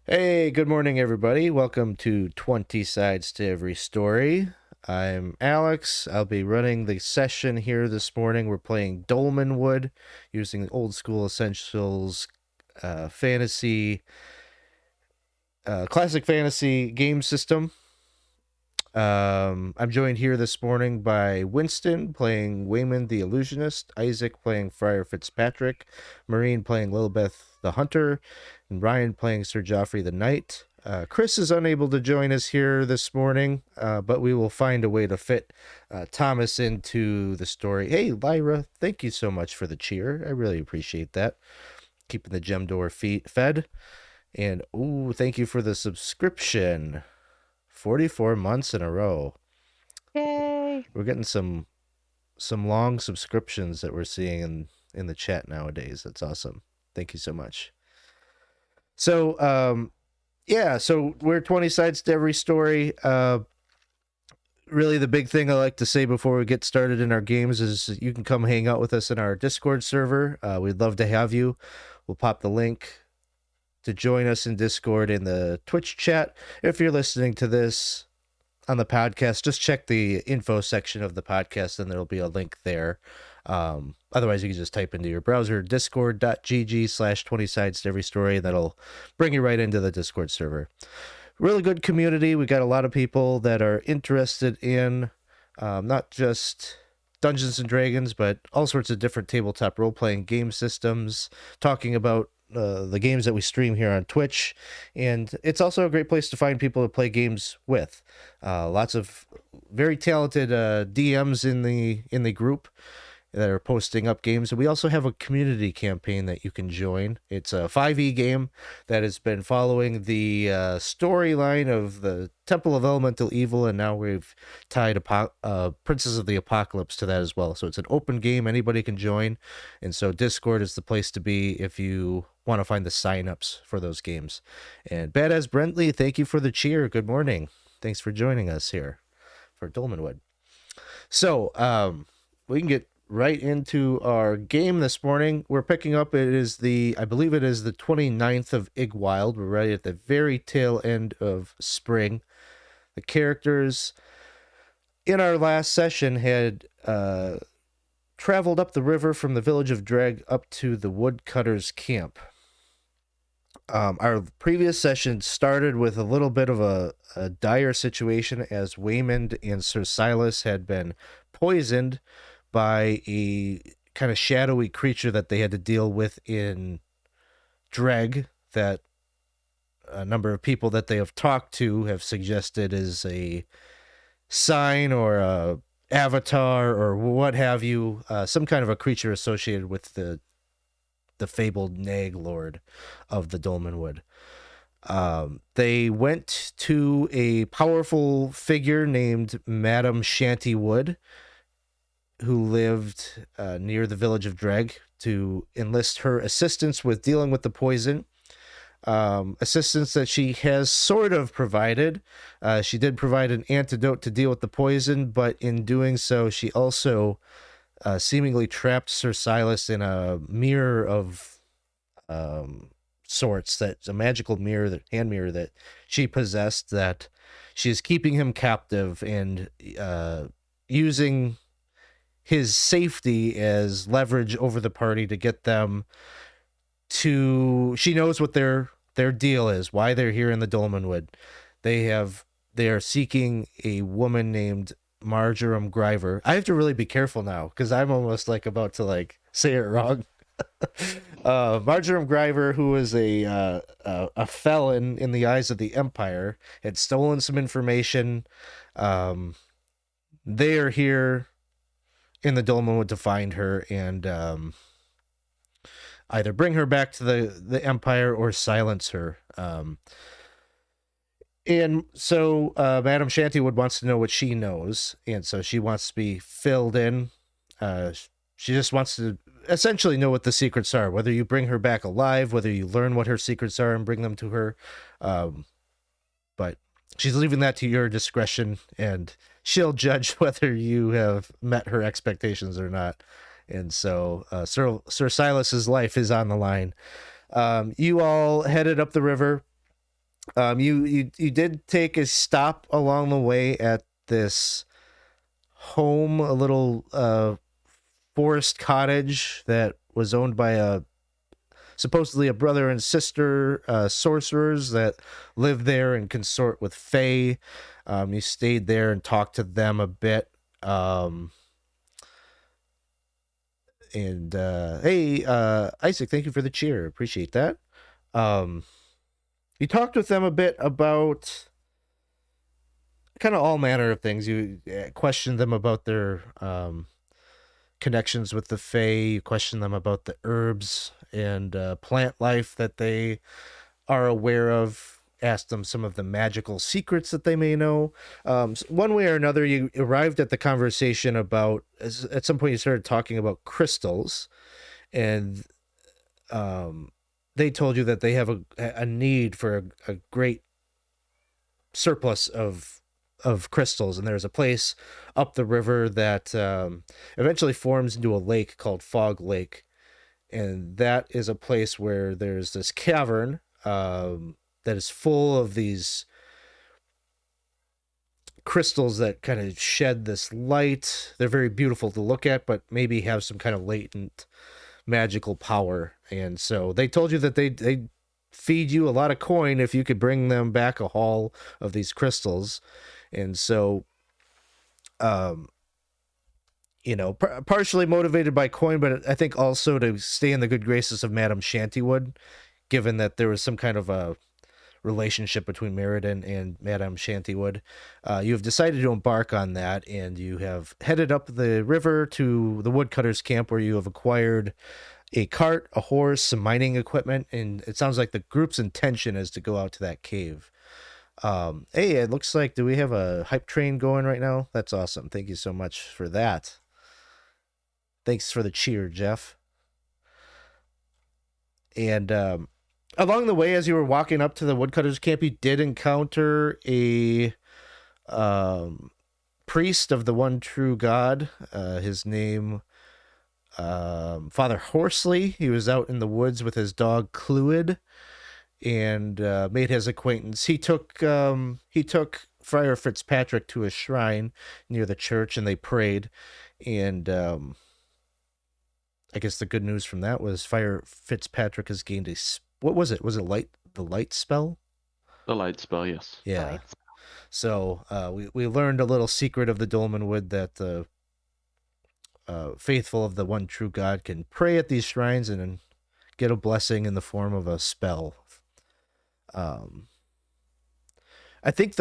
Hey, good morning, everybody. Welcome to 20 Sides to Every Story. I'm Alex. I'll be running the session here this morning. We're playing Dolmenwood using old school essentials, fantasy, classic fantasy game system. I'm joined here this morning by Winston playing Weymund the Illusionist, Issac playing Friar Fitzpatrick, Moreen playing Lillibeth the Hunter, and Ryan playing Sir Geoffrey the Knight. Chris is unable to join us here this morning, but we will find a way to fit Thomas into the story. Hey, Lyra, thank you so much for the cheer. I really appreciate that. Keeping the gem door fed. And, ooh, thank you for the subscription. 44 months in a row. Yay! We're getting some long subscriptions that we're seeing in the chat nowadays. That's awesome. Thank you so much. So, so we're 20 sides to every story. Really, the big thing I like to say before we get started in our games is you can come hang out with us in our Discord server. We'd love to have you. We'll pop the link to join us in Discord in the Twitch chat. If you're listening to this on the podcast, just check the info section of the podcast and there'll be a link there. Otherwise, you can just type into your browser discord.gg/20 sides to every story, and that'll bring you right into the Discord server. Really good community. We got a lot of people that are interested in not just Dungeons and Dragons, but all sorts of different tabletop role-playing game systems, talking about the games that we stream here on Twitch. And it's also a great place to find people to play games with. Lots of very talented DMs in the group that are posting up games. And we also have a community campaign that you can join. It's a 5e game that has been following the storyline of the Temple of Elemental Evil, and now we've tied Princes of the Apocalypse to that as well. So it's an open game, anybody can join, and so Discord is the place to be if you want to find the signups for those games. And Badass Brentley, thank you for the cheer. Good morning. Thanks for joining us here for Dolmenwood. So we can get right into our game this morning. We're picking up, I believe it is the 29th of Igwild. We're right at the very tail end of spring. The characters in our last session had traveled up the river from the village of Dreg up to the Woodcutters Camp. Our previous session started with a little bit of a dire situation as Weymund and Sir Silas had been poisoned by a kind of shadowy creature that they had to deal with in Dreg that a number of people that they have talked to have suggested is a sign or a avatar or what have you, some kind of a creature associated with the fabled Nag Lord of the Dolmenwood. They went to a powerful figure named Madame Shantywood, who lived near the village of Dreg, to enlist her assistance with dealing with the poison. Assistance that she has sort of provided. She did provide an antidote to deal with the poison, but in doing so, she also seemingly trapped Sir Silas in a mirror of sorts, that's a magical mirror, hand mirror that she possessed, that she is keeping him captive and using his safety as leverage over the party to get them to, she knows what their deal is, why they're here in the Dolmenwood. They are seeking a woman named Marjoram Griver. I have to really be careful now because I'm almost like about to like say it wrong. Marjoram Griver, who was a felon in the eyes of the Empire, had stolen some information. They are here in the Dolmenwood to find her and either bring her back to the Empire or silence her. And so Madame Shantywood wants to know what she knows, and so she wants to be filled in. She just wants to essentially know what the secrets are, whether you bring her back alive, whether you learn what her secrets are and bring them to her. But she's leaving that to your discretion, and she'll judge whether you have met her expectations or not. And so Sir Silas's life is on the line. You all headed up the river You did take a stop along the way at this home, a little forest cottage that was owned by a supposedly a brother and sister sorcerers that live there and consort with fae. You stayed there and talked to them a bit. And hey, Isaac, thank you for the cheer. Appreciate that. You talked with them a bit about kind of all manner of things. You questioned them about their connections with the fae. You questioned them about the herbs and plant life that they are aware of. Asked them some of the magical secrets that they may know. One way or another, you arrived at the conversation about, at some point you started talking about crystals, and they told you that they have a need for a great surplus of crystals, and there's a place up the river that eventually forms into a lake called Fog Lake, and that is a place where there's this cavern that is full of these crystals that kind of shed this light. They're very beautiful to look at, but maybe have some kind of latent magical power. And so they told you that they feed you a lot of coin if you could bring them back a haul of these crystals. And so, partially motivated by coin, but I think also to stay in the good graces of Madame Shantywood, given that there was some kind of a relationship between Meriden and Madame Shantywood. You have decided to embark on that, and you have headed up the river to the Woodcutters Camp, where you have acquired a cart, a horse, some mining equipment, and it sounds like the group's intention is to go out to that cave. Hey, it looks like, do we have a hype train going right now? That's awesome. Thank you so much for that. Thanks for the cheer, Jeff. And along the way, as you were walking up to the Woodcutters Camp, you did encounter a priest of the one true God. His name, Father Horsley. He was out in the woods with his dog Cluid, and made his acquaintance. He took Friar Fitzpatrick to a shrine near the church, and they prayed. And I guess the good news from that was Friar Fitzpatrick has gained what was it? Was it the light spell? The light spell, yes. Yeah. So we learned a little secret of the Dolmenwood that the faithful of the one true God can pray at these shrines and get a blessing in the form of a spell. I think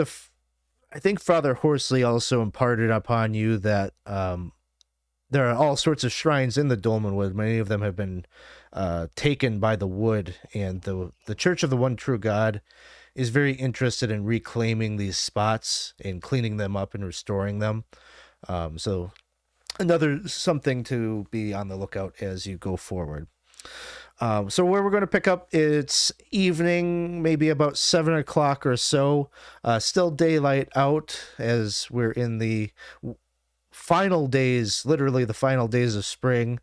Father Horsley also imparted upon you that there are all sorts of shrines in the Dolmenwood. Many of them have been taken by the wood, and the Church of the One True God is very interested in reclaiming these spots and cleaning them up and restoring them. So another something to be on the lookout as you go forward. So where we're going to pick up, it's evening, maybe about 7 o'clock or so. Still daylight out as we're in the final days, literally the final days of spring.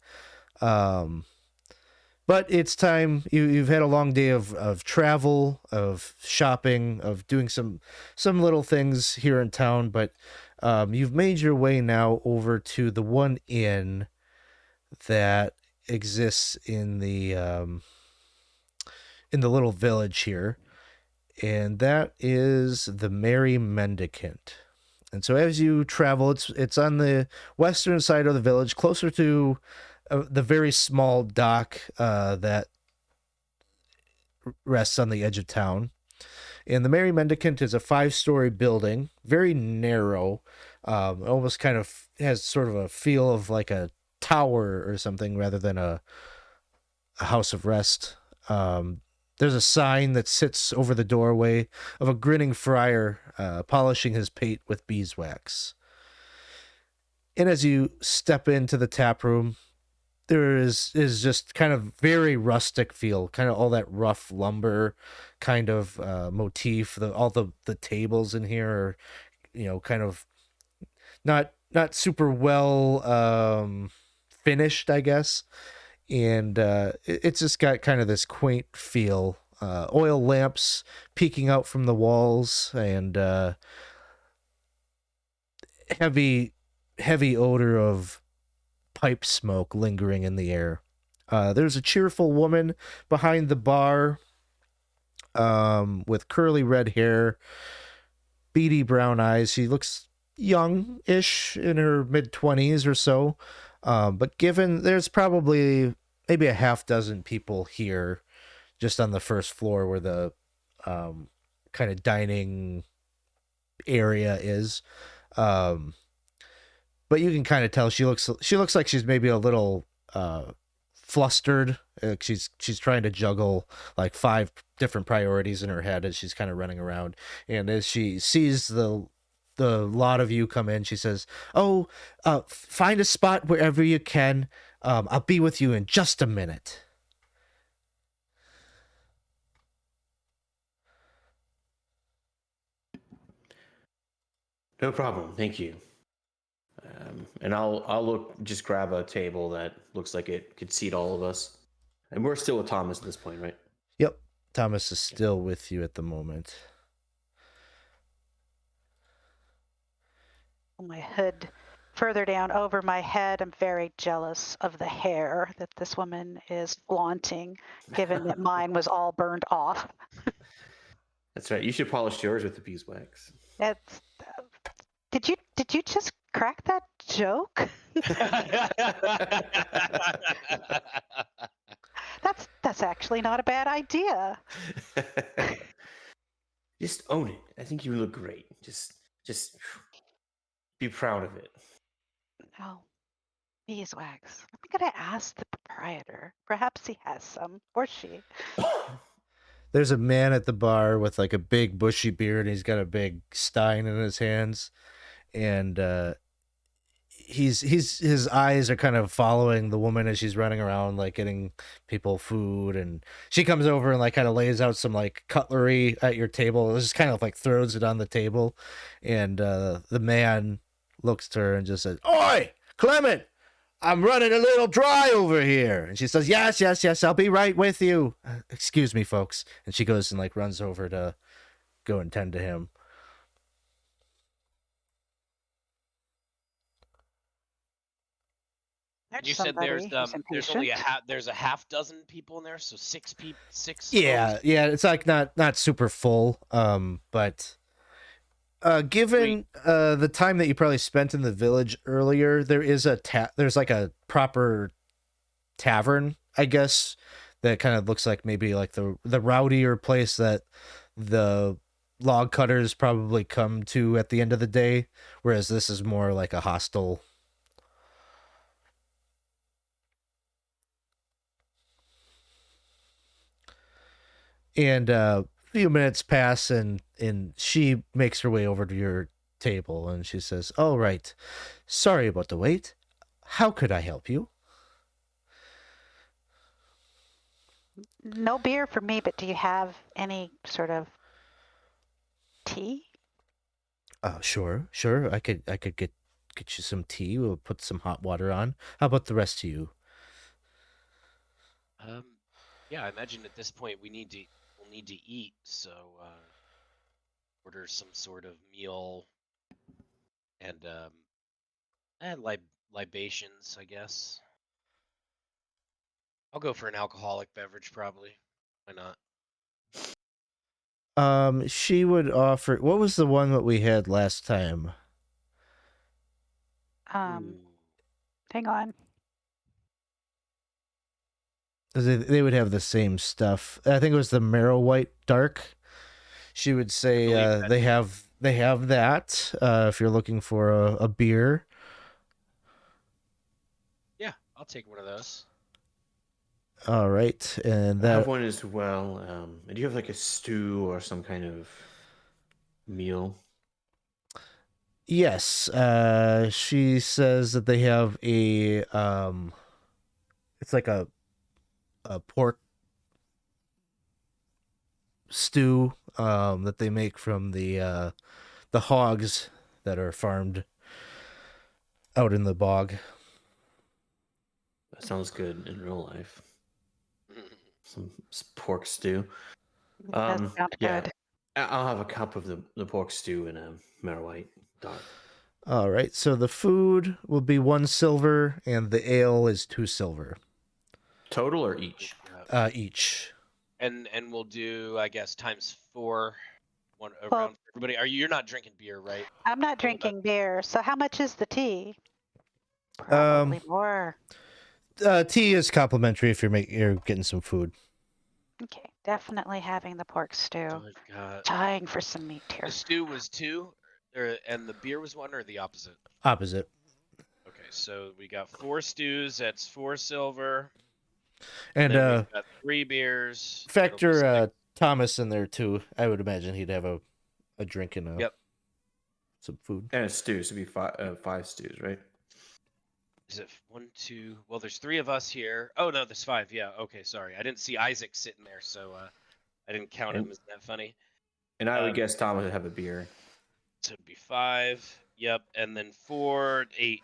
But it's time. You've had a long day of travel, of shopping, of doing some little things here in town. But you've made your way now over to the one inn that exists in the little village here, and that is the Merry Mendicant. And so as you travel, it's on the western side of the village, closer to the very small dock that rests on the edge of town. And the Merry Mendicant is a 5-story building, very narrow, almost kind of has sort of a feel of like a tower or something rather than a house of rest. There's a sign that sits over the doorway of a grinning friar polishing his pate with beeswax. And as you step into the tap room, there is just kind of very rustic feel, kind of all that rough lumber kind of motif. All the tables in here are, kind of not super well finished, I guess. And it's just got kind of this quaint feel oil lamps peeking out from the walls, and heavy odor of pipe smoke lingering in the air. There's a cheerful woman behind the bar with curly red hair, beady brown eyes. She looks young-ish, in her mid-20s or so. But given there's probably maybe a half dozen people here just on the first floor where the kind of dining area is. But you can kind of tell she looks like she's maybe a little flustered. She's trying to juggle like 5 different priorities in her head as she's kind of running around. And as she sees the lot of you come in, she says, "Oh, find a spot wherever you can. I'll be with you in just a minute." No problem. Thank you. And I'll just grab a table that looks like it could seat all of us. And we're still with Thomas at this point, right? Yep. Thomas is still with you at the moment. My hood further down over my head. I'm very jealous of the hair that this woman is flaunting, given that mine was all burned off. That's right. You should polish yours with the beeswax. That's. Did you just crack that joke? That's actually not a bad idea. Just own it. I think you look great. Just be proud of it. Oh, beeswax. I'm gonna ask the proprietor. Perhaps he has some, or she. There's a man at the bar with like a big bushy beard, and he's got a big stein in his hands, and his eyes are kind of following the woman as she's running around, like getting people food, and she comes over and like kind of lays out some like cutlery at your table. It just kind of like throws it on the table, and the man looks to her and just says, "Oi, Clement, I'm running a little dry over here." And she says, yes, I'll be right with you. Excuse me, folks. And she goes and like runs over to go and tend to him. You said there's only there's a half dozen people in there, so 6 people. Yeah, it's like not super full. But given the time that you probably spent in the village earlier, there is there's like a proper tavern, I guess, that kind of looks like maybe like the rowdier place that the log cutters probably come to at the end of the day, whereas this is more like a hostel. And a few minutes pass, and she makes her way over to your table, and she says, "All right, sorry about the wait. How could I help you?" No beer for me, but do you have any sort of tea? Sure. I could get you some tea. We'll put some hot water on. How about the rest of you? Yeah, I imagine at this point we'll need to eat, so order some sort of meal and libations, I guess. I'll go for an alcoholic beverage, probably. Why not? She would offer. What was the one that we had last time? Hang on. They would have the same stuff. I think it was the Marrow White Dark. She would say they have that if you're looking for a beer. Yeah, I'll take one of those. All right, and I have one as well. Do you have like a stew or some kind of meal? Yes, she says that they have a it's like a pork stew that they make from the hogs that are farmed out in the bog. That sounds good in real life. Some pork stew. That does sound Yeah. good. I'll have a cup of the pork stew and a Mare White dark. All right. So the food will be 1 silver, and the ale is 2 silver Total or each? each. And we'll do, I guess, times 4, one around Well- for everybody. You're not drinking beer, right? I'm not Well, drinking beer. So how much is the tea? Um, Probably more. Tea is complimentary if you're getting some food. Okay, definitely having the pork stew. So I've got Dying for some meat here. the stew was 2, and the beer was 1, or the opposite. Opposite. Okay, so we got 4 stews. That's 4 silver. And then we've got 3 beers. factor Thomas in there too. I would imagine he'd have a drink and Yep. some food. And a stew, so it'd be 5 stews, right? Is it 1, 2? Well, there's 3 of us here. Oh no, there's 5. Yeah. Okay, sorry. I didn't see Isaac sitting there, so I didn't count him. Isn't that funny? And I would guess Thomas would have a beer. So it'd be 5. Yep, and then 4, 8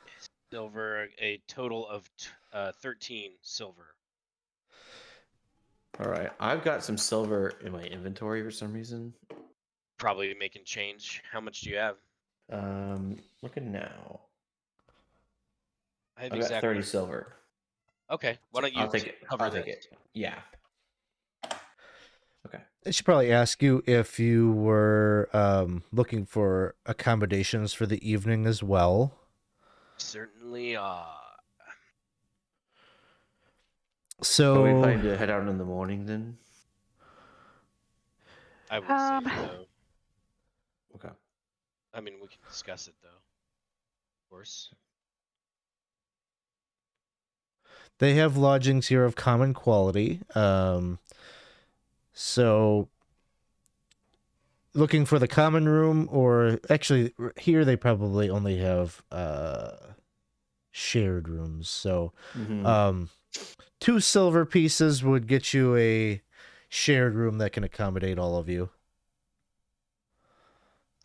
silver. A total of 13 silver. All right. I've got some silver in my inventory for some reason. Probably making change. How much do you have? Looking now. I have I've got exactly 30 silver. Okay, why don't you I'll take it. cover I'll take this? it. Yeah. Okay. I should probably ask you if you were looking for accommodations for the evening as well. Certainly. So we So plan to head out in the morning then? I would say so. Okay. I mean, we can discuss it though. Of course. they have lodgings here of common quality. So looking for the common room, or actually here they probably only have shared rooms. So Mhm. 2 silver pieces would get you a shared room that can accommodate all of you.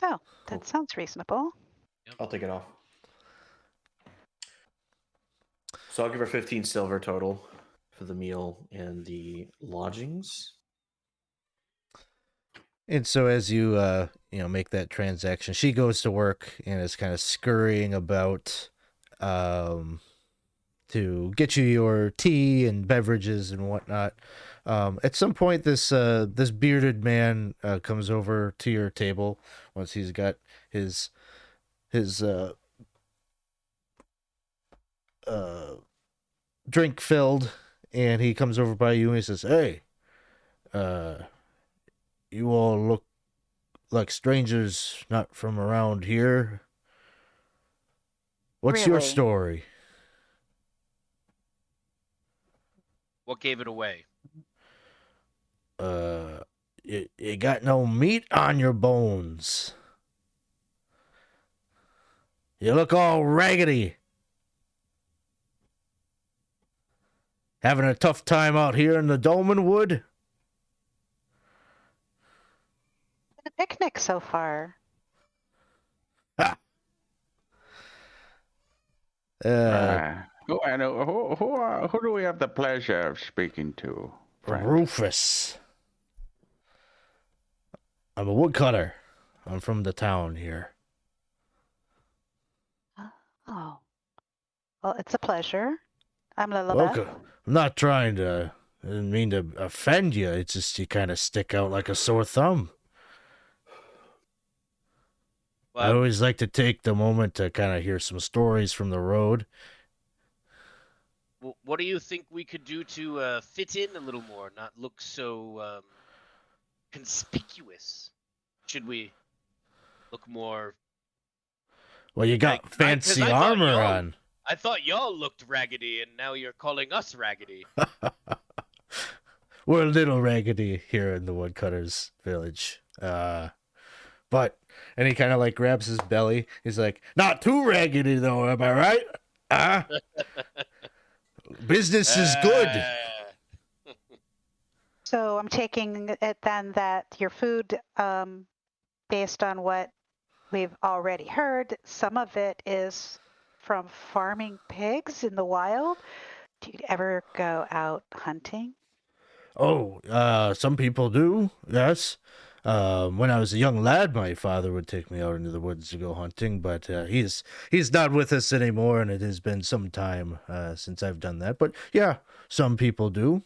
Oh, Cool. that sounds reasonable. I'll take it off. So I'll give her 15 silver total for the meal and the lodgings. And so as you make that transaction, she goes to work and is kind of scurrying about to get you your tea and beverages and whatnot. At some point, this bearded man comes over to your table once he's got his drink filled, and he comes over by you and he says, "Hey, you all look like strangers not from around here. What's your Really? story?" What gave it away? You got no meat on your bones. You look all raggedy. Having a tough time out here in the Dolmenwood? A picnic so far. Who do we have the pleasure of speaking to? Friend? Rufus. I'm a woodcutter. I'm from the town here. Oh. Well, it's a pleasure. I'm Lillibeth. Welcome. I'm not trying to. I didn't mean to offend you. It's just you kind of stick out like a sore thumb. I Well, always like to take the moment to kind of hear some stories from the road. what do you think we could do to fit in a little more, not look so conspicuous? Should we look more? Well, you got fancy I thought armor y'all- on. I thought y'all looked raggedy, and now you're calling us raggedy. We're a little raggedy here in the Woodcutters village. But, and he kind of like grabs his belly. He's like, not too raggedy though, am I right? Business is good. So I'm taking it then that your food, based on what we've already heard, some of it is from farming pigs in the wild. Do you ever go out hunting? Oh, some people do, yes. When I was a young lad, my father would take me out into the woods to go hunting, but he's not with us anymore, and it has been some time since I've done that. But yeah, some people do.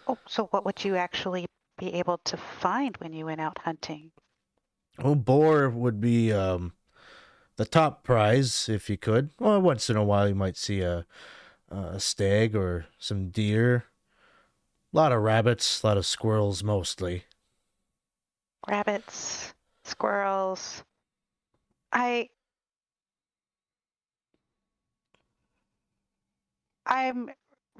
Oh, so what would you actually be able to find when you went out hunting? Oh, boar would be the top prize if you could. Well, once in a while you might see a stag or some deer. A lot of rabbits, a lot of squirrels mostly. Rabbits, squirrels. I'm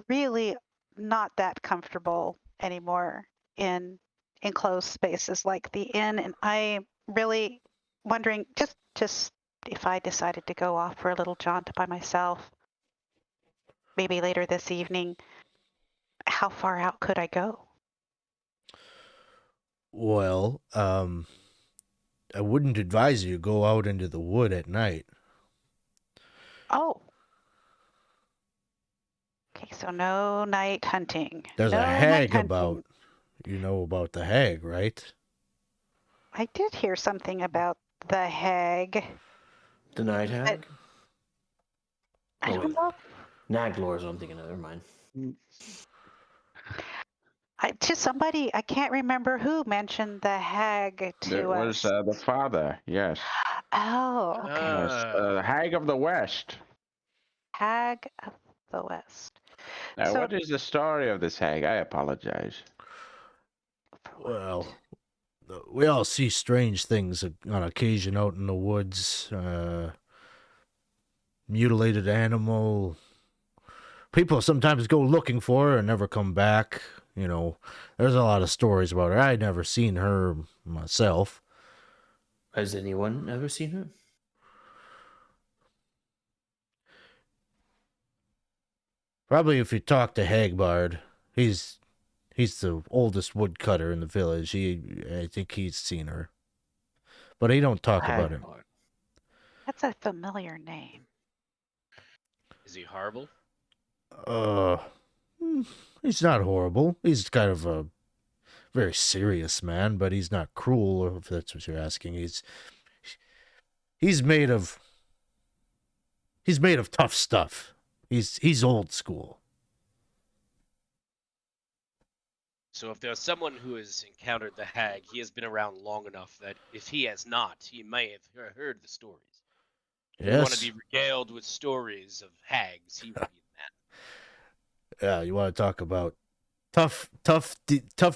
really not that comfortable anymore in enclosed spaces like the inn, and I'm really wondering just if I decided to go off for a little jaunt by myself, maybe later this evening, how far out could I go? Well, I wouldn't advise you to go out into the wood at night. Oh, okay, so no night hunting. There's no a night hag hunting. about. You know about the hag, right? I did hear something about the hag. The night hag? I Oh, don't wait. know. Naglor is what I'm thinking of. Never mind. Somebody, I can't remember who mentioned the hag to It was us. the father, yes. Oh, okay. Yes, the Hag of the West. Hag of the West. Now, So- what is the story of this hag? I apologize. Well, we all see strange things on occasion out in the woods. Mutilated animal. People sometimes go looking for her and never come back. You know, there's a lot of stories about her. I'd never seen her myself. Has anyone ever seen her? Probably if you talk to Hagbard, he's the oldest woodcutter in the village. I think he's seen her, but he don't talk about it. Hagbard. That's a familiar name. Is he horrible? He's not horrible. He's kind of a very serious man, but he's not cruel, if that's what you're asking. He's made of tough stuff. He's old school. So if there's someone who has encountered the hag, he has been around long enough that if he has not, he may have heard the stories. If you want to Yes. be regaled with stories of hags, he would be that. Yeah, you want to talk about tough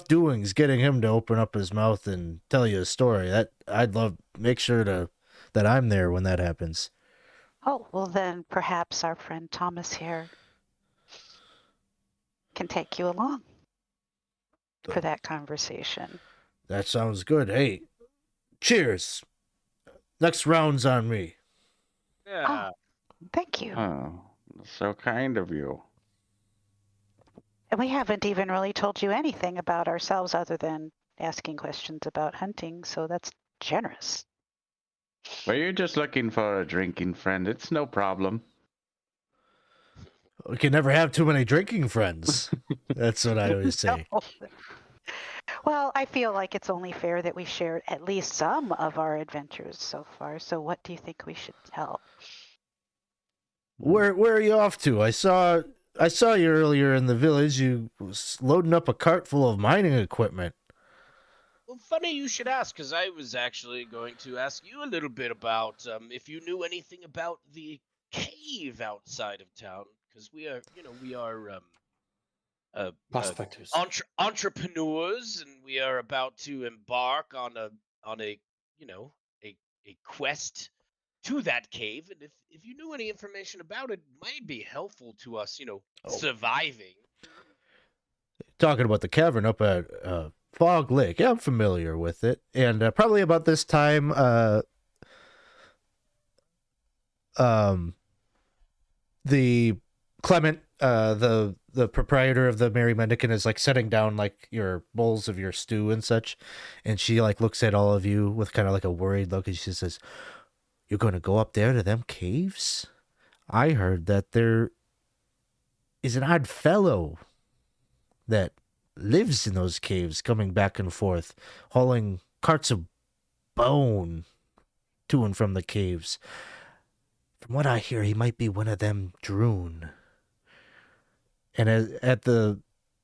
doings, getting him to open up his mouth and tell you a story. That I'd love make sure that I'm there when that happens. Oh, well then perhaps our friend Thomas here can take you along for that conversation. That sounds good. Hey, cheers. Next round's on me. Yeah. Thank you. Oh, so kind of you. And we haven't even really told you anything about ourselves other than asking questions about hunting, so that's generous. Well, you're just looking for a drinking friend. It's no problem. We can never have too many drinking friends. That's what I always say. No. Well, I feel like it's only fair that we share at least some of our adventures so far. So what do you think we should tell? Where are you off to? I saw you earlier in the village. You was loading up a cart full of mining equipment. Well, funny you should ask, because I was actually going to ask you a little bit about if you knew anything about the cave outside of town, because we are Prospectors. entrepreneurs, and we are about to embark on a quest to that cave. And if you knew any information about it, might be helpful to us, surviving. Talking about the cavern up at Fog Lake. Yeah, I'm familiar with it. And probably about this time, the Clement, the proprietor of the Merry Mendicant, is like setting down like your bowls of your stew and such, and she like looks at all of you with kind of like a worried look, and she says, "You're going to go up there to them caves? I heard that there is an odd fellow that lives in those caves, coming back and forth, hauling carts of bone to and from the caves. From what I hear, he might be one of them Droon. And at the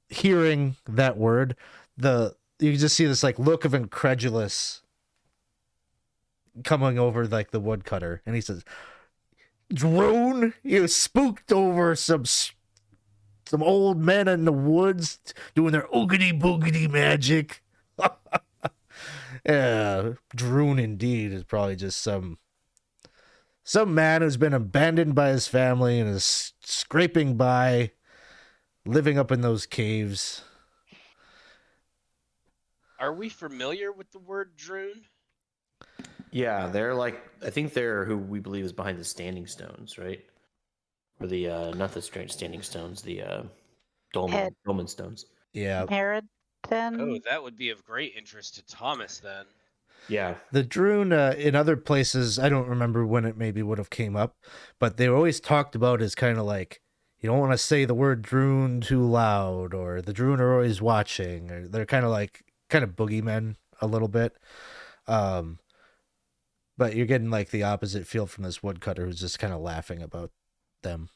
hearing that word, you just see this like look of incredulous coming over like the woodcutter, and he says, "Drone, you spooked over some old men in the woods doing their oogity boogity magic." Yeah, Drone indeed is probably just some man who's been abandoned by his family and is scraping by, living up in those caves. Are we familiar with the word Droon? Yeah, they're like, I think they're who we believe is behind the Standing Stones, right? Or the not the strange Standing Stones, the Dolmen Stones. Yeah, Meriden? Oh, that would be of great interest to Thomas then. Yeah, the Droon in other places, I don't remember when it maybe would have came up, but they were always talked about as kind of like, you don't want to say the word Droon too loud, or the Droon are always watching, or they're kind of boogeymen a little bit. But you're getting like the opposite feel from this woodcutter who's just kind of laughing about them.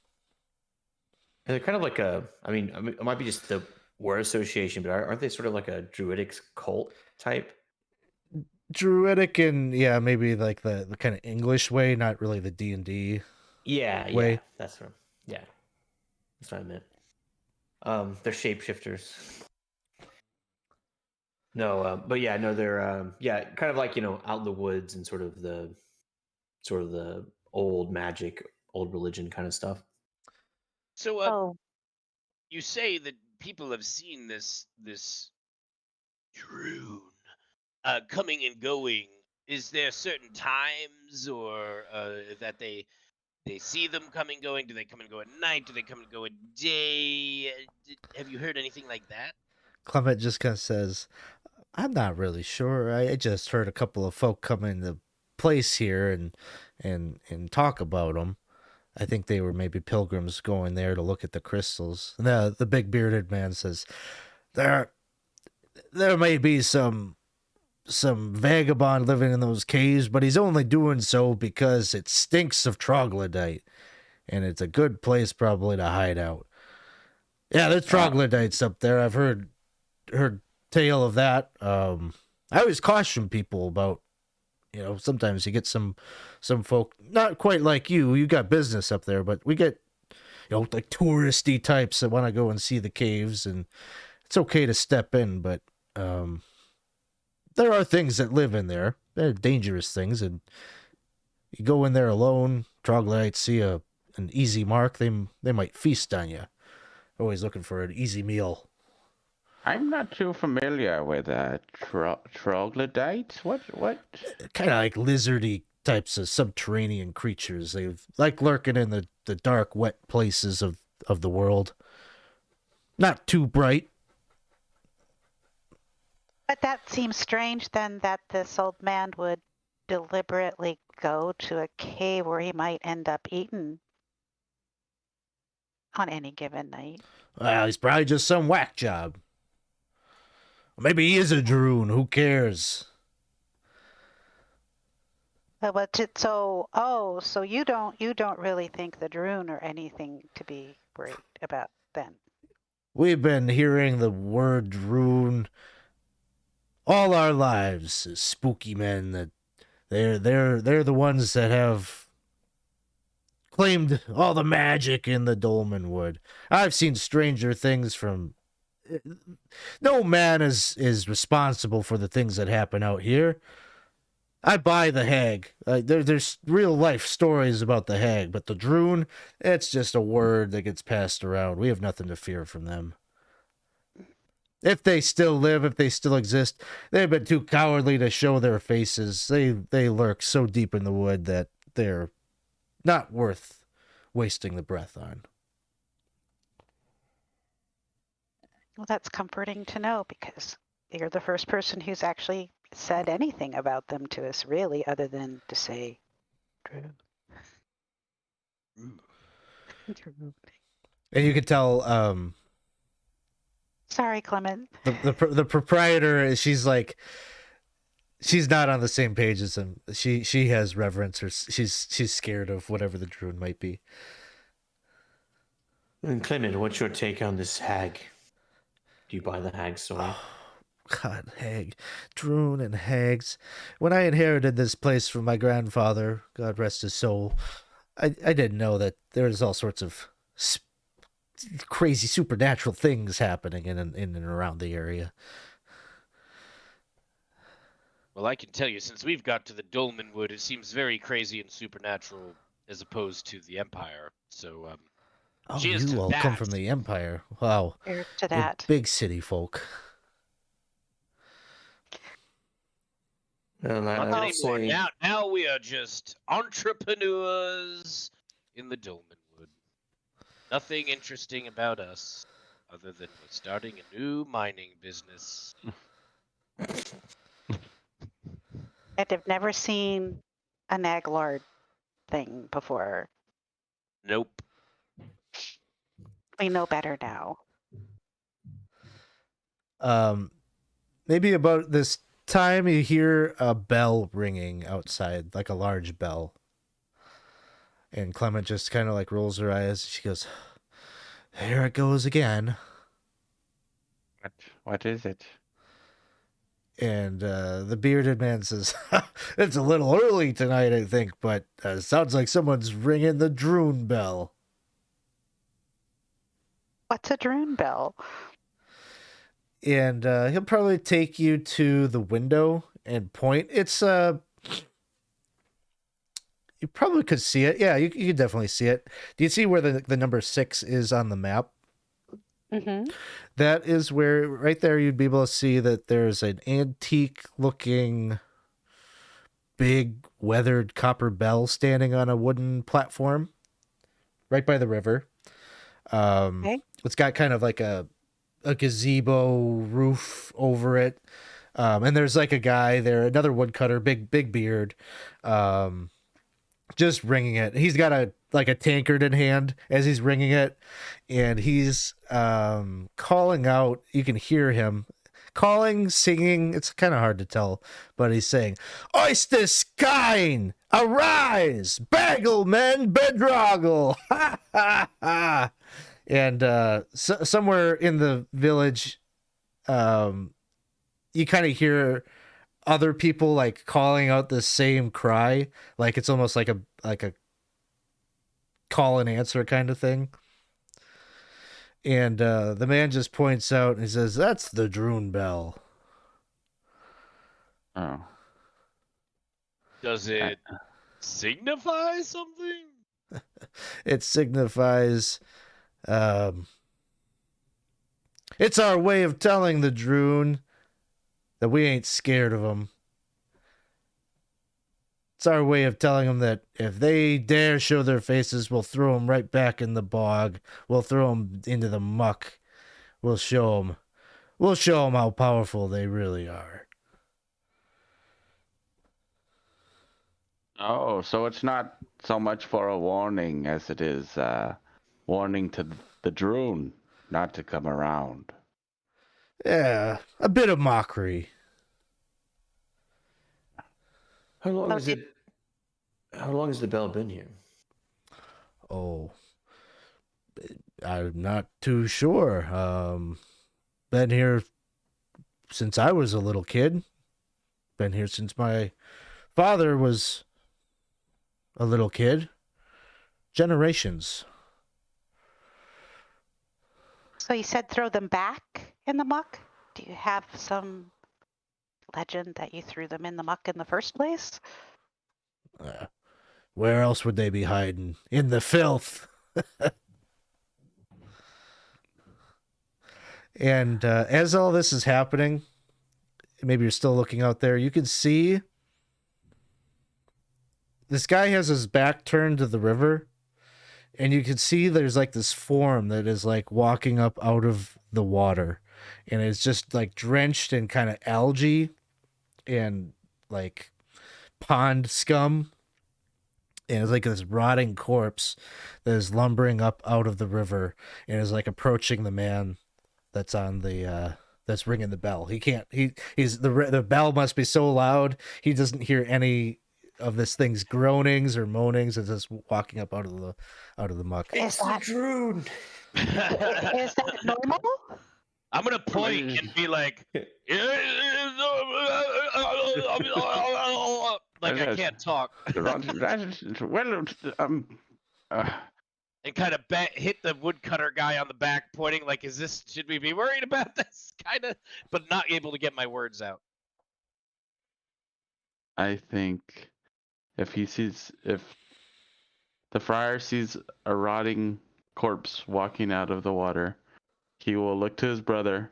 and they're kind of like I mean, it might be just the word association, but aren't they sort of like a druidic cult type? Druidic and yeah, maybe like the kind of English way, not really the D&D. Yeah, Way. yeah, that's what I meant. They're shapeshifters. No, but yeah, no, they're yeah, kind of like out in the woods and sort of the old magic, old religion kind of stuff. So, Oh, you say that people have seen this Droon coming and going. Is there certain times or that they see them coming going? Do they come and go at night? Do they come and go at day? Have you heard anything like that? Clement just kind of says, "I'm not really sure. I just heard a couple of folk come in the place here and talk about them. I think they were maybe pilgrims going there to look at the crystals." And the big bearded man says, there may be some vagabond living in those caves, but he's only doing so because it stinks of troglodyte, and it's a good place probably to hide out. Yeah, there's troglodytes up there. I've heard tale of that. I always caution people about, sometimes you get some folk not quite like you got business up there, but we get like touristy types that want to go and see the caves, and it's okay to step in, but there are things that live in there. They're dangerous things, and you go in there alone, troglodytes see an easy mark, they might feast on you. Always looking for an easy meal. I'm not too familiar with troglodytes. What? Kind of like lizardy types of subterranean creatures. They like lurking in the dark, wet places of the world. Not too bright. but that seems strange then that this old man would deliberately go to a cave where he might end up eaten on any given night. Well, he's probably just some whack job. Maybe he is a Droon. Who cares? So you don't really think the Droon are anything to be worried about then? We've been hearing the word Droon all our lives. Spooky men that they're the ones that have claimed all the magic in the Dolmenwood. I've seen stranger things from. No man is responsible for the things that happen out here. I buy the hag. There's real life stories about the hag, but the Droon, it's just a word that gets passed around. We have nothing to fear from them. If they still live, if they still exist, they've been too cowardly to show their faces. They lurk so deep in the wood that they're not worth wasting the breath on. Well, that's comforting to know because you're the first person who's actually said anything about them to us, really, other than to say, Drew. And you can tell Sorry, Clement. The proprietor, she's like, she's not on the same page as him. She has reverence, or she's scared of whatever the druid might be. And Clement, what's your take on this hag? Do you buy the hag story? God, hag, Droon and hags. When I inherited this place from my grandfather, God rest his soul, I didn't know that there's all sorts of crazy supernatural things happening in and around the area. Well, I can tell you, since we've got to the Dolmenwood, it seems very crazy and supernatural as opposed to the Empire. So, Oh, cheers you to all come that. from the Empire. Wow. Cheers to You're that. big city folk. Well, Not I will anymore. say, Now we are just entrepreneurs in the Dolmenwood. Nothing interesting about us, other than we're starting a new mining business. I've never seen a Naglord thing before. Nope. We know better now. Maybe about this time you hear a bell ringing outside, like a large bell. And Clement just kind of like rolls her eyes. She goes, "Here it goes again." What is it? And the bearded man says, "It's a little early tonight, I think, but sounds like someone's ringing the Droon bell." What's a Droon bell? And he'll probably take you to the window and point. It's you probably could see it. Yeah, you could definitely see it. Do you see where the number 6 is on the map? Mm-hmm. That is where, right there, you'd be able to see that there's an antique-looking, big, weathered copper bell standing on a wooden platform right by the river. Okay. It's got kind of like a gazebo roof over it. And there's like a guy there, another woodcutter, big beard, just ringing it. He's got a tankard in hand as he's ringing it, and he's calling out. You can hear him calling, singing. It's kind of hard to tell, but he's saying, "Oyster Skine, arise, bagel men, bedraggle." Ha ha ha. And somewhere in the village, you kind of hear other people like calling out the same cry, like it's almost like a call and answer kind of thing. And the man just points out and he says, "That's the Droon bell." Oh. Does it signify something? It signifies it's our way of telling the Droon that we ain't scared of them. It's our way of telling them that if they dare show their faces, we'll throw them right back in the bog. We'll throw them into the muck. We'll show them how powerful they really are. Oh, so it's not so much for a warning as it is warning to the Droon not to come around. Yeah, a bit of mockery. how long Well, is it? How long has the bell been here? Oh, I'm not too sure. Been here since I was a little kid. Been here since my father was a little kid. Generations. So you said throw them back in the muck? Do you have some legend that you threw them in the muck in the first place? Where else would they be hiding? In the filth. And as all this is happening, maybe you're still looking out there, you can see this guy has his back turned to the river, and you can see there's like this form that is like walking up out of the water, and it's just like drenched in kind of algae and like pond scum, and it's like this rotting corpse that is lumbering up out of the river and is like approaching the man that's on the that's ringing the bell. He can't. He's the bell must be so loud he doesn't hear any of this thing's groanings or moanings. It's just walking up out of the muck. Is that Droon. is that normal? I'm gonna point and be like, like I can't talk, Well, and kind of hit the woodcutter guy on the back, pointing like, should we be worried about this? Kind of, but not able to get my words out. I think if the friar sees a rotting corpse walking out of the water, he will look to his brother,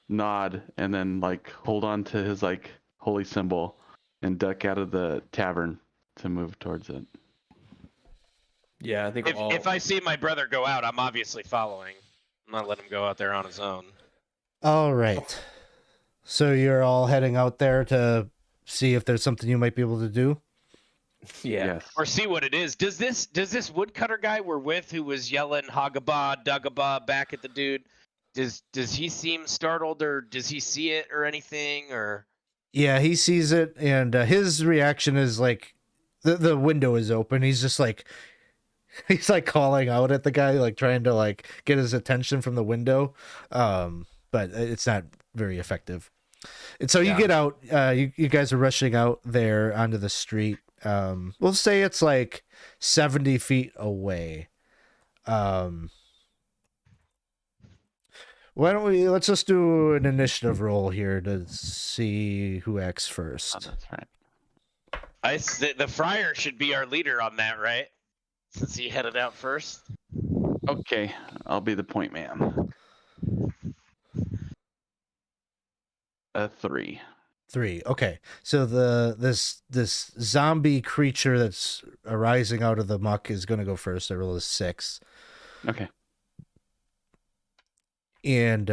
nod, and then like hold on to his like holy symbol and duck out of the tavern to move towards it. Yeah, I think If I see my brother go out, I'm obviously following. I'm not letting him go out there on his own. All right. So you're all heading out there to see if there's something you might be able to do. Yeah. Yes. Or see what it is. Does this woodcutter guy we're with, who was yelling Hagaba, Dugaba back at the dude, does he seem startled, or does he see it or anything, or? Yeah, he sees it, and his reaction is like, the window is open. He's just like, he's like calling out at the guy, like trying to like get his attention from the window, but it's not very effective. And so you get out. You guys are rushing out there onto the street. We'll say it's like 70 feet away. Let's just do an initiative roll here to see who acts first. Oh, that's right. The friar should be our leader on that, right? Since he headed out first. Okay, I'll be the point man. A 3. 3. Okay. So this zombie creature that's arising out of the muck is going to go first. I roll a 6. Okay. And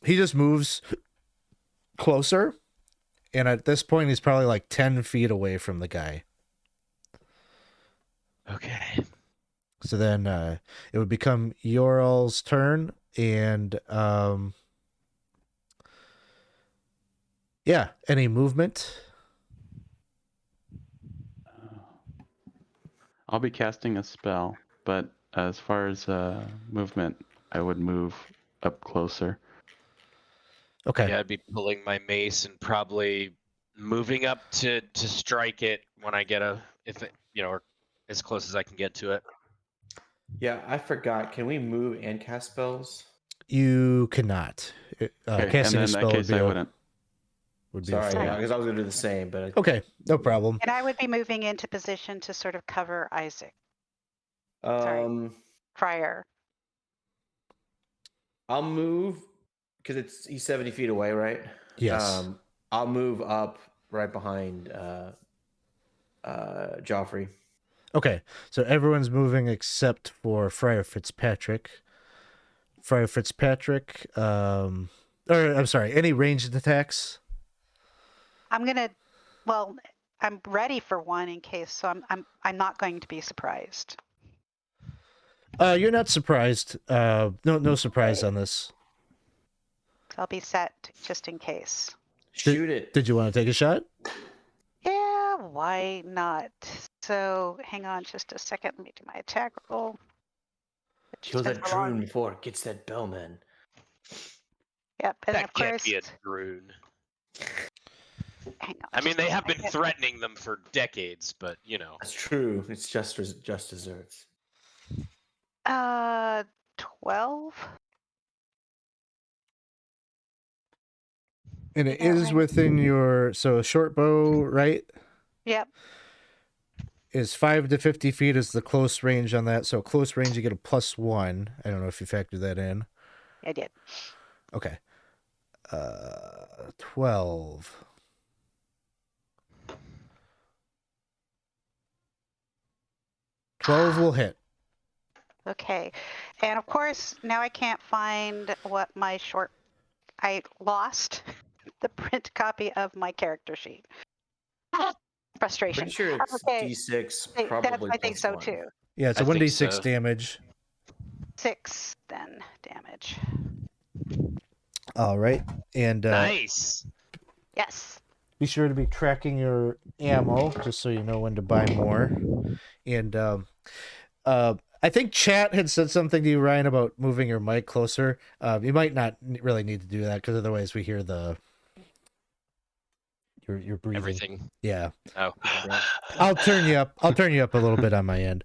he just moves closer, and at this point he's probably like 10 feet away from the guy. Okay. So then it would become Yorl's turn, and yeah, any movement? I'll be casting a spell, but as far as movement, I would move up closer. Okay. Yeah, I'd be pulling my mace and probably moving up to strike it when I get or as close as I can get to it. Yeah, I forgot. Can we move and cast spells? You cannot. Okay, Casting a and then in spell that case, I wouldn't. would be Sorry, a fail. because I was gonna do the same, but Okay, no problem. And I would be moving into position to sort of cover Isaac. Sorry. Friar. I'll move because he's 70 feet away, right? Yes. I'll move up right behind Geoffrey. Okay, so everyone's moving except for Friar Fitzpatrick. Friar Fitzpatrick, or I'm sorry, any ranged attacks? I'm ready for one in case, so I'm not going to be surprised. You're not surprised. No surprise on this. I'll be set just in case. Shoot it. Did you want to take a shot? Yeah, why not? So hang on just a second. Let me do my attack roll. Kills that Droon before it gets that bellman. Yep, and That of can't course. be a Droon. Hang on. I mean, just they a have been second. threatening them for decades, but That's true. It's just desserts. 12. And it Yeah, is right. within your a short bow, right? Yep. Is 5 to 50 feet is the close range on that. So close range, you get a +1. I don't know if you factor that in. I did. Okay. 12. $12 will hit. Okay. And of course, now I can't find what I lost the print copy of my character sheet. Frustration. Pretty sure it's Okay. D6, Hey, probably. I think so +1. too. Yeah, it's a I think 1d6 so. damage. 6 then damage. All right, and Nice. Yes. be sure to be tracking your ammo just so you know when to buy more. And I think chat had said something to you, Ryan, about moving your mic closer. You might not really need to do that because otherwise we hear your breathing. Everything. Yeah. Oh. I'll turn you up. I'll turn you up a little bit on my end.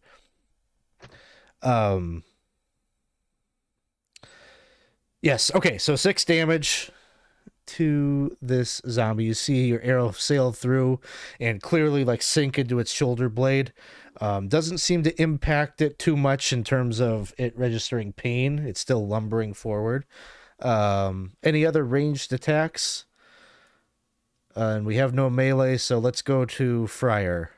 Yes. Okay. So 6 damage to this zombie. You see your arrow sail through and clearly like sink into its shoulder blade. Doesn't seem to impact it too much in terms of it registering pain. It's still lumbering forward. Any other ranged attacks? And we have no melee, so let's go to Friar.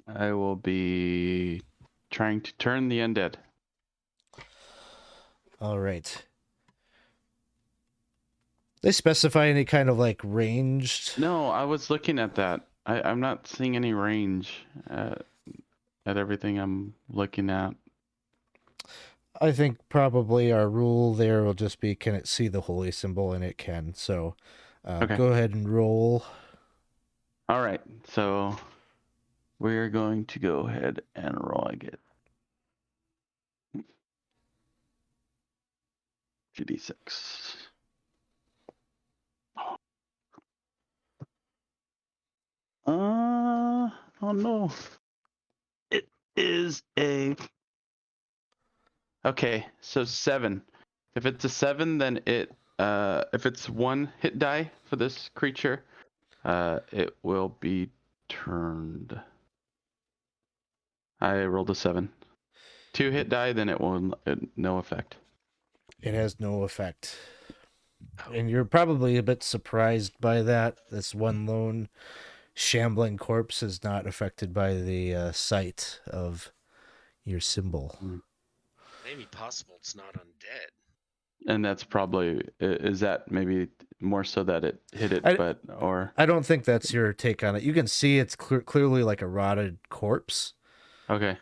I will be trying to turn the undead. All right. They specify any kind of like ranged? No, I was looking at that. I'm not seeing any range at everything I'm looking at. I think probably our rule there will just be, can it see the holy symbol? And it can. So Okay. go ahead and roll. All right, so we're going to go ahead and roll. I get 2d6. Oh no. It is a. Okay, so 7. If it's a 7, then it if it's 1 hit die for this creature, it will be turned. I rolled a 7. 2 hit die, then it will no effect. It has no effect. And you're probably a bit surprised by that. This one lone shambling corpse is not affected by the sight of your symbol. Maybe possible it's not undead. And that's probably, is that maybe more so that it hit it, or I don't think that's your take on it. You can see it's clearly like a rotted corpse. okay.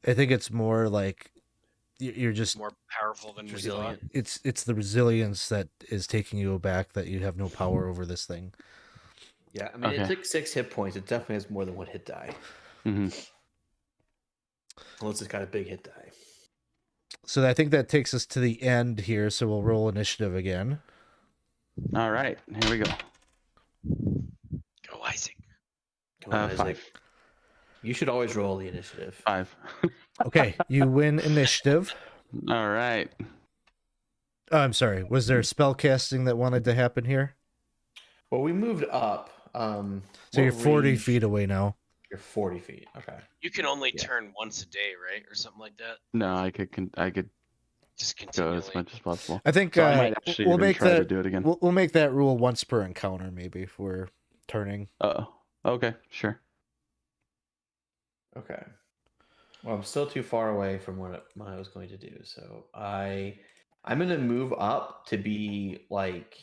I think it's more like you're just More powerful than resilient. It's the resilience that is taking you aback that you have no power over this thing. Yeah, I mean, Okay. it took 6 hit points. It definitely has more than 1 hit die. Mm-hmm. Unless it's got a big hit die. So I think that takes us to the end here. So we'll roll initiative again. All right, here we go. Go, Isaac. Come on, Isaac. 5. You should always roll the initiative. 5. Okay, you win initiative. All right. Oh, I'm sorry. Was there spell casting that wanted to happen here? Well, we moved up. So you're 40 feet away now. You're 40 feet. Okay. You can only turn once a day, right? Or something like that? No, I could Just go continually. as much as possible. I think So I might actually we'll even make try that to do it again. We'll make that rule once per encounter, maybe, if we're turning. Okay, sure. Okay. Well, I'm still too far away from what I was going to do, so I'm going to move up to be like.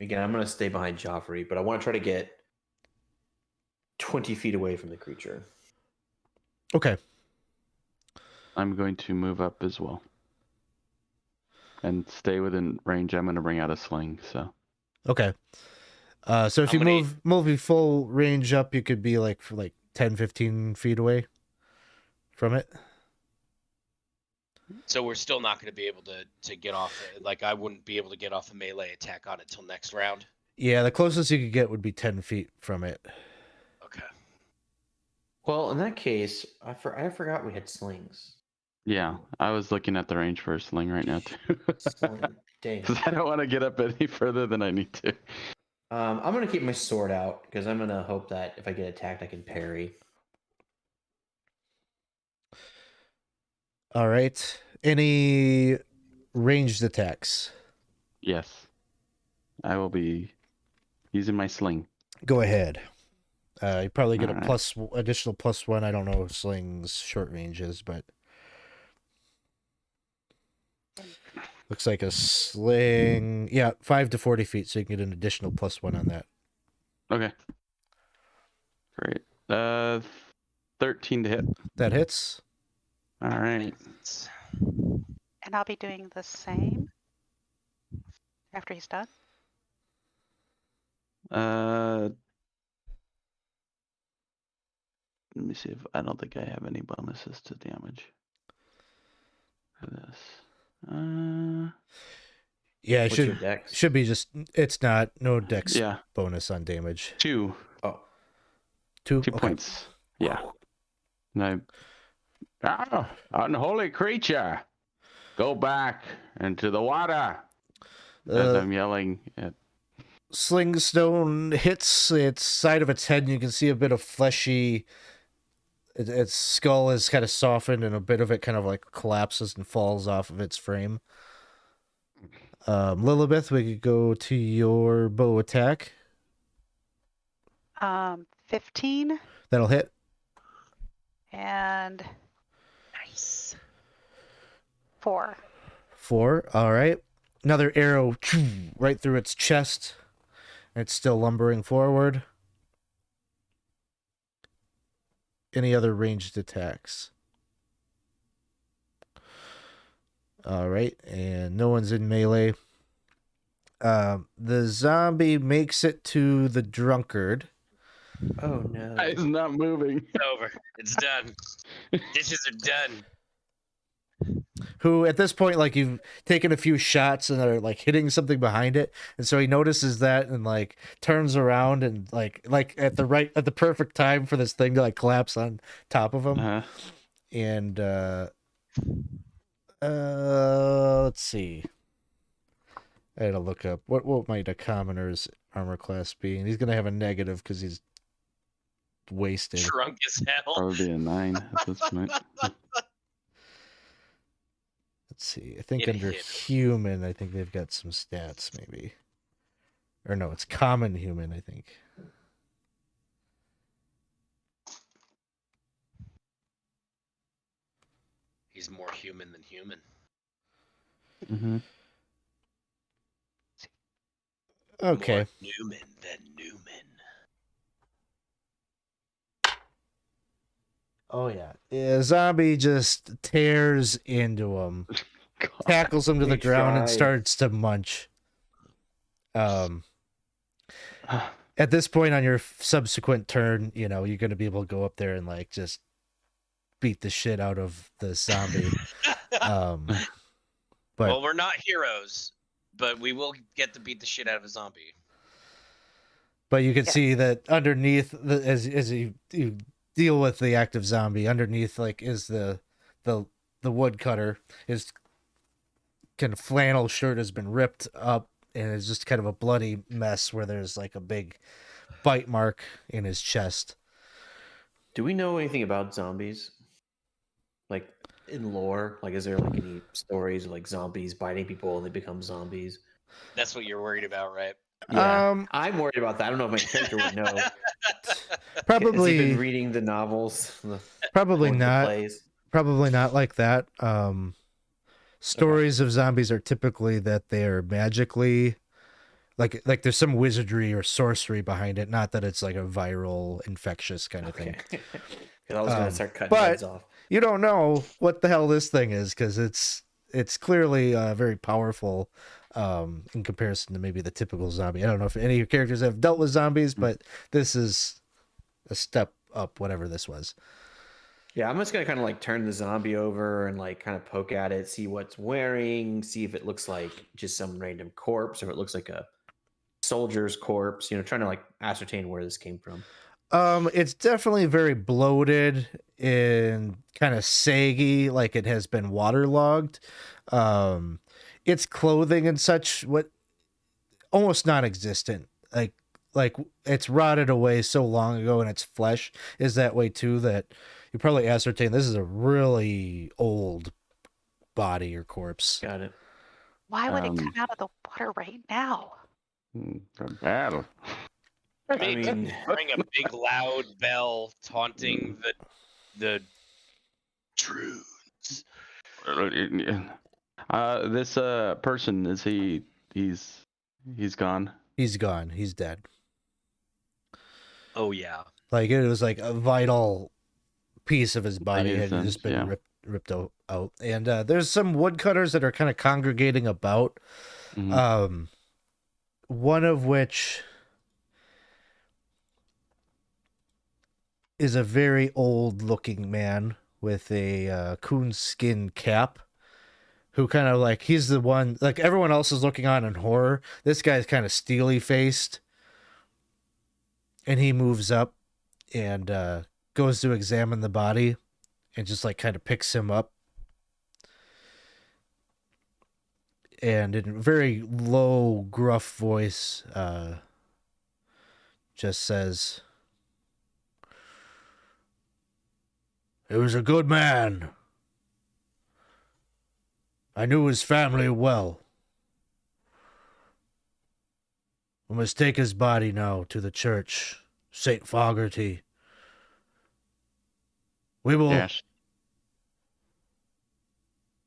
Again, I'm going to stay behind Geoffrey, but I want to try to get 20 feet away from the creature. Okay. I'm going to move up as well. And stay within range. I'm going to bring out a sling, so. Okay. So if How you many- move your full range up, you could be like for like 10, 15 feet away from it. So we're still not going to be able to get off. Like, I wouldn't be able to get off a melee attack on it till next round. Yeah, the closest you could get would be 10 feet from it. Okay. Well, in that case, I forgot we had slings. Yeah, I was looking at the range for a sling right now, too. Sling. Dang. Because I don't want to get up any further than I need to. I'm going to keep my sword out because I'm going to hope that if I get attacked, I can parry. All right. Any ranged attacks? Yes. I will be using my sling. Go ahead. You probably get All a right. additional +1. I don't know if sling's short range is, but looks like a sling. Yeah, 5 to 40 feet, so you can get an additional +1 on that. Okay. Great. 13 to hit. That hits. All right. And I'll be doing the same after he's done. Let me see if I don't think I have any bonuses to damage for this. Yeah, it What's your should dex? should be just. It's not no dex Yeah, bonus on damage. 2 Oh, 2 2 Okay. points. Yeah. And unholy creature, go back into the water. As I'm yelling at. Slingstone hits its side of its head, and you can see a bit of fleshy. Its skull is kind of softened, and a bit of it kind of like collapses and falls off of its frame. Lillibeth, we could go to your bow attack. 15 That'll hit. and nice 4. 4. All right. Another arrow right through its chest. It's still lumbering forward. Any other ranged attacks? All right, and no one's in melee. The zombie makes it to the drunkard. oh no. It's not moving. It's over. It's done. Dishes are done. Who at this point, like, you've taken a few shots and are like hitting something behind it, and so he notices that and like turns around and like at the perfect time for this thing to like collapse on top of him. Uh-huh. And let's see. I had to look up what might a commoner's armor class be, and he's gonna have a negative because he's wasted. Drunk as hell. Probably a 9 at this point. Let's see. I think It under hit. human, I think they've got some stats maybe. Or no, it's common human, I think. He's more human than human. Mm-hmm. Okay. More Newman than Newman. Oh yeah. Yeah, zombie just tears into him, tackles him to the He ground, and tried. starts to munch. At this point on your subsequent turn, you know, you're going to be able to go up there and like just beat the shit out of the zombie. But Well, we're not heroes, but we will get to beat the shit out of a zombie. but you can see that underneath as you deal with the active zombie, underneath like is the woodcutter. His kind of flannel shirt has been ripped up and it's just kind of a bloody mess where there's like a big bite mark in his chest. Do we know anything about zombies? Like in lore? Like is there like any stories of like zombies biting people and they become zombies? That's what you're worried about, right? Yeah. I'm worried about that. I don't know if my character would know. Has he Probably been reading the novels? probably going to the not. plays? Probably not like that. Stories of zombies are typically that they're magically like there's some wizardry or sorcery behind it, not that it's like a viral infectious kind of thing. Okay. 'Cause I was gonna start cutting but- heads off. You don't know what the hell this thing is because it's clearly very powerful in comparison to maybe the typical zombie. I don't know if any of your characters have dealt with zombies, but this is a step up, whatever this was. Yeah, I'm just gonna kind of like turn the zombie over and like kind of poke at it, see what's wearing, see if it looks like just some random corpse or if it looks like a soldier's corpse. You know, trying to like ascertain where this came from. It's definitely very bloated and kind of saggy, like it has been waterlogged. Its clothing and such, almost non-existent. Like it's rotted away so long ago, and its flesh is that way too. That you probably ascertain this is a really old body or corpse. Got it. Why would it come out of the water right now? Battle. I mean, ring a big loud bell taunting the truths. This person, is he's gone? He's gone. He's dead. Oh yeah. Like it was like a vital piece of his body Makes had sense, just been yeah. ripped out. And there's some woodcutters that are kind of congregating about. Mhm. One of which is a very old looking man with a coonskin cap, who kind of like, he's the one, like everyone else is looking on in horror. This guy's kind of steely faced, and he moves up and goes to examine the body and just like kind of picks him up, and in a very low, gruff voice, just says, "He was a good man. I knew his family well. We must take his body now to the church, St. Fogarty. We will Yes.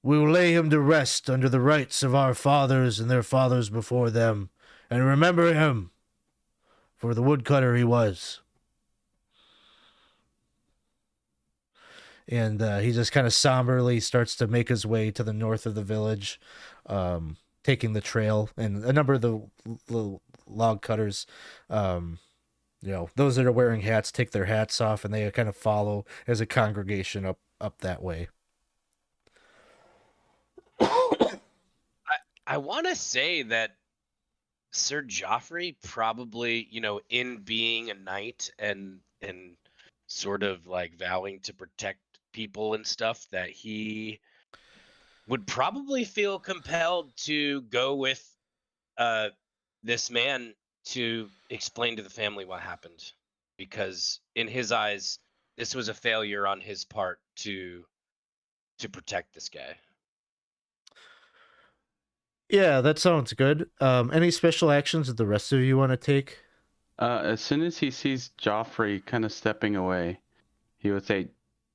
We will lay him to rest under the rites of our fathers and their fathers before them, and remember him for the woodcutter he was." And he just kind of somberly starts to make his way to the north of the village, taking the trail. And a number of the log cutters, those that are wearing hats take their hats off, and they kind of follow as a congregation up that way. I want to say that Sir Geoffrey probably, in being a knight and sort of like vowing to protect people and stuff, that he would probably feel compelled to go with this man to explain to the family what happened, because in his eyes this was a failure on his part to protect this guy. Yeah, that sounds good. Any special actions that the rest of you want to take? As soon as he sees Joffrey kind of stepping away, he would say,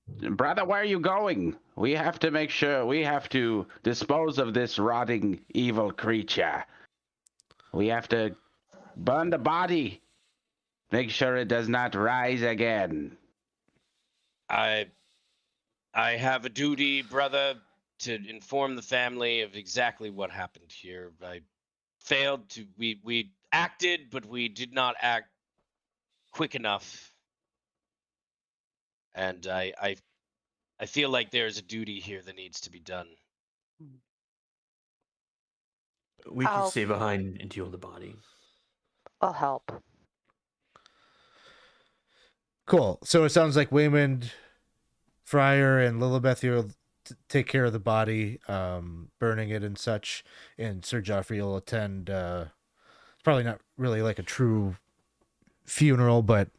"Brother, where are you going? We have to make sure, we have to dispose of this rotting evil creature. We have to burn the body. Make sure it does not rise again." I have a duty, brother, to inform the family of exactly what happened here. I failed to we acted, but we did not act quick enough. And I feel like there's a duty here that needs to be done. We can I'll- stay behind and deal with the body. I'll help. Cool. So it sounds like Weymund, Friar, and Lillibeth, you'll take care of the body, burning it and such, and Sir Geoffrey will attend. It's probably not really like a true funeral, but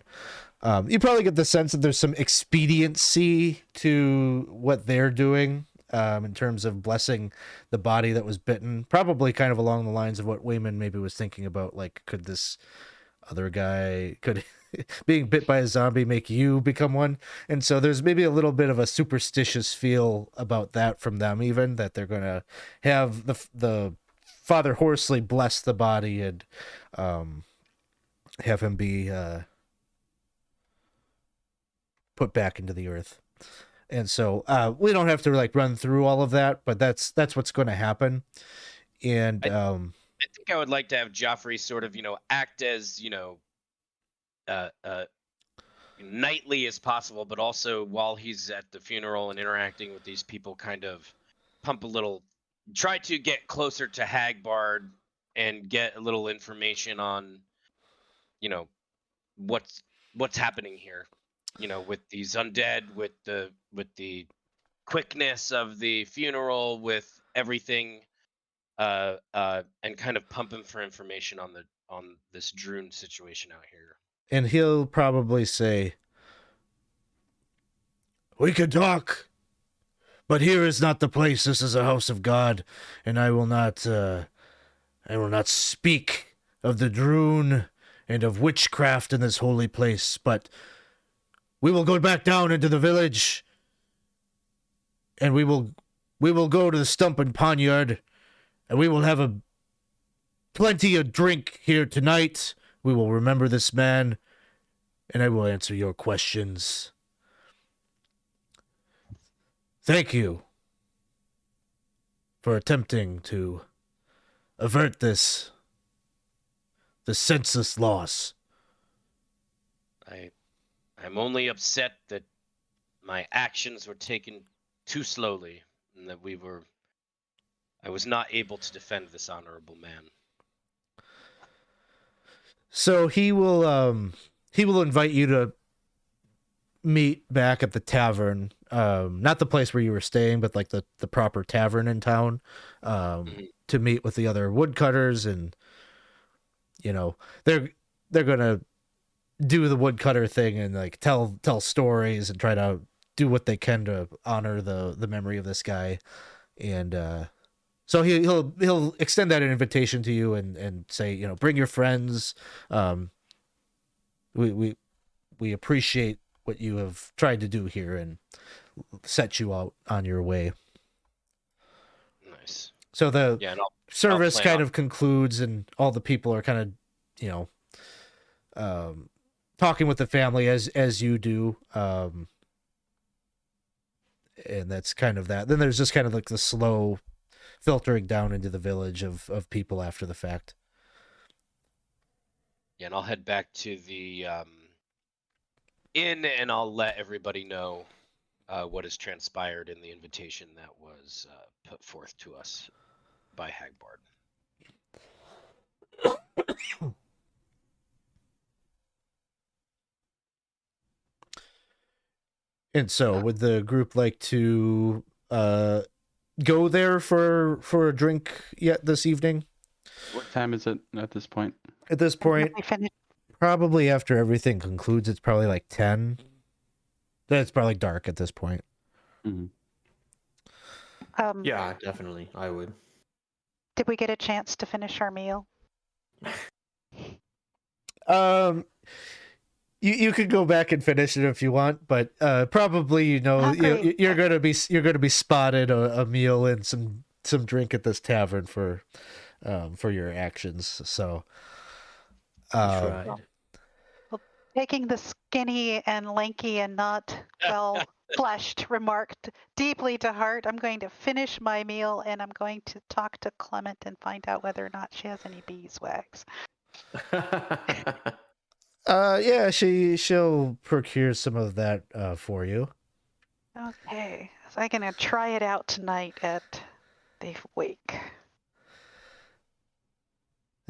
you probably get the sense that there's some expediency to what they're doing, in terms of blessing the body that was bitten. Probably kind of along the lines of what Weymund maybe was thinking about, like, could this other guy, could being bit by a zombie make you become one? And so there's maybe a little bit of a superstitious feel about that from them, even, that they're going to have the Father Horsley bless the body and have him be put back into the earth. And so we don't have to like run through all of that, but that's what's going to happen. And I think I would like to have Joffrey sort of, act as, knightly as possible, but also while he's at the funeral and interacting with these people, kind of try to get closer to Hagbard and get a little information on, what's happening here, with these undead, with the quickness of the funeral, with everything, and kind of pump him for information on this Droon situation out here. and he'll probably say, "We can talk, but here is not the place. This is a house of God, and I will not speak of the Droon and of witchcraft in this holy place, but we will go back down into the village, and we will go to the stump and poniard, and we will have plenty of drink here tonight. We will remember this man, and I will answer your questions." Thank you for attempting to avert this senseless loss. I'm only upset that my actions were taken too slowly, and that I was not able to defend this honorable man. So he will invite you to meet back at the tavern, not the place where you were staying, but like the proper tavern in town, to meet with the other woodcutters, and they're gonna do the woodcutter thing and like tell stories and try to do what they can to honor the memory of this guy. And so he'll extend that invitation to you and say, bring your friends. We appreciate what you have tried to do here and set you out on your way. Nice. So the And service plan kind on- of concludes, and all the people are kind of, talking with the family as you do. And that's kind of that. Then there's just kind of like the slow filtering down into the village of people after the fact. Yeah, and I'll head back to the inn, and I'll let everybody know what has transpired in the invitation that was put forth to us by Hagbard. And so, would the group like to go there for a drink yet this evening? What time is it at this point? At this point, We finished. probably after everything concludes, it's probably like 10. Then it's probably dark at this point. Mm-hmm. Yeah, definitely. I would. Did we get a chance to finish our meal? You could go back and finish it if you want, but probably Hungry. you're gonna be spotted a meal and some drink at this tavern for your actions. So Tried. Taking the skinny and lanky and not well fleshed remark deeply to heart, I'm going to finish my meal and I'm going to talk to Clement and find out whether or not she has any beeswax. yeah, she'll procure some of that for you. Okay, so I'm gonna try it out tonight at the wake.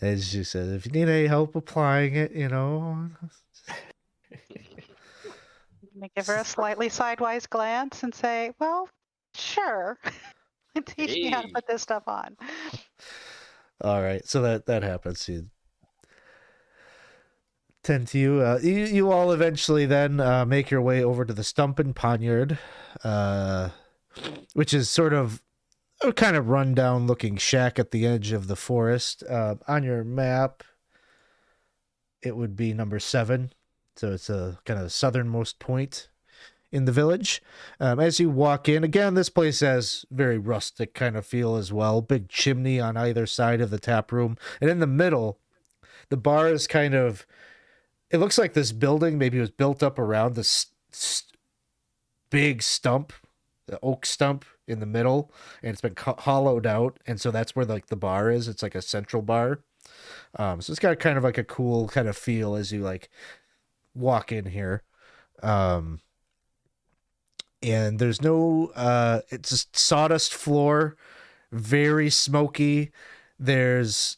As she said, if you need any help applying it, I'm gonna give her a slightly sidewise glance and say, "Well, sure." And teach me how to Hey. put this stuff on. All right, so that happens. You tend to you all eventually then make your way over to the Stump and Poniard, which is sort of a kind of rundown looking shack at the edge of the forest. On your map, it would be number 7, so it's a kind of southernmost point in the village. As you walk in, again, this place has very rustic kind of feel as well. Big chimney on either side of the tap room, and in the middle, the bar is kind of. It looks like this building maybe was built up around this big stump, the oak stump in the middle, and it's been hollowed out, and so that's where like the bar is. It's like a central bar. So it's got kind of like a cool kind of feel as you like walk in here. And there's no it's a sawdust floor, very smoky. There's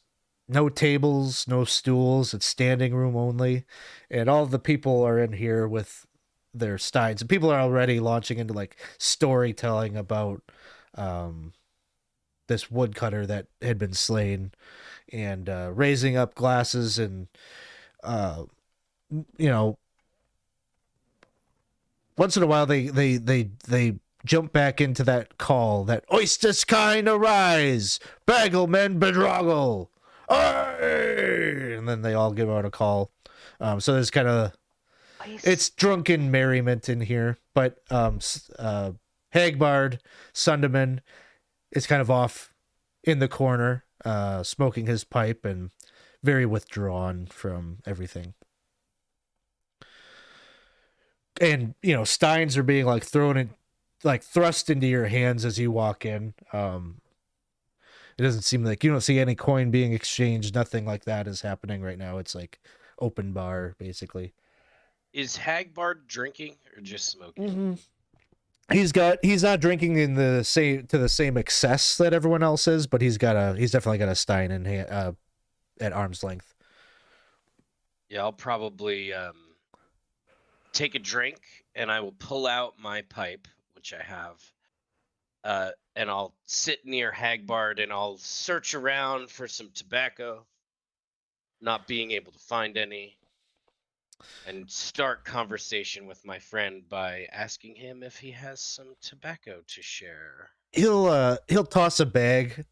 no tables, no stools. It's standing room only, and all the people are in here with their steins. And people are already launching into like storytelling about this woodcutter that had been slain, and raising up glasses, and once in a while they jump back into that call, that oysters kind arise, bagel men bedraggle. Aye! And then they all give out a call. So there's kind of it's drunken merriment in here, but Hagbard Sunderman is kind of off in the corner, smoking his pipe and very withdrawn from everything. And steins are being like thrown like thrust into your hands as you walk in. It doesn't seem like you don't see any coin being exchanged. Nothing like that is happening right now. It's like open bar, basically. Is Hagbard drinking or just smoking? He's not drinking in the same excess that everyone else is, but he's definitely got a stein in hand, at arm's length. Yeah, I'll probably take a drink, and I will pull out my pipe, which I have, and I'll sit near Hagbard, and I'll search around for some tobacco, not being able to find any, and start conversation with my friend by asking him if he has some tobacco to share. He'll toss a bag,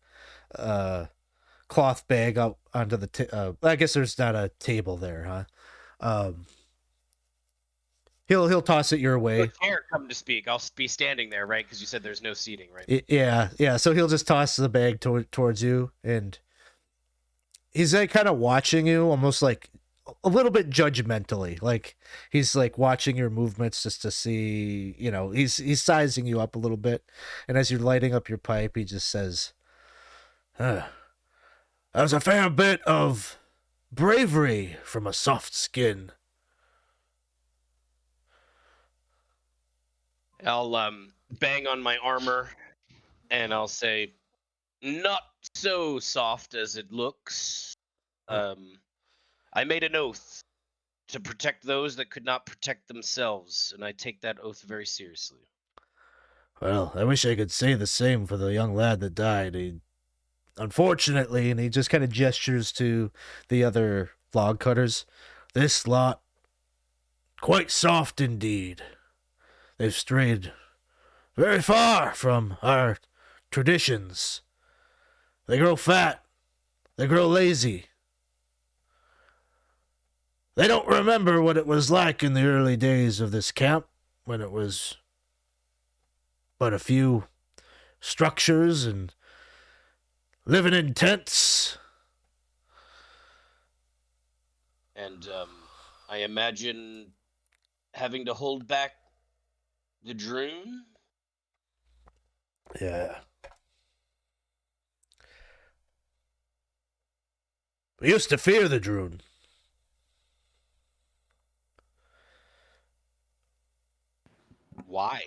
cloth bag out onto the I guess there's not a table there, huh? He'll toss it your way. But chair, come to speak. I'll be standing there, right? Because you said there's no seating, right? Yeah. So he'll just toss the bag towards you, and he's like kind of watching you, almost like a little bit judgmentally. Like he's like watching your movements just to see, he's sizing you up a little bit. And as you're lighting up your pipe, he just says, "That was a fair bit of bravery from a soft skin." I'll bang on my armor, and I'll say, "Not so soft as it looks. I made an oath to protect those that could not protect themselves, and I take that oath very seriously." Well, I wish I could say the same for the young lad that died. Unfortunately, and he just kind of gestures to the other log cutters, this lot, quite soft indeed. They've strayed very far from our traditions. They grow fat. They grow lazy. They don't remember what it was like in the early days of this camp, when it was but a few structures and living in tents. And I imagine having to hold back the Droon? Yeah. We used to fear the Droon. Why?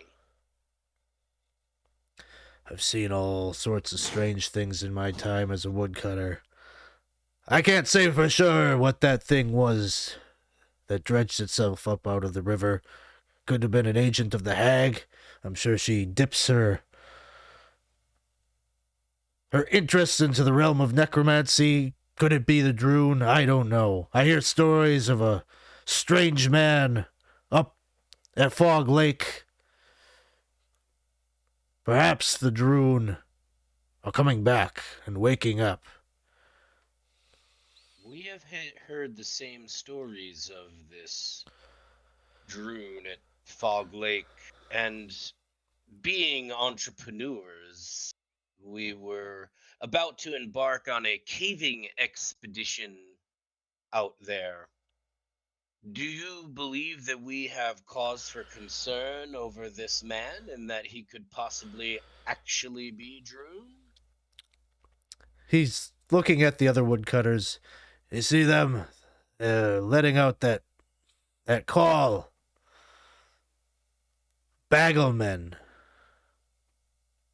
I've seen all sorts of strange things in my time as a woodcutter. I can't say for sure what that thing was that dredged itself up out of the river. Could have been an agent of the hag. I'm sure she dips her interest into the realm of necromancy. Could it be the Droon? I don't know. I hear stories of a strange man up at Fog Lake. Perhaps the Droon are coming back and waking up. We have heard the same stories of this Droon at Fog Lake, and being entrepreneurs, we were about to embark on a caving expedition out there. Do you believe that we have cause for concern over this man and that he could possibly actually be Droon? He's looking at the other woodcutters. You see them letting out that call. Bagglemen.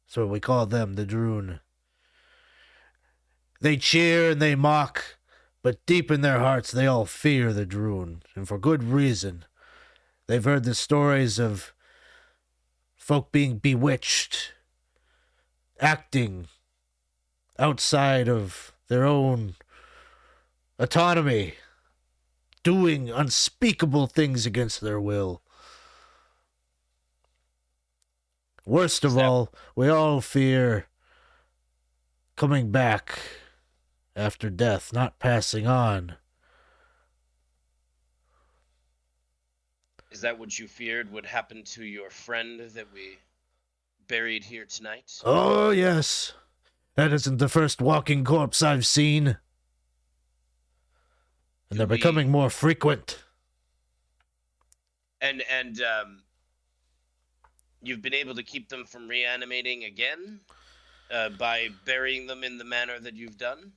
That's what we call them, the Droon. They cheer and they mock, but deep in their hearts they all fear the Droon, and for good reason. They've heard the stories of folk being bewitched, acting outside of their own autonomy, doing unspeakable things against their will. Worst of all, we all fear coming back after death, not passing on. Is that what you feared would happen to your friend that we buried here tonight? Oh, yes. That isn't the first walking corpse I've seen. And they're becoming more frequent. And you've been able to keep them from reanimating again by burying them in the manner that you've done?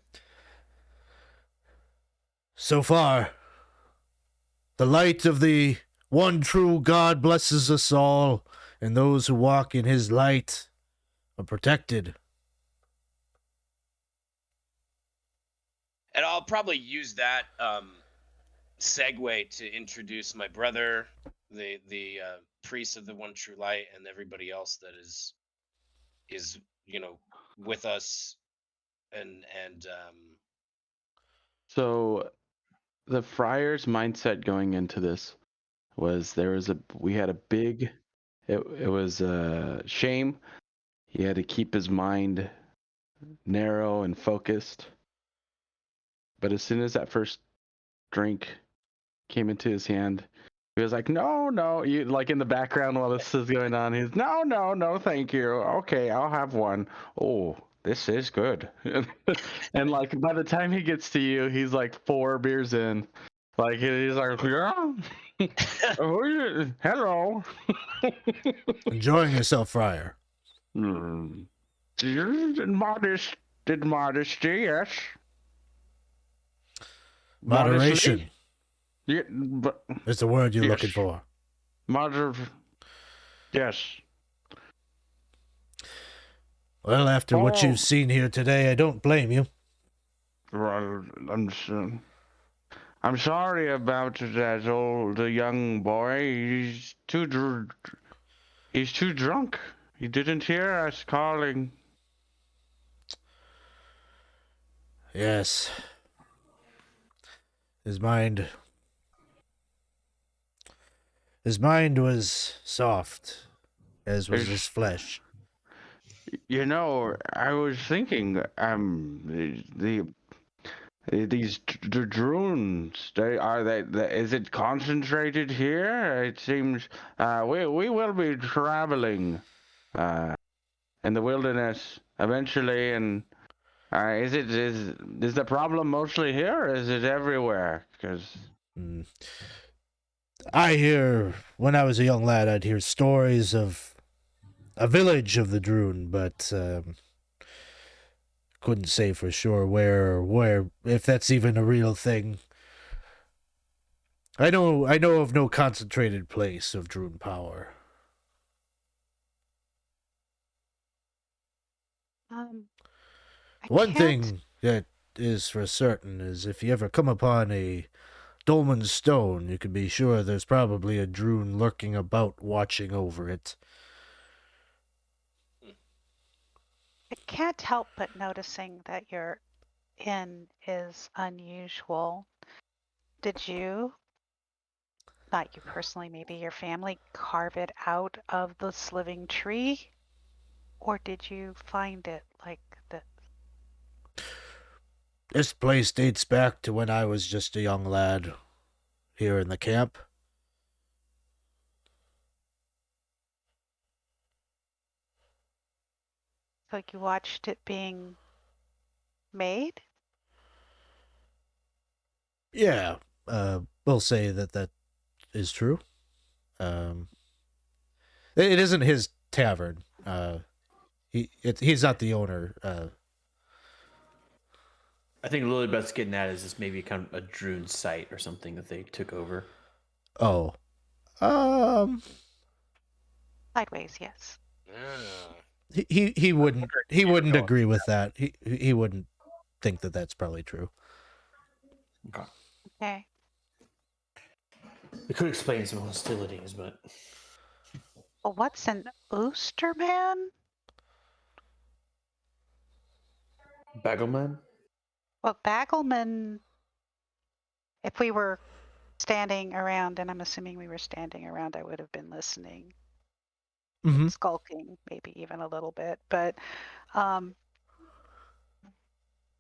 So far, the light of the one true God blesses us all, and those who walk in his light are protected. And I'll probably use that segue to introduce my brother, the priest of the One True Light, and everybody else that is with us, and So the Friar's mindset going into this was we had a big, it was shame. He had to keep his mind narrow and focused. But as soon as that first drink came into his hand, he was like, no, you like in the background while this is going on, he's no, thank you. Okay, I'll have one. Oh, this is good. And like by the time he gets to you, he's like 4 beers in. Like he's like, yeah. Oh, hello. Enjoying yourself, Friar. Modesty, yes. Moderation Yeah, but is the word you're Yes. looking for. yes. Well, after what Oh. you've seen here today, I don't blame you. Well, I'm sorry about that old young boy. He's too drunk. He didn't hear us calling. Yes. His mind was soft, as was his flesh. You know, I was thinking, these drones, is it concentrated here? It seems, we will be traveling, in the wilderness eventually, and is the problem mostly here, or is it everywhere? Because I hear, when I was a young lad, I'd hear stories of a village of the Droon, but couldn't say for sure where, if that's even a real thing. I know of no concentrated place of Droon power. I One can't- thing that is for certain is if you ever come upon a dolmen stone, you can be sure there's probably a Droon lurking about watching over it. I can't help but noticing that your inn is unusual. Did you, not you personally, maybe your family, carve it out of this living tree? Or did you find it like the This place dates back to when I was just a young lad here in the camp. like you watched it being made? Yeah, we'll say that is true. It isn't his tavern. He's not the owner. I think Lillibeth's getting at is this maybe kind of a Droon site or something that they took over. Oh, Sideways, yes. he wouldn't agree with that. He wouldn't think that that's probably true. Okay. Okay. It could explain some hostilities, but Well, what's an Oosterman? Bagelman? Well, Bagelman, if we were standing around, and I'm assuming we were standing around, I would have been listening, Mm-hmm. skulking, maybe even a little bit, but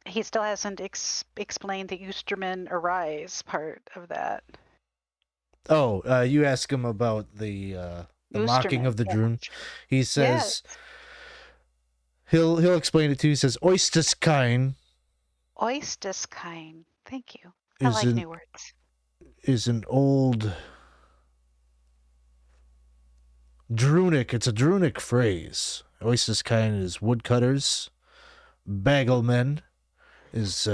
he still hasn't explained the Oosterman arise part of that. Oh, you ask him about the mocking of the yeah. Droon. He says he'll explain it to you. He says Oisterskein Oisterskein. Thank you. I is like an new words. is an old Drunic. It's a Drunic phrase. Oasis kind is woodcutters. Bagglemen is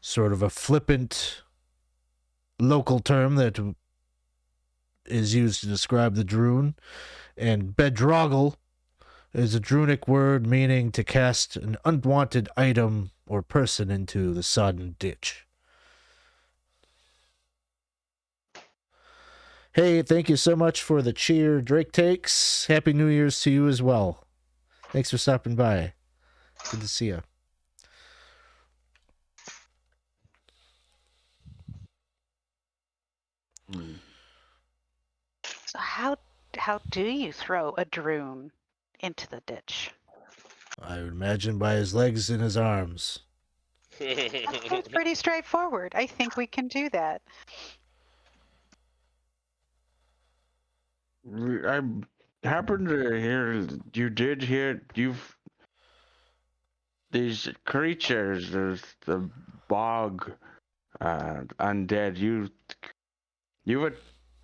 sort of a flippant local term that is used to describe the Drune. And bedroggle is a Drunic word meaning to cast an unwanted item or person into the sodden ditch. Hey, thank you so much for the cheer, Drake Takes. Happy New Year's to you as well. Thanks for stopping by. Good to see you. So how do you throw a drone into the ditch? I would imagine by his legs and his arms. That seems pretty straightforward. I think we can do that. I happened to hear you did hear these creatures, there's the bog undead.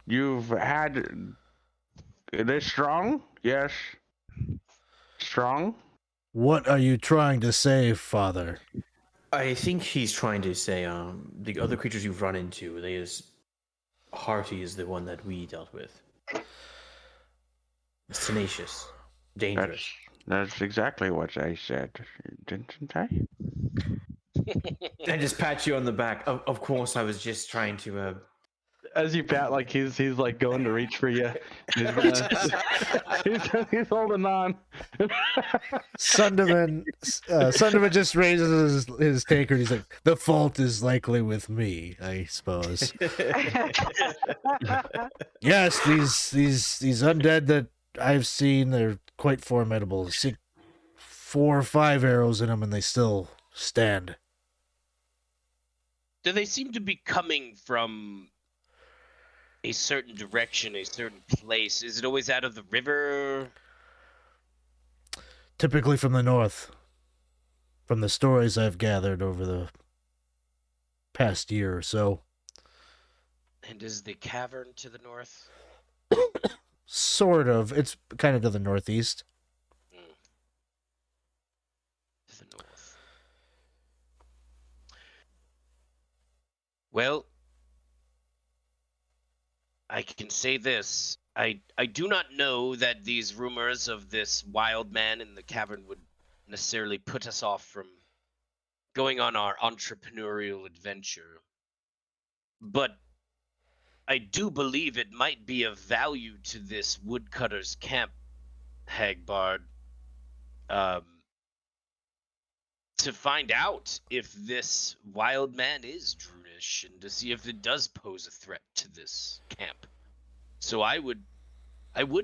You've had they're strong? Yes. Strong? What are you trying to say, Father? I think he's trying to say the other creatures you've run into, Hearty is the one that we dealt with. It's tenacious, dangerous. That's exactly what I said, didn't I? I just pat you on the back. Of course, I was just trying to. As you pat, like he's like going to reach for you. He's holding on. Sunderman just raises his tankard. He's like, the fault is likely with me, I suppose. Yes, these undead that I've seen, they're quite formidable. See 4 or 5 arrows in them and they still stand. Do they seem to be coming from a certain direction, a certain place? Is it always out of the river? Typically from the north. From the stories I've gathered over the past year or so. And is the cavern to the north? Sort of. It's kind of to the northeast. To the north. Well, I can say this. I do not know that these rumors of this wild man in the cavern would necessarily put us off from going on our entrepreneurial adventure. But I do believe it might be of value to this Woodcutters Camp, Hagbard, to find out if this wild man is Drunish and to see if it does pose a threat to this camp. So I would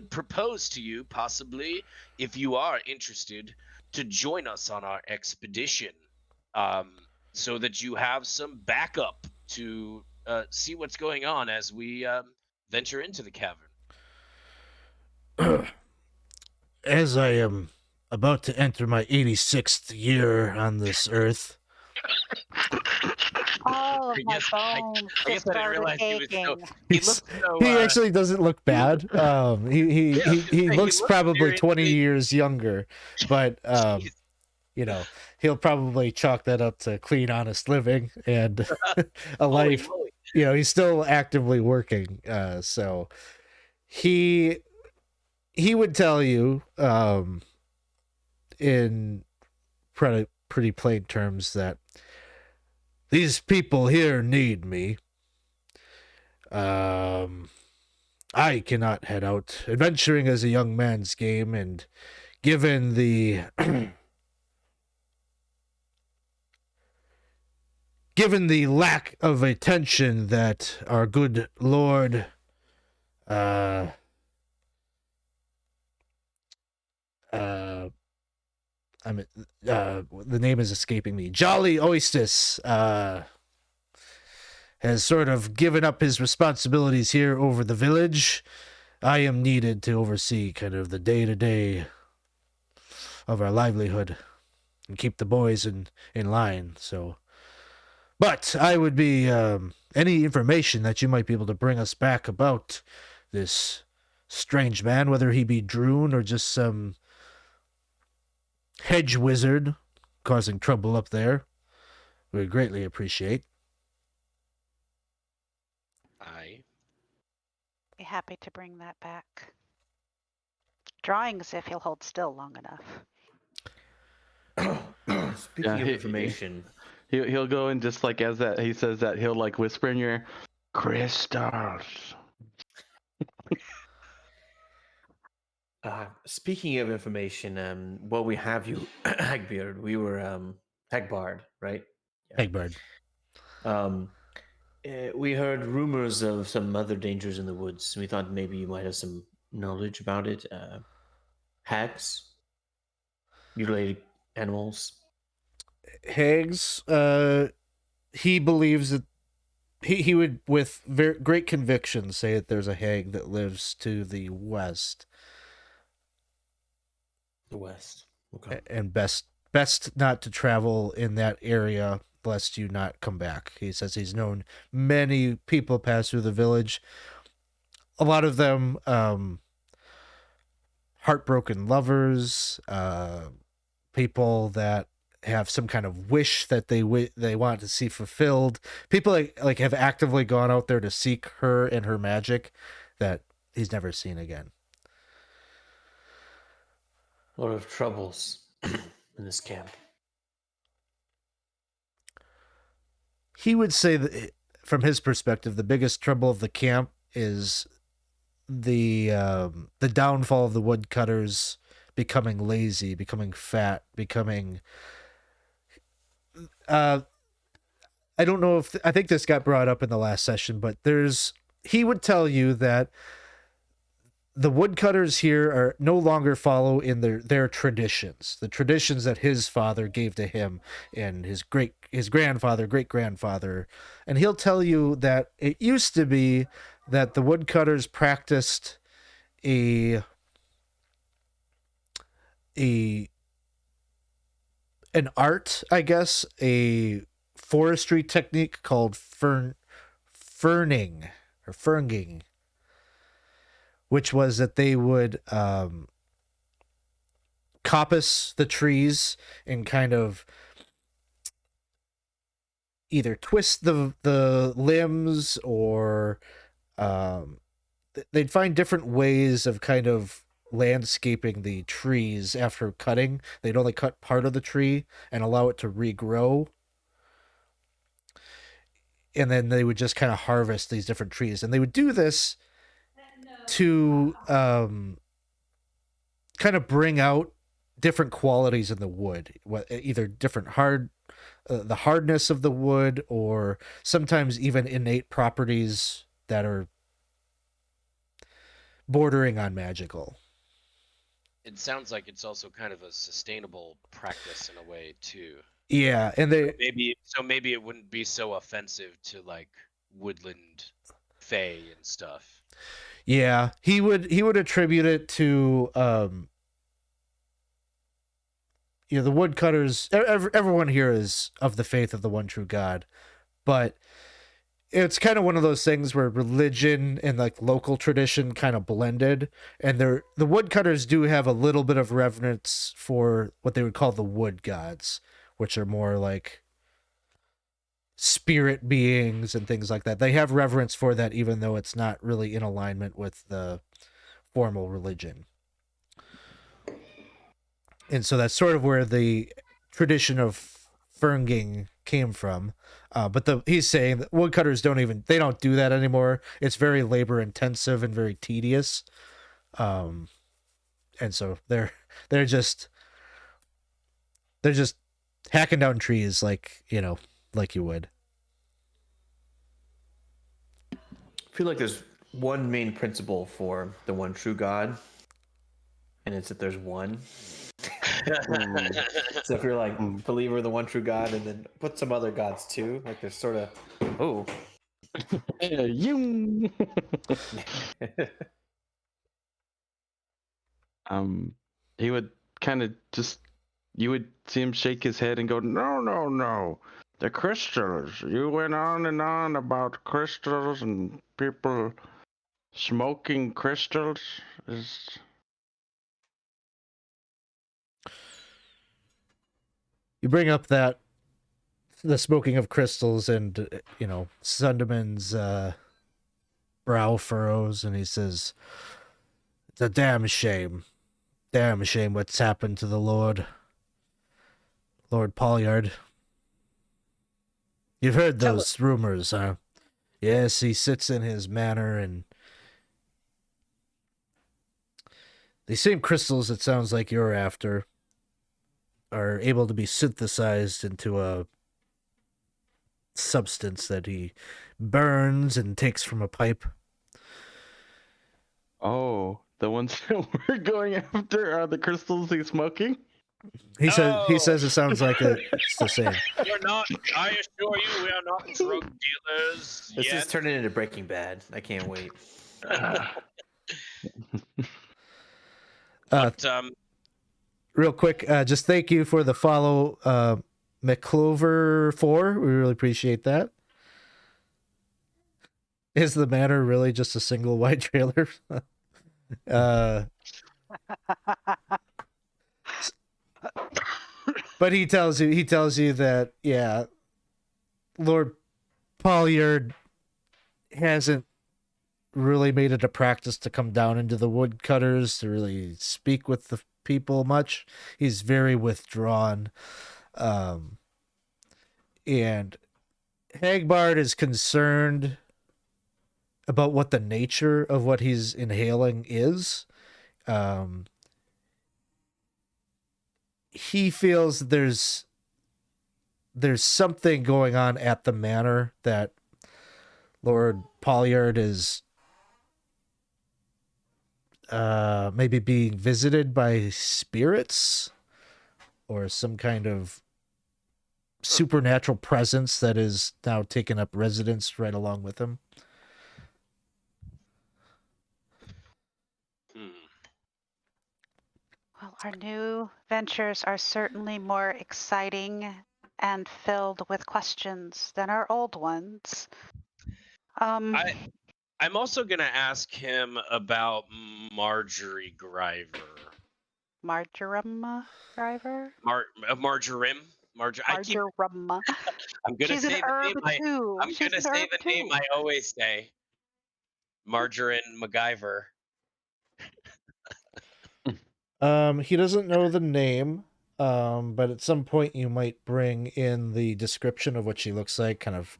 propose to you, possibly, if you are interested, to join us on our expedition, so that you have some backup to see what's going on as we venture into the cavern. As I am about to enter my 86th year on this earth, All of my I bones guess just I didn't started realize he was so. aching. He He's- looks so. he actually doesn't look bad. He he looks looks probably 20 seriously- years younger, but Jeez. you know, he'll probably chalk that up to clean, honest living and a Holy life. moly. You know, he's still actively working. So he would tell you in pretty plain terms that these people here need me. I cannot head out. Adventuring is a young man's game, and given the given the lack of attention that our good Lord the name is escaping me. Jolly Oasis has sort of given up his responsibilities here over the village. I am needed to oversee kind of the day-to-day of our livelihood and keep the boys in line. So, but I would be any information that you might be able to bring us back about this strange man, whether he be Droon or just some hedge wizard causing trouble up there, we greatly appreciate. Aye. Be happy to bring that back. Drawings if he'll hold still long enough. Speaking Yeah, of he- information, He'll go and just like as that he says that he'll like whisper in your ear, crystals. speaking of information, while we have you, Hagbeard, we were Hagbard, right? Egbard. We heard rumors of some other dangers in the woods. We thought maybe you might have some knowledge about it. Hags, mutilated animals. Hags, he believes that he would, with great conviction, say that there's a hag that lives to the west, The west. Okay. and best not to travel in that area lest you not come back. He says he's known many people pass through the village. A lot of them heartbroken lovers, people that have some kind of wish that they want to see fulfilled. People like have actively gone out there to seek her and her magic that he's never seen again. A lot of troubles in this camp. He would say that from his perspective, the biggest trouble of the camp is the downfall of the woodcutters becoming lazy, becoming fat, becoming I don't know if I think this got brought up in the last session, but he would tell you that the woodcutters here are no longer follow in their traditions, the traditions that his father gave to him and his great grandfather, and he'll tell you that it used to be that the woodcutters practiced an art, I guess, a forestry technique called ferning, which was that they would coppice the trees and kind of either twist the limbs or they'd find different ways of kind of landscaping the trees after cutting. They'd only cut part of the tree and allow it to regrow. And then they would just kind of harvest these different trees. And they would do this to kind of bring out different qualities in the wood, either different the hardness of the wood, or sometimes even innate properties that are bordering on magical. It sounds like it's also kind of a sustainable practice in a way too. Yeah, and Maybe it wouldn't be so offensive to like woodland fae and stuff. yeah, he would attribute it to the woodcutters. Everyone here is of the faith of the one true God, but it's kind of one of those things where religion and like local tradition kind of blended, and the woodcutters do have a little bit of reverence for what they would call the wood gods, which are more like spirit beings and things like that. They have reverence for that, even though it's not really in alignment with the formal religion. And so that's sort of where the tradition of fernging came from. But he's saying that woodcutters don't do that anymore. It's very labor intensive and very tedious. And so they're just hacking down trees like you would. I feel like there's one main principle for the one true God, and it's that there's one. So if you're like believer in the one true God, and then put some other gods too, like there's sort of You. He would kind of you would see him shake his head and go, no, the crystals. You went on and on about crystals and people Smoking crystals is. You bring up that the smoking of crystals, and Sunderman's brow furrows, and he says, "It's a damn shame what's happened to the Lord Pollard. You've heard Tell those rumors, huh? Yes, he sits in his manor, and the same crystals it sounds like you're after are able to be synthesized into a substance that he burns and takes from a pipe." Oh, the ones that we're going after are the crystals he's smoking? He No. says it sounds like it's the same. We're not. I assure you, we are not drug dealers. This yet. is turning into Breaking Bad. I can't wait. But Real quick, just thank you for the follow, McClover4. We really appreciate that. Is the manor really just a single wide trailer? But he tells you that, yeah, Lord Pollard hasn't really made it a practice to come down into the Woodcutters to really speak with the people much. He's very withdrawn. And Hagbard is concerned about what the nature of what he's inhaling is. He feels there's something going on at the manor that Lord Pollard is maybe being visited by spirits or some kind of supernatural presence that is now taking up residence right along with him. Well, our new ventures are certainly more exciting and filled with questions than our old ones. I'm also going to ask him about Marjorie Griver. Marjoram Driver? Marjoram? I'm Marjoram. going to She's say an the herb name too. I'm She's going to an say herb the name too. I always say. Margarine MacGyver. He doesn't know the name, but at some point you might bring in the description of what she looks like, kind of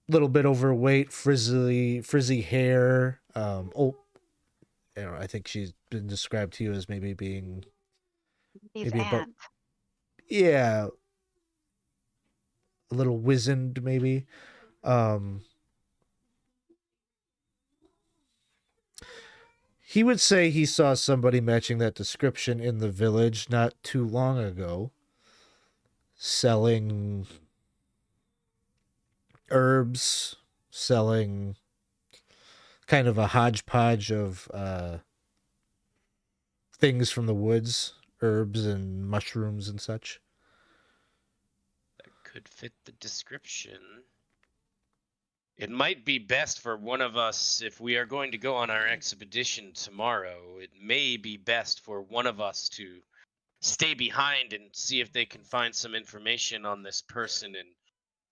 little bit overweight, frizzy hair. I think she's been described to you as maybe being He's maybe about, aunt. yeah, a little wizened maybe. He would say he saw somebody matching that description in the village not too long ago, selling herbs, selling kind of a hodgepodge of things from the woods, herbs and mushrooms and such. That could fit the description. It might be best for one of us, if we are going to go on our expedition tomorrow, it may be best for one of us to stay behind and see if they can find some information on this person and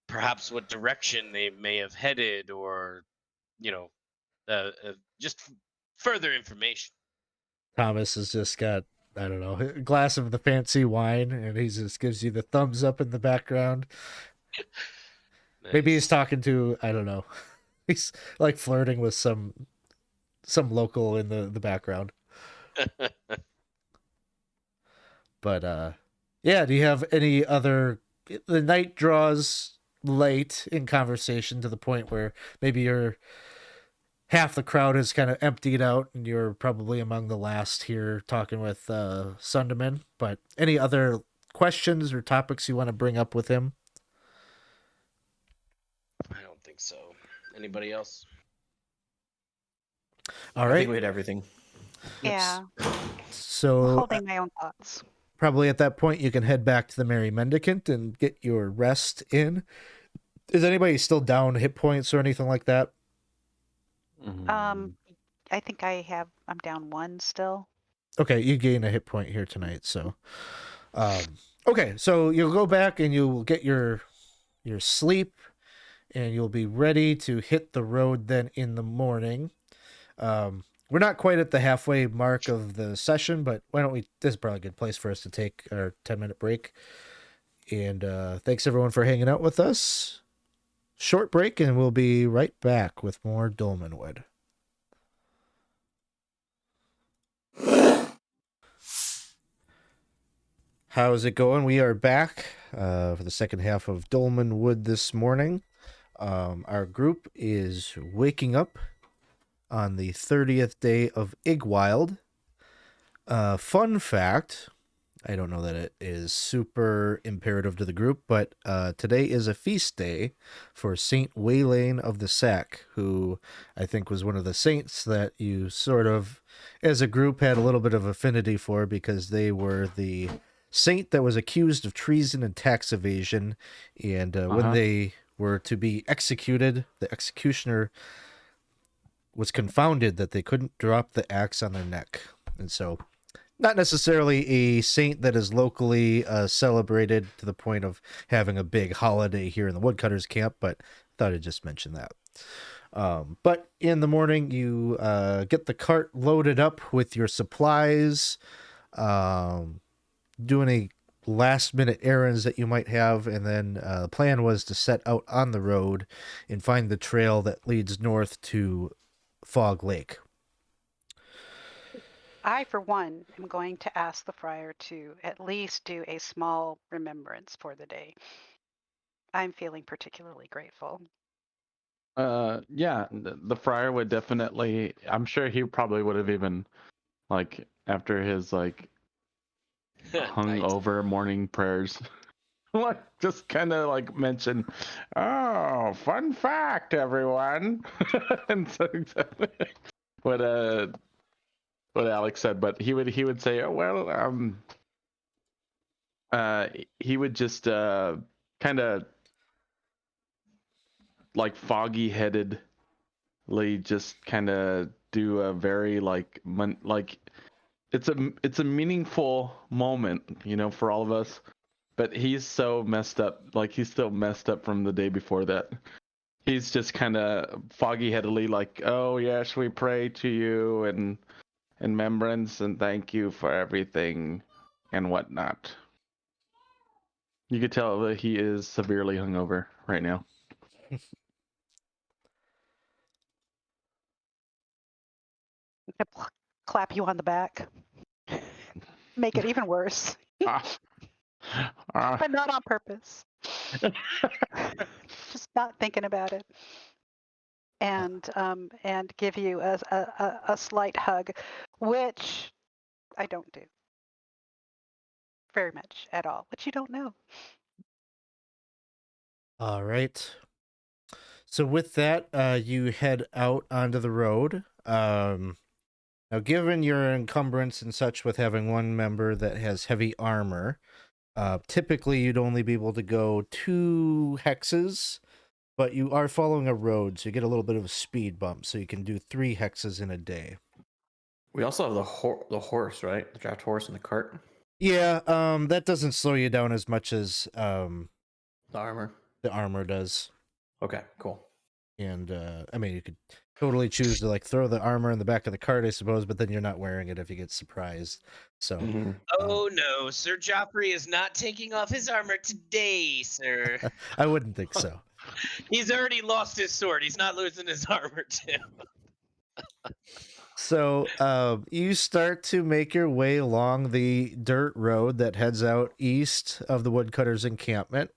perhaps what direction they may have headed, or, just further information. Thomas has just got, I don't know, a glass of the fancy wine, and he just gives you the thumbs up in the background. Maybe he's Nice. talking to, I don't know. He's like flirting with some local in the background. But yeah, do you have any other, the night draws late in conversation to the point where maybe you're half the crowd is kind of emptied out and you're probably among the last here talking with Sunderman, but any other questions or topics you want to bring up with him? I don't think so. Anybody else? All I right. think we hit everything. Yeah. So Holding my own thoughts. probably at that point you can head back to the Merry Mendicant and get your rest in. Is anybody still down hit points or anything like that? I think I'm down 1 still. Okay, you gain a hit point here tonight, so okay, so you'll go back and you'll get your sleep, and you'll be ready to hit the road then in the morning. We're not quite at the halfway mark of the session, but why don't we, this is probably a good place for us to take our 10-minute break. And thanks everyone for hanging out with us. Short break, and we'll be right back with more Dolmenwood. How's it going? We are back for the second half of Dolmenwood this morning. Our group is waking up on the 30th day of Igwild. Fun fact, I don't know that it is super imperative to the group, but today is a feast day for Saint Weylund of the Sack, who I think was one of the saints that you sort of, as a group, had a little bit of affinity for, because they were the saint that was accused of treason and tax evasion, and when they were to be executed, the executioner was confounded that they couldn't drop the axe on their neck. And so, not necessarily a saint that is locally celebrated to the point of having a big holiday here in the Woodcutters Camp, but thought I'd just mention that. But in the morning, you get the cart loaded up with your supplies, doing a last-minute errands that you might have, and then the plan was to set out on the road and find the trail that leads north to Fog Lake. I, for one, am going to ask the friar to at least do a small remembrance for the day. I'm feeling particularly grateful. Yeah, the friar would definitely. I'm sure he probably would have even, like, after his like Nice. hungover morning prayers, like just kind of like mention, oh, fun fact, everyone, and so exactly what Alex said. But he would say, oh well, he would just kind of like foggy headedly just kind of do a very like it's a meaningful moment, for all of us. But he's so messed up, like he's still messed up from the day before that. He's just kind of foggy headedly like, oh yes, we pray to you and in remembrance and thank you for everything and whatnot. You could tell that he is severely hungover right now. Clap you on the back. Make it even worse, but not on purpose. Just not thinking about it. And give you a slight hug, which I don't do very much at all, which you don't know. All right. So with that, you head out onto the road. Now, given your encumbrance and such with having one member that has heavy armor, typically you'd only be able to go 2 hexes, but you are following a road, so you get a little bit of a speed bump, so you can do 3 hexes in a day. We also have the horse, right? The draft horse and the cart. Yeah, that doesn't slow you down as much as The armor. the armor does. Okay, cool. And I mean, you could totally choose to like throw the armor in the back of the cart, I suppose, but then you're not wearing it if you get surprised. So Oh no, Sir Geoffrey is not taking off his armor today, sir. I wouldn't think so. He's already lost his sword. He's not losing his armor too. So you start to make your way along the dirt road that heads out east of the Woodcutters encampment.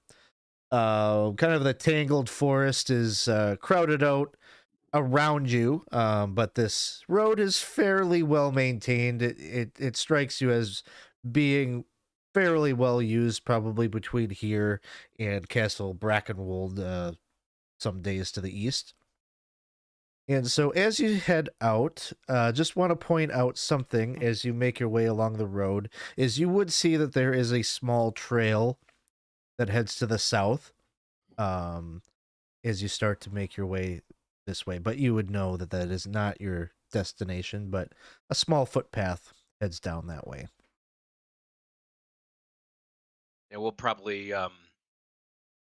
Kind of the tangled forest is crowded out around you, but this road is fairly well maintained. It strikes you as being fairly well used, probably between here and Castle Brackenwold, some days to the east. And so as you head out, just want to point out something as you make your way along the road, is you would see that there is a small trail that heads to the south as you start to make your way this way, but you would know that that is not your destination, but a small footpath heads down that way. And we'll probably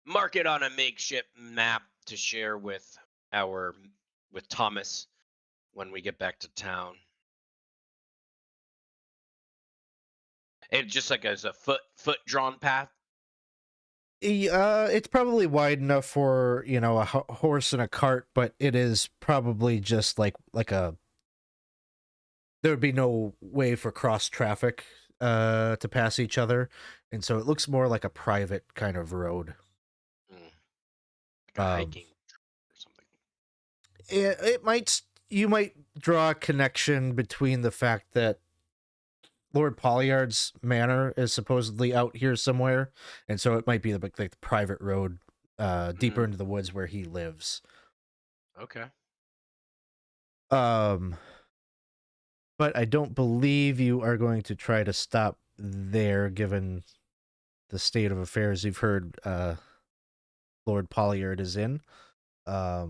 mark it on a makeshift map to share with Thomas when we get back to town. And just like as a foot drawn path. It's probably wide enough for, you know, a horse and a cart, but it is probably just like a. There would be no way for cross traffic to pass each other, and so it looks more like a private kind of road. Like a hiking or something. It might, you might draw a connection between the fact that Lord Pollyard's manor is supposedly out here somewhere, and so it might be like the private road deeper into the woods where he lives. Okay. But I don't believe you are going to try to stop there, given the state of affairs you've heard Lord Pollyard is in. I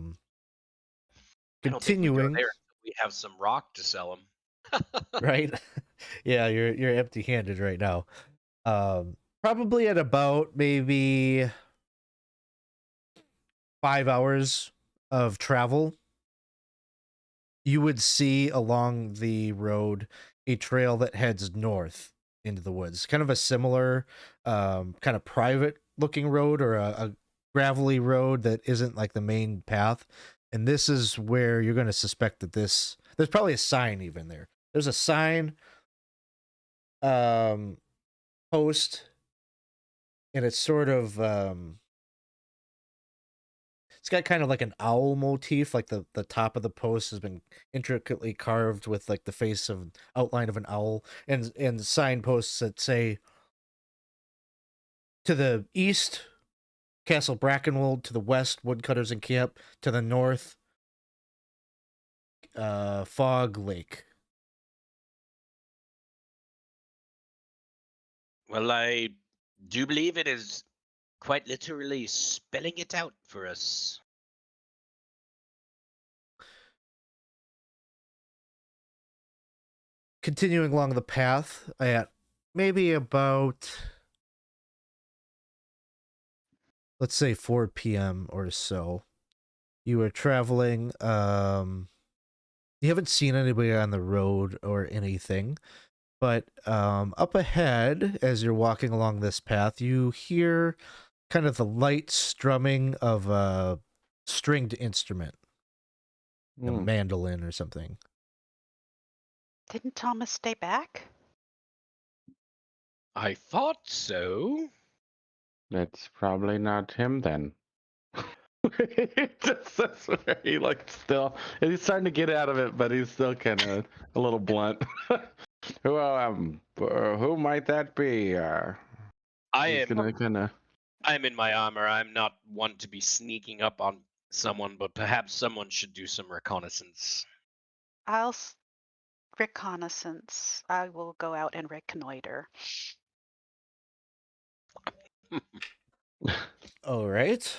don't think we go there until we have some rock to sell him. Right? Yeah, you're empty-handed right now. Probably at about maybe 5 hours of travel, you would see along the road a trail that heads north into the woods. Kind of a similar kind of private looking road, or a gravelly road that isn't like the main path. And this is where you're going to suspect that there's probably a sign even there. There's a sign post, and it's sort of it's got kind of like an owl motif, like the top of the post has been intricately carved with like the face of outline of an owl, and signposts that say, to the east, Castle Brackenwold; to the west, Woodcutters Camp; to the north, Fog Lake. Well, I do believe it is quite literally spelling it out for us. Continuing along the path at maybe about, let's say, 4 p.m. or so, you are traveling. You haven't seen anybody on the road or anything, but up ahead, as you're walking along this path, you hear kind of the light strumming of a stringed instrument, a mandolin or something. Didn't Thomas stay back? I thought so. It's probably not him then. That's where he like still, he's starting to get out of it, but he's still kind of a little blunt. Who might that be? I'm in my armor. I'm not one to be sneaking up on someone, but perhaps someone should do some reconnaissance. Reconnaissance. I will go out and reconnoiter. All right.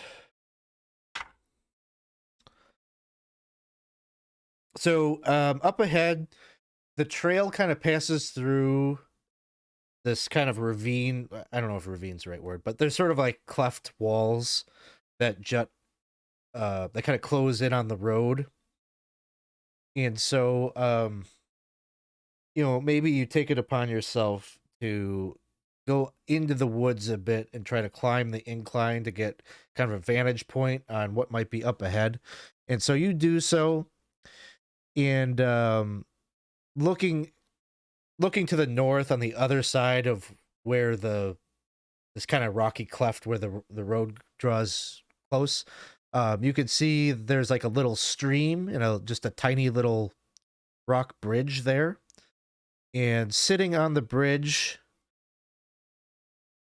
So up ahead, the trail kind of passes through this kind of ravine. I don't know if ravine's the right word, but there's sort of like cleft walls that jut, that kind of close in on the road. And so, you know, maybe you take it upon yourself to go into the woods a bit and try to climb the incline to get kind of a vantage point on what might be up ahead. And so you do so, and looking to the north on the other side of where this kind of rocky cleft where the road draws close, you can see there's like a little stream and just a tiny little rock bridge there. And sitting on the bridge,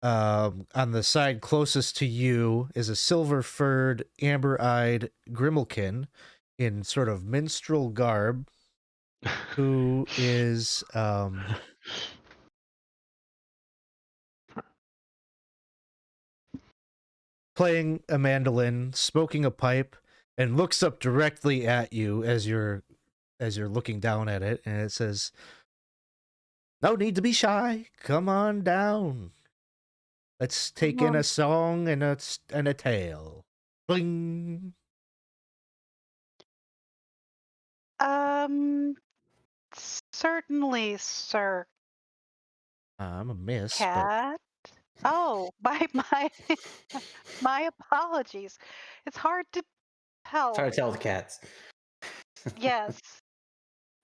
on the side closest to you, is a silver-furred, amber-eyed Grimalkin in sort of minstrel garb, who is playing a mandolin, smoking a pipe, and looks up directly at you as you're looking down at it, and it says, "No need to be shy. Come on down. Let's take in a song and a tale." Bling. Certainly, sir. I'm a miss, but Cat. Oh, my apologies. It's hard to tell. Try to tell with cats. Yes.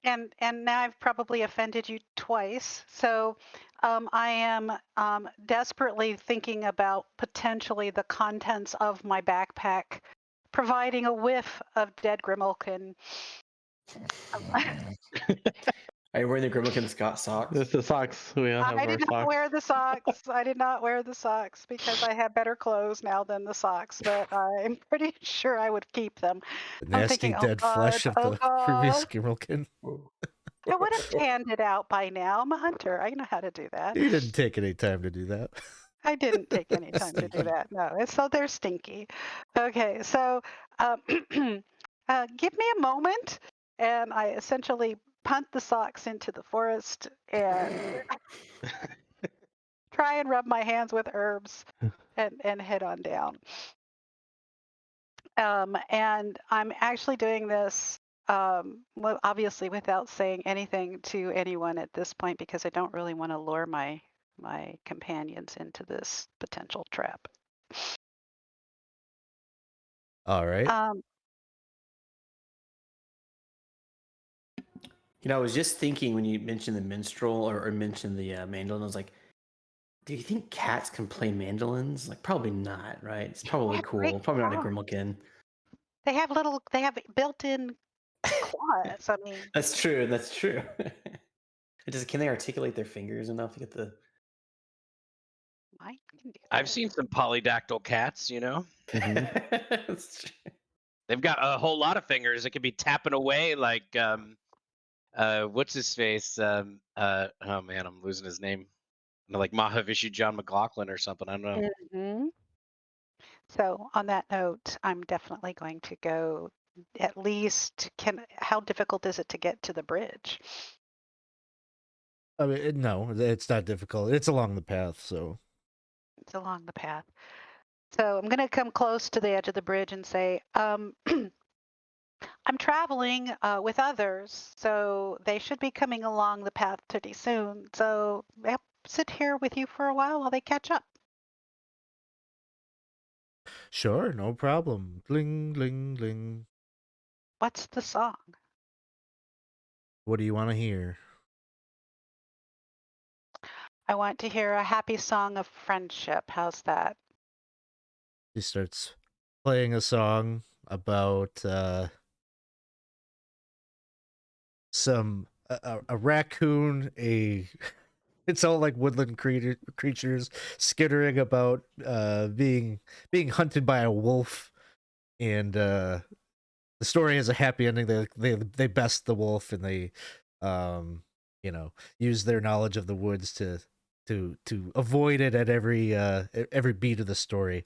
And now I've probably offended you twice. So I am desperately thinking about potentially the contents of my backpack, providing a whiff of dead Grimmelkin. Are you wearing the Grimmelkin Scott socks? It's the socks. We all have I our did not socks. wear the socks. I did not wear the socks because I have better clothes now than the socks, but I'm pretty sure I would keep them. the I'm nasty thinking, dead flesh of oh the previous God. Gimmelkin. I would have tanned it out by now. I'm a hunter. I know how to do that. He didn't take any time to do that. I didn't take any time to do that. No, so they're stinky. Okay, so give me a moment, and I essentially punt the socks into the forest and try and rub my hands with herbs and head on down. And I'm actually doing this, well, obviously without saying anything to anyone at this point because I don't really want to lure my companions into this potential trap. All right. You know, I was just thinking when you mentioned the minstrel or mentioned the mandolin, I was like, do you think cats can play mandolins? Like, probably not, right? It's probably cool. Probably not a Grimmelkin. They have built-in claws. I mean, That's true. That's true. Can they articulate their fingers enough to get the? I can do I've that. seen some polydactyl cats, That's true. They've got a whole lot of fingers. It could be tapping away like what's his face? Oh man, I'm losing his name. Like Mahavishnu John McLaughlin or something. I don't know. Mm-hmm. So on that note, I'm definitely going to go at least how difficult is it to get to the bridge? I mean, no, it's not difficult. It's along the path, so. It's along the path. So I'm going to come close to the edge of the bridge and say, I'm traveling with others, so they should be coming along the path pretty soon. So I'll sit here with you for a while they catch up. Sure, no problem. Bling, bling, bling. What's the song? What do you want to hear? I want to hear a happy song of friendship. How's that? He starts playing a song about a raccoon, it's all like woodland creatures skittering about being hunted by a wolf, and the story has a happy ending. They best the wolf, and they use their knowledge of the woods to avoid it at every beat of the story.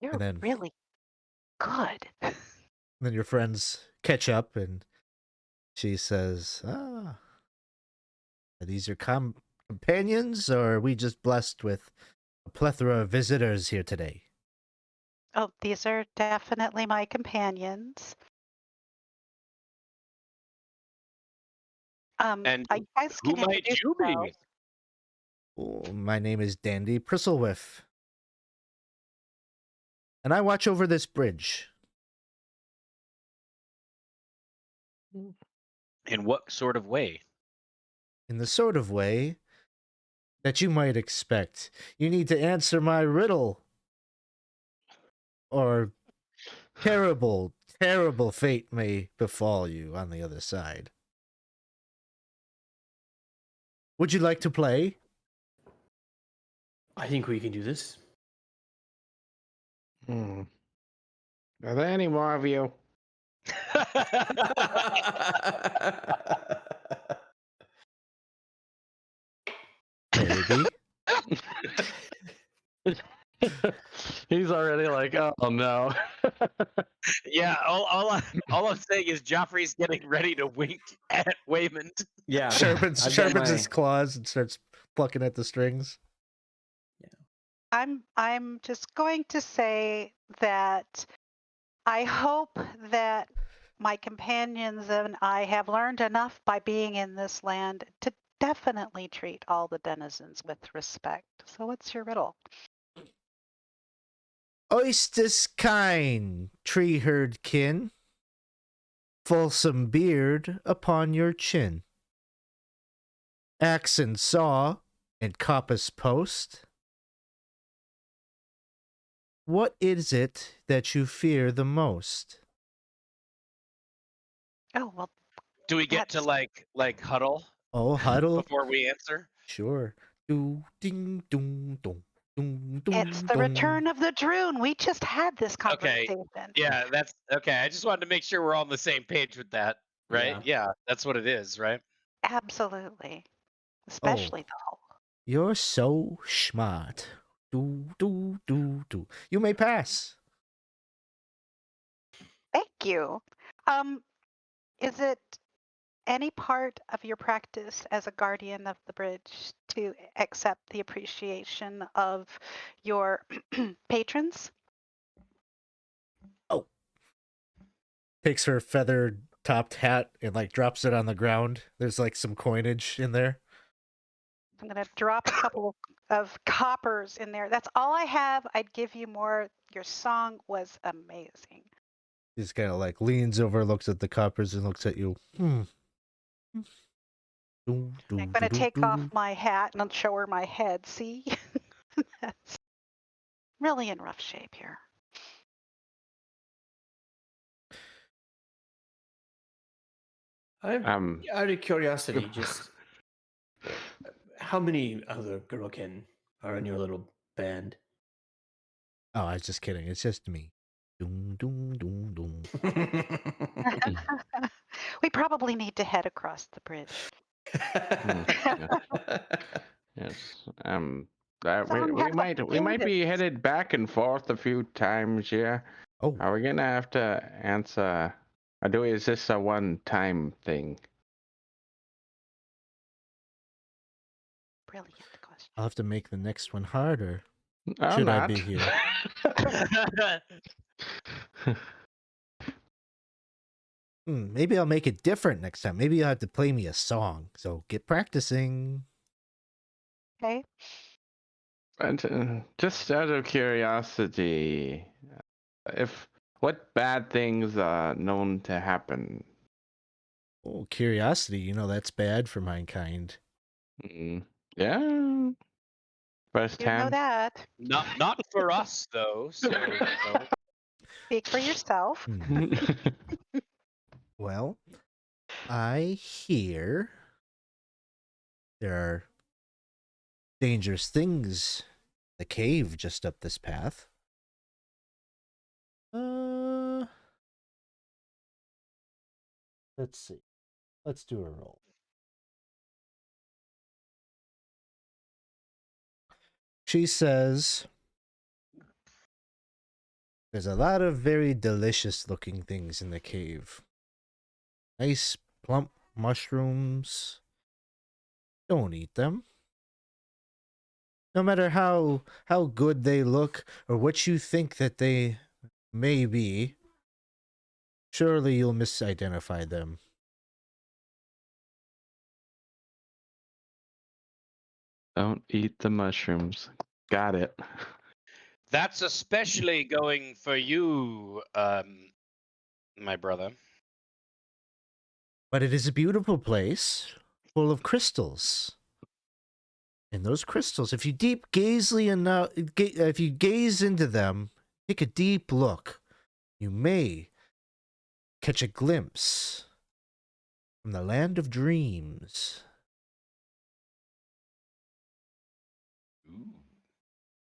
You're then- really good. Then your friends catch up, and she says, are these your companions, or are we just blessed with a plethora of visitors here today? Oh, these are definitely my companions. And I guys who can might introduce you be? yourselves. Oh, my name is Dandy Bristlewiff, and I watch over this bridge. In what sort of way? In the sort of way that you might expect. You need to answer my riddle, or terrible, terrible fate may befall you on the other side. Would you like to play? I think we can do this. Are there any more of you? Maybe. He's already like, oh no. Yeah, all I'm saying is Joffrey's getting ready to wink at Weymund. Yeah. Sharpens I've got my- his claws and starts plucking at the strings. I'm just going to say that I hope that my companions and I have learned enough by being in this land to definitely treat all the denizens with respect. So what's your riddle? Oistus kine, tree herd kin, fulsome beard upon your chin, axe and saw and coppice post. What is it that you fear the most? Oh, well, Do we get to That's- like huddle Oh, huddle. before we answer? Sure. Do ding dong dong dong dong. it's the return of the Droon. We just had this Okay. conversation. Yeah, that's okay. I just wanted to make sure we're all on the same page with that, right? Yeah, that's what it is, right? Absolutely. Especially the whole. You're so smart. Do do do do. You may pass. Thank you. Is it any part of your practice as a guardian of the bridge to accept the appreciation of your patrons? Takes her feathered topped hat and like drops it on the ground. There's like some coinage in there. I'm going to drop a couple of coppers in there. That's all I have. I'd give you more. Your song was amazing. Just kind of like leans over, looks at the coppers, and looks at you. Do, do, I'm going to do, take do, off do. my hat and I'll show her my head. See? That's really in rough shape here. Um, Out of curiosity, just how many other girlkin are in your little band? Oh, I was just kidding. It's just me. Doom, doom, doom, doom. We probably need to head across the bridge. yes. Someone have a We might be cadence. headed back and forth a few times. Yeah. Oh, Are we gonna have to answer? Or is this a one-time thing? Brilliant question. I'll have to make the next one harder. I'm Should I not. be here? Maybe I'll make it different next time. Maybe you'll have to play me a song. So get practicing. Okay. And just out of curiosity, what bad things are known to happen? Oh, curiosity. You know that's bad for mankind. Yeah. First You know hand. that. Not for us though. So you know. Speak for yourself. Hmm. Well, I hear there are dangerous things in the cave just up this path. Let's see. Let's do a roll. She says there's a lot of very delicious looking things in the cave. Nice plump mushrooms. Don't eat them. No matter how good they look or what you think that they may be, surely you'll misidentify them. Don't eat the mushrooms. Got it. That's especially going for you, my brother. But it is a beautiful place full of crystals. And those crystals, if you gaze into them, take a deep look, you may catch a glimpse from the land of dreams.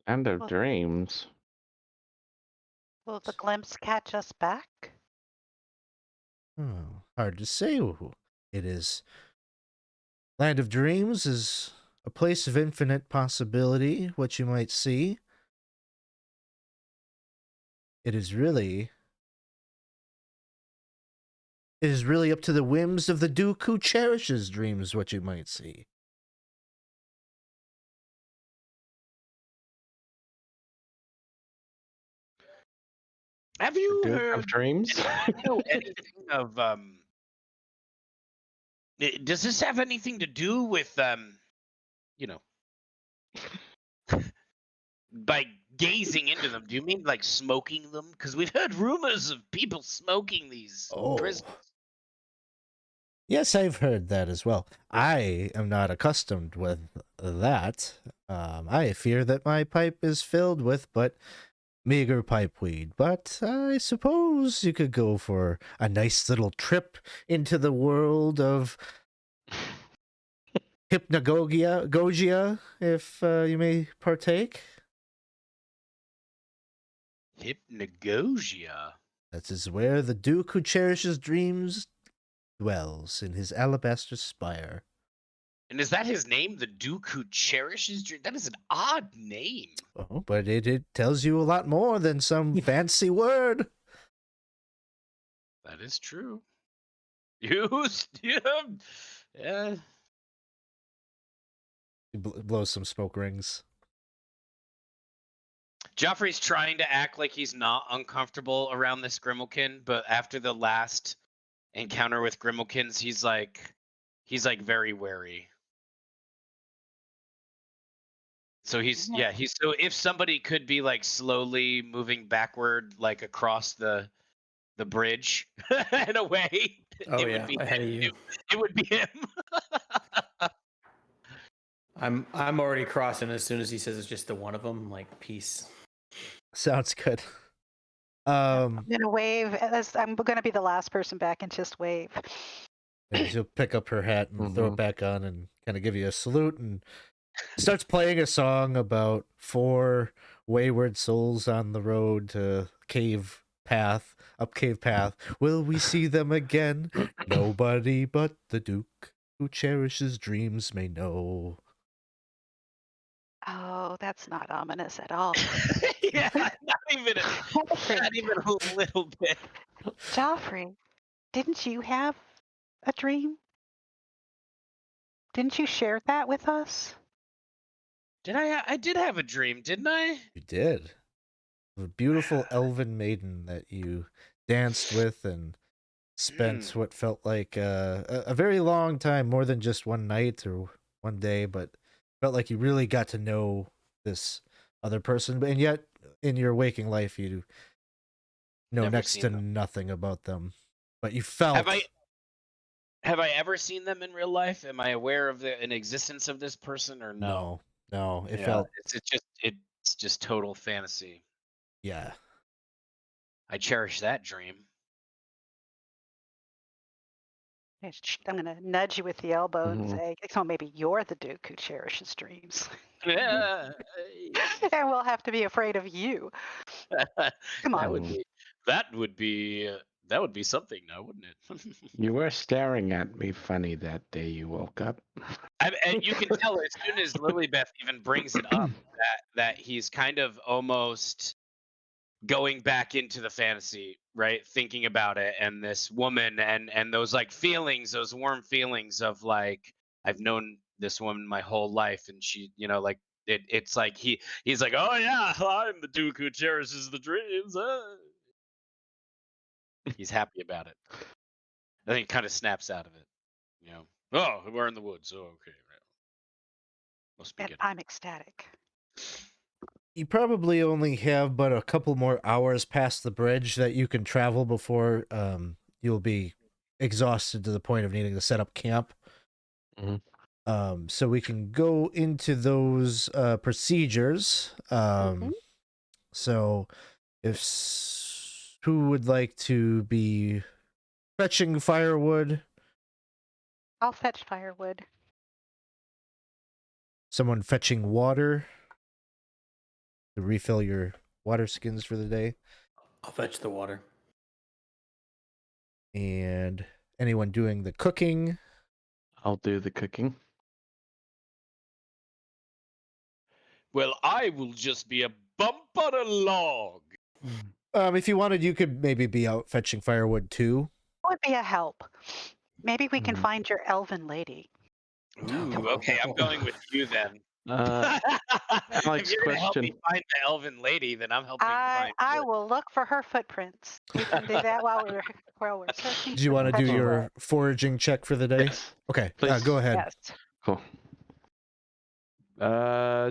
End of Well- dreams. Will the glimpse catch us back? Oh, hard to say. It is. Land of Dreams is a place of infinite possibility, what you might see. it is really up to the whims of the Duke who cherishes dreams what you might see. Have you Duke heard of Dreams. know anything of does this have anything to do with you know, by gazing into them? Do you mean like smoking them? Because we've heard rumors of people smoking these Oh. prisoners. Yes, I've heard that as well. I am not accustomed with that. I fear that my pipe is filled with but meager pipe weed. But I suppose you could go for a nice little trip into the world of hypnagogia, if you may partake. Hypnagogia. That is where the Duke who cherishes dreams dwells in his alabaster spire. And is that his name? The Duke who cherishes dreams? That is an odd name. Oh, but it tells you a lot more than some fancy word. That is true. Yeah. He blows some smoke rings. Geoffrey's trying to act like he's not uncomfortable around this Grimalkin, but after the last encounter with Grimalkins, he's like very wary. So he's so if somebody could be like slowly moving backward like across the bridge in a way, Oh it yeah, would be ahead of you. it would be him. I'm already crossing as soon as he says it's just the one of them. I'm like, peace. Sounds good. I'm gonna wave. I'm gonna be the last person back and just wave. And she'll pick up her hat and throw it back on and kind of give you a salute and starts playing a song about 4 wayward souls on the road to cave path. Will we see them again? Nobody but the Duke who cherishes dreams may know. Oh, that's not ominous at all. Yeah, not even a little bit. Geoffrey, didn't you have a dream? Didn't you share that with us? I did have a dream, didn't I? You did. A beautiful elven maiden that you danced with and spent what felt like a very long time, more than just one night or one day, but felt like you really got to know this other person. And yet, in your waking life, you know Never next seen to them. nothing about them. But you felt. Have I ever seen them in real life? Am I aware of an existence of this person or no? No. It Yeah, felt. it's just total fantasy. Yeah. I cherish that dream. I'm gonna nudge you with the elbow and say, "So maybe you're the Duke who cherishes dreams, Yeah. and we'll have to be afraid of you." Come on. That would be something now, wouldn't it? You were staring at me funny that day you woke up. And you can tell as soon as Lillibeth even brings it up that he's kind of almost going back into the fantasy, right? Thinking about it and this woman and those like feelings, those warm feelings of like I've known this woman my whole life, and she, like it's like he's like, oh yeah, I'm the Duke who cherishes the dreams. He's happy about it. I think he kind of snaps out of it. Oh, we're in the woods. Oh, okay. Must be And good. I'm ecstatic. You probably only have but a couple more hours past the bridge that you can travel before you'll be exhausted to the point of needing to set up camp. So we can go into those procedures. So who would like to be fetching firewood? I'll fetch firewood. Someone fetching water to refill your water skins for the day? I'll fetch the water. And anyone doing the cooking? I'll do the cooking. Well, I will just be a bump on a log. If you wanted, you could maybe be out fetching firewood too. Would be a help. Maybe we can Hmm. find your elven lady. Ooh, okay, I'm going with you then. Alex, If you're gonna help me question. find the elven lady, then I'm helping I find you. will look for her footprints. We can do that while we're searching. Do you for want to do fetching your wood. foraging check for the day? Yes. Okay, Please. go ahead. Yes. Cool.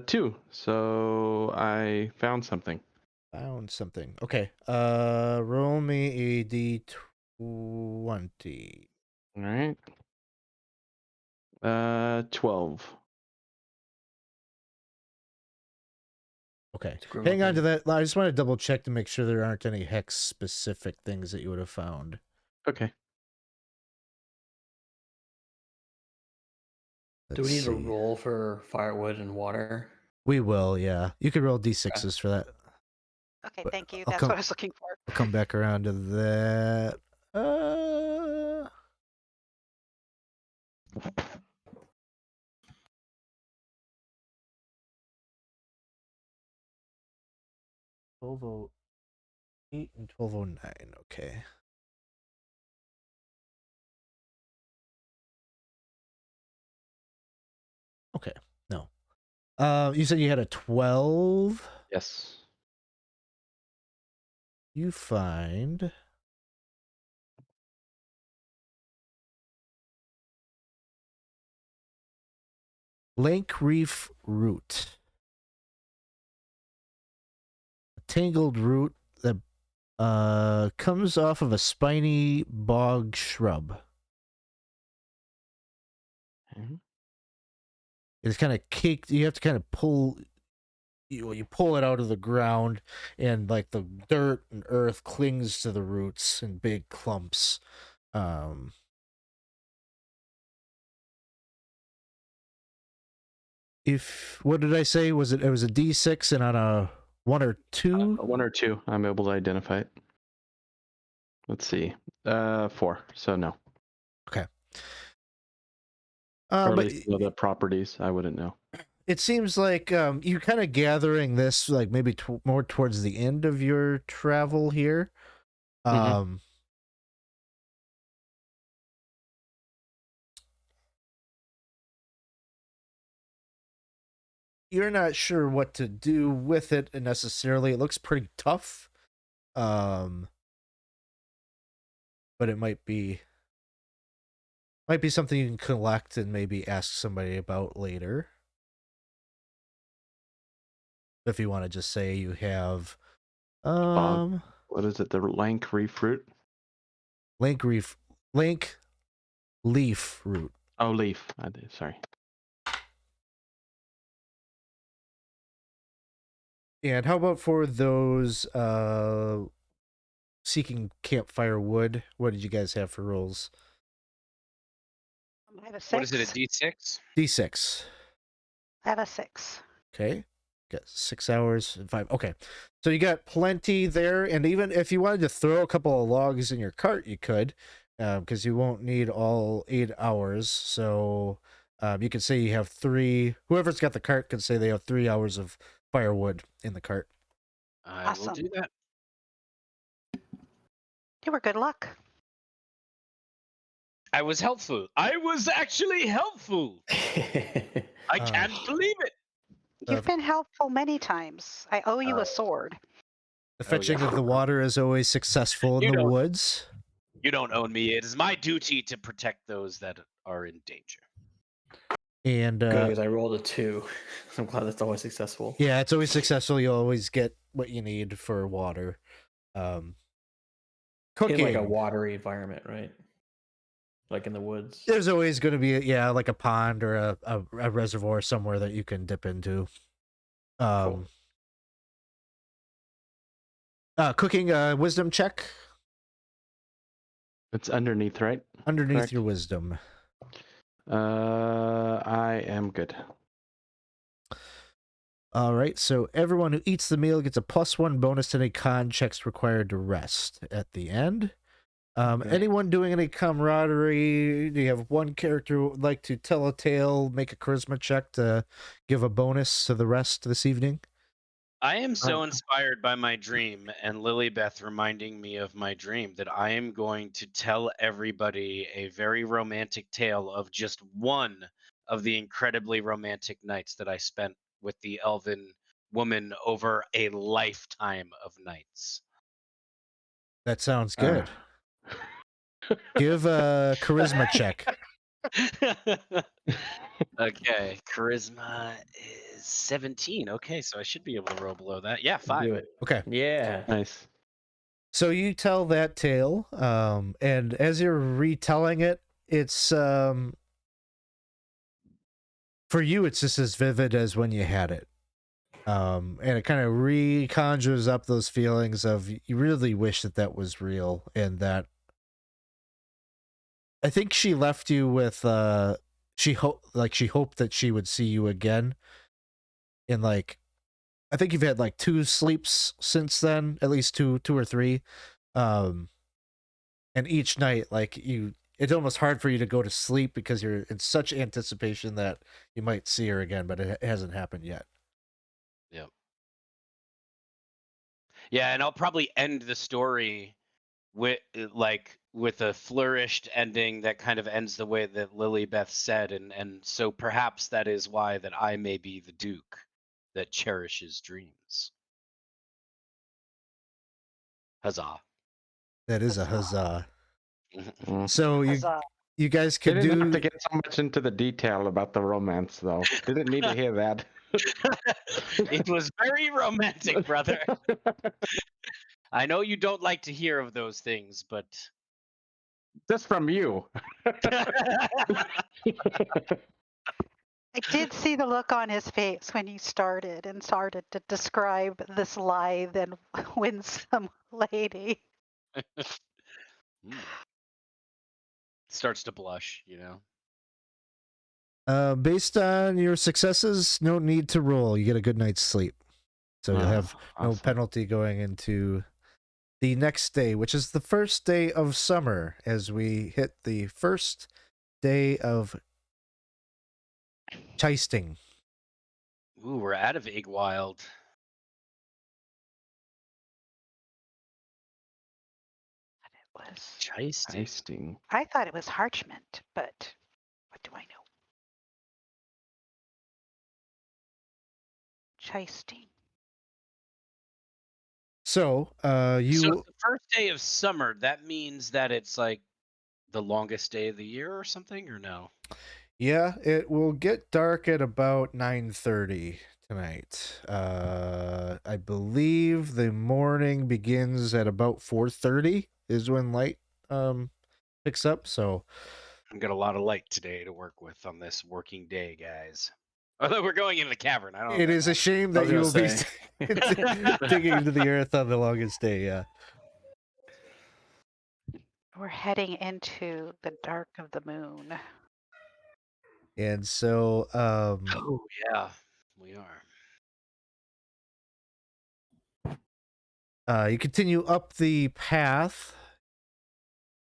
2. So I found something. Found something. Okay. Roll me a d20. All right. 12. Okay. Scribble Hang on to thing. that. I just want to double check to make sure there aren't any hex specific things that you would have found. Okay. Do we Let's need to see. roll for firewood and water? We will, yeah. You could roll d6s for that. Okay, But thank you. I'll That's come- what I was looking for. I'll come back around to that. 1208 and 1209. Okay. Okay. No. You said you had a 12. Yes. You find Lank Reef root. A tangled root that comes off of a spiny bog shrub. Mhm. It's kind of caked. You have to kind of pull. You pull it out of the ground, and like the dirt and earth clings to the roots in big clumps. If what did I say? Was it? It was a D6, and on a 1 or 2. 1 or 2. I'm able to identify it. Let's see. 4. So no. Okay. Or at But least know the properties. I wouldn't know. it seems like you're kind of gathering this like maybe more towards the end of your travel here. Mhm. You're not sure what to do with it necessarily. It looks pretty tough. But it might be something you can collect and maybe ask somebody about later. If you want to just say you have What is it? The lank reef root? lank leaf root. Oh, leaf. Sorry. And how about for those seeking campfire wood? What did you guys have for rolls? I have a 6. What is it, a D6? D6. I have a 6. Okay. Got 6 hours and 5. Okay. So you got plenty there. And even if you wanted to throw a couple of logs in your cart, you could, because you won't need all 8 hours. So you could say you have 3. Whoever's got the cart could say they have 3 hours of firewood in the cart. I will Awesome. do that. You were good luck. I was helpful. I was actually helpful. I can't believe it. You've been helpful many times. I owe you a sword. The fetching of the water is always successful in You the don't- woods. You don't own me. It is my duty to protect those that are in danger. And Good, because I rolled a 2. I'm glad that's always successful. yeah, it's always successful. You always get what you need for water. Cooking. In like a watery environment, right? Like in the woods. There's always going to be like a pond or a reservoir somewhere that you can dip into. Cool. Cooking wisdom check It's underneath, right? underneath Correct. your wisdom. I am good. All right, so everyone who eats the meal gets a +1 bonus to any con checks required to rest at the end. Okay. Anyone doing any camaraderie? Do you have one character who would like to tell a tale, make a charisma check to give a bonus to the rest this evening? I am so inspired by my dream and Lillibeth reminding me of my dream that I am going to tell everybody a very romantic tale of just one of the incredibly romantic nights that I spent with the elven woman over a lifetime of nights. That sounds good. Give a charisma check. Okay, charisma is 17. Okay, so I should be able to roll below that. Yeah, 5. Do it. Okay. Yeah. Nice. So you tell that tale, and as you're retelling it, it's for you, it's just as vivid as when you had it. And it kind of reconjures up those feelings of you really wish that that was real, and that I think she left you with she hoped that she would see you again. In like, I think you've had like 2 sleeps since then, at least two or three, and each night it's almost hard for you to go to sleep because you're in such anticipation that you might see her again, but it hasn't happened yet. Yeah, and I'll probably end the story with a flourished ending that kind of ends the way that Lillibeth said, and so perhaps that is why that I may be the Duke that cherishes dreams. Huzzah. That is a huzzah. Mm. So Huzzah. you guys They could didn't have to do. get so much into the detail about the romance, though. Didn't need to hear that. It was very romantic, brother. I know you don't like to hear of those things, but Just from you. I did see the look on his face when he started to describe this lithe and winsome lady. starts to blush, you know. Based on your successes, no need to roll. You get a good night's sleep, so you'll have no Awesome. penalty going into the next day, which is the first day of summer, as we hit the first day of Chisting. Ooh, we're out of Igwild. It was. Chisting. Tasting. I thought it was Harchment, but what do I know? Chisting. So, So you the first day of summer, that means that it's like the longest day of the year or something, or no? yeah, it will get dark at about 9:30 tonight. I believe the morning begins at about 4:30 is when light picks up. So I've got a lot of light today to work with on this working day, guys. Although we're going into the cavern, I don't know. it is a shame that was you gonna will be say. digging into the earth on the longest day. Yeah. We're heading into the dark of the moon. And so, Oh yeah, we are. you continue up the path,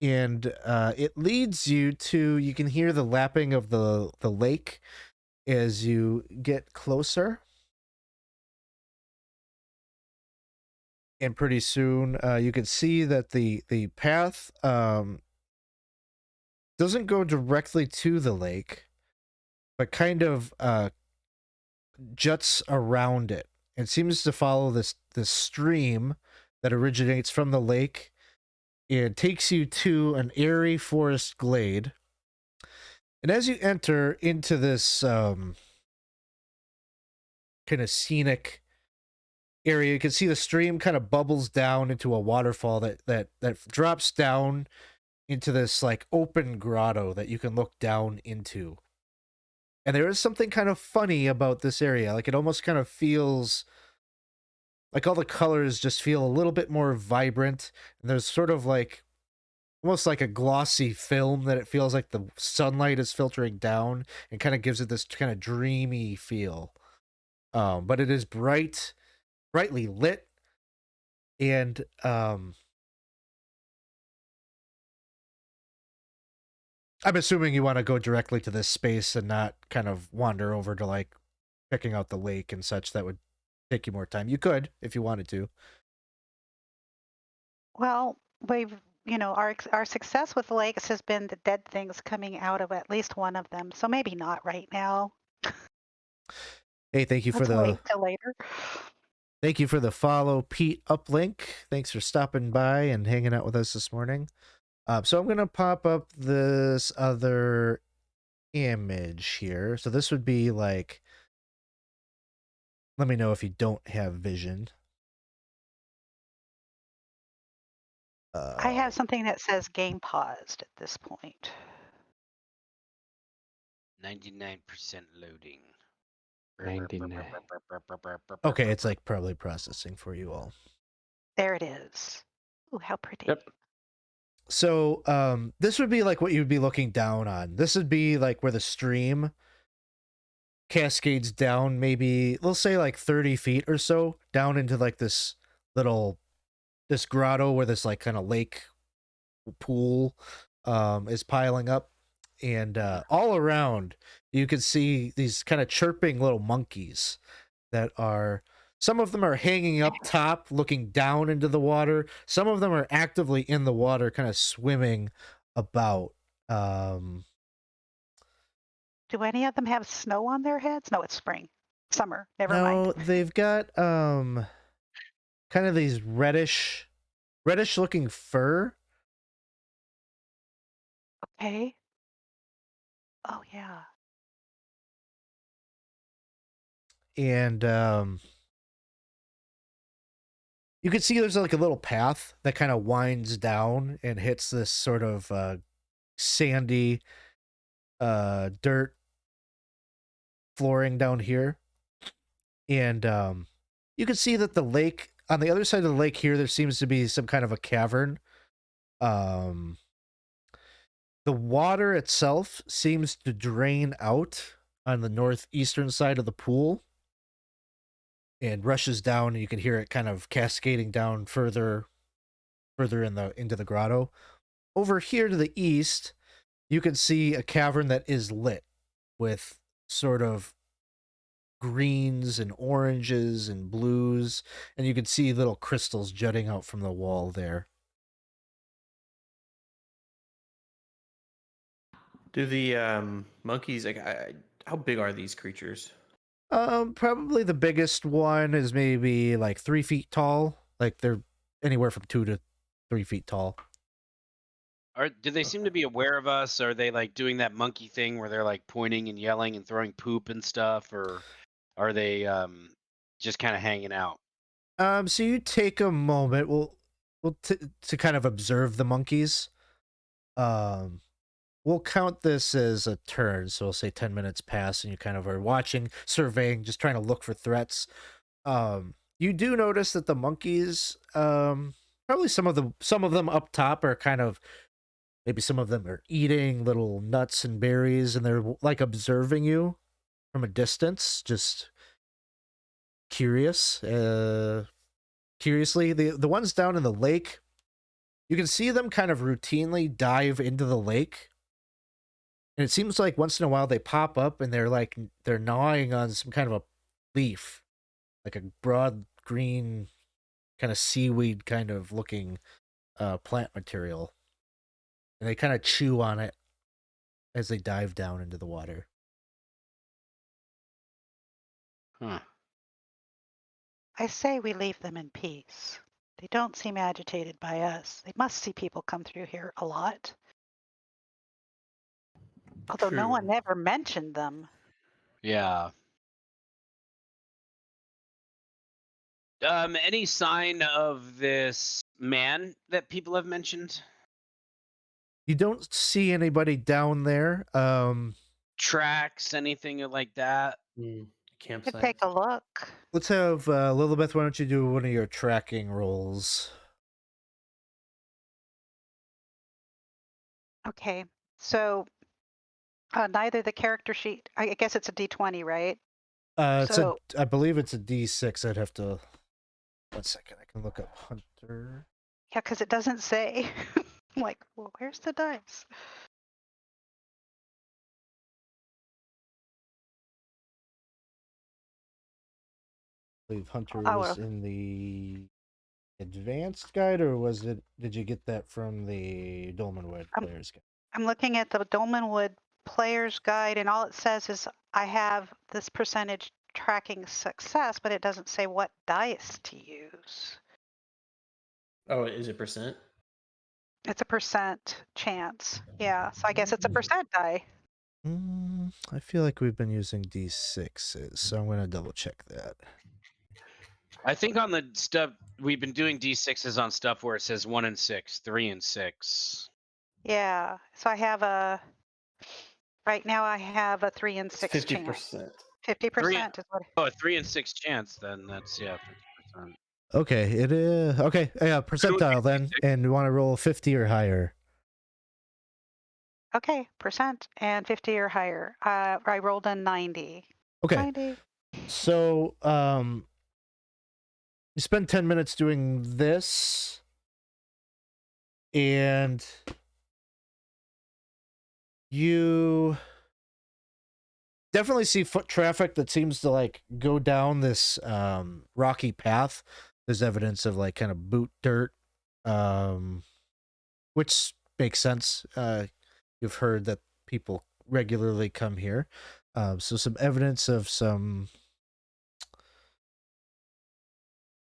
and it leads you to. You can hear the lapping of the lake as you get closer, and pretty soon, you can see that the path doesn't go directly to the lake, but kind of juts around it. It seems to follow this stream that originates from the lake. It takes you to an airy forest glade. And as you enter into this kind of scenic area, you can see the stream kind of bubbles down into a waterfall that drops down into this like open grotto that you can look down into. And there is something kind of funny about this area. Like it almost kind of feels like all the colors just feel a little bit more vibrant. And there's sort of like almost like a glossy film that it feels like the sunlight is filtering down and kind of gives it this kind of dreamy feel. But it is brightly lit, and I'm assuming you want to go directly to this space and not kind of wander over to like checking out the lake and such. That would take you more time. You could if you wanted to. Well, our success with lakes has been the dead things coming out of at least one of them. So maybe not right now. Hey, thank you for Let's the wait till later. Thank you for the follow, Pete Uplink. Thanks for stopping by and hanging out with us this morning. So I'm going to pop up this other image here. So this would be like, let me know if you don't have vision. I have something that says game paused at this point. 99% loading. 99. Okay, it's like probably processing for you all. There it is. Ooh, how pretty. Yep. So this would be like what you would be looking down on. This would be like where the stream cascades down, maybe let's say like 30 feet or so down into like this grotto where this like kind of lake pool is piling up, and all around you can see these kind of chirping little monkeys that are, some of them are hanging up top looking down into the water, some of them are actively in the water kind of swimming about. Do any of them have snow on their heads? No, it's spring. Summer. Never No, mind. they've got kind of these reddish looking fur. Okay. Oh, yeah. And you can see there's like a little path that kind of winds down and hits this sort of sandy dirt flooring down here. And you can see that the lake, on the other side of the lake here, there seems to be some kind of a cavern. The water itself seems to drain out on the northeastern side of the pool and rushes down, and you can hear it kind of cascading down further into the grotto. Over here to the east, you can see a cavern that is lit with sort of greens and oranges and blues, and you can see little crystals jutting out from the wall there. Do the monkeys, like, how big are these creatures? Probably the biggest one is maybe like 3 feet tall. Like they're anywhere from 2 to 3 feet tall. Do they seem to be aware of us? Are they like doing that monkey thing where they're like pointing and yelling and throwing poop and stuff, or are they just kind of hanging out? So you take a moment, to kind of observe the monkeys. We'll count this as a turn, so we'll say 10 minutes pass, and you kind of are watching, surveying, just trying to look for threats. You do notice that the monkeys, probably some of them up top are kind of, maybe some of them are eating little nuts and berries, and they're like observing you from a distance, just curious. Curiously, the ones down in the lake, you can see them kind of routinely dive into the lake. And it seems like once in a while they pop up and they're gnawing on some kind of a leaf, like a broad green kind of seaweed kind of looking plant material. And they kind of chew on it as they dive down into the water. Huh. I say we leave them in peace. They don't seem agitated by us. They must see people come through here a lot. Although no one ever mentioned them. Yeah. Any sign of this man that people have mentioned? You don't see anybody down there. Tracks, anything like that? Could Campsite. take a look. Let's have Lillibeth, why don't you do one of your tracking rolls? Okay, so neither the character sheet, I guess it's a D20, right? I believe it's a D6. I'd have to, 1 second, I can look up Hunter. Yeah, because it doesn't say. I'm like, well, where's the dice? believe Hunter Oh, was in the advanced guide, or was it? Did you get that from the Dolmenwood players guide? I'm looking at the Dolmenwood player's guide, and all it says is I have this percentage tracking success, but it doesn't say what dice to use. Oh, is it percent? It's a percent chance. Yeah, so I guess it's a percent die. I feel like we've been using D6s, so I'm going to double check that. I think on the stuff we've been doing D6s on stuff where it says 1 and 6, 3 and 6. Yeah, so I have right now I have a 3 and 6 chance. 50%. 50% is what. Oh, a 3 and 6 chance, then that's 50%. Okay, it is okay. Yeah, percentile then, and you want to roll 50 or higher. Okay, percent and 50 or higher. I rolled a 90. Okay, 90. so you spend 10 minutes doing this, and you definitely see foot traffic that seems to like go down this rocky path. There's evidence of like kind of boot dirt, which makes sense. You've heard that people regularly come here, so some evidence of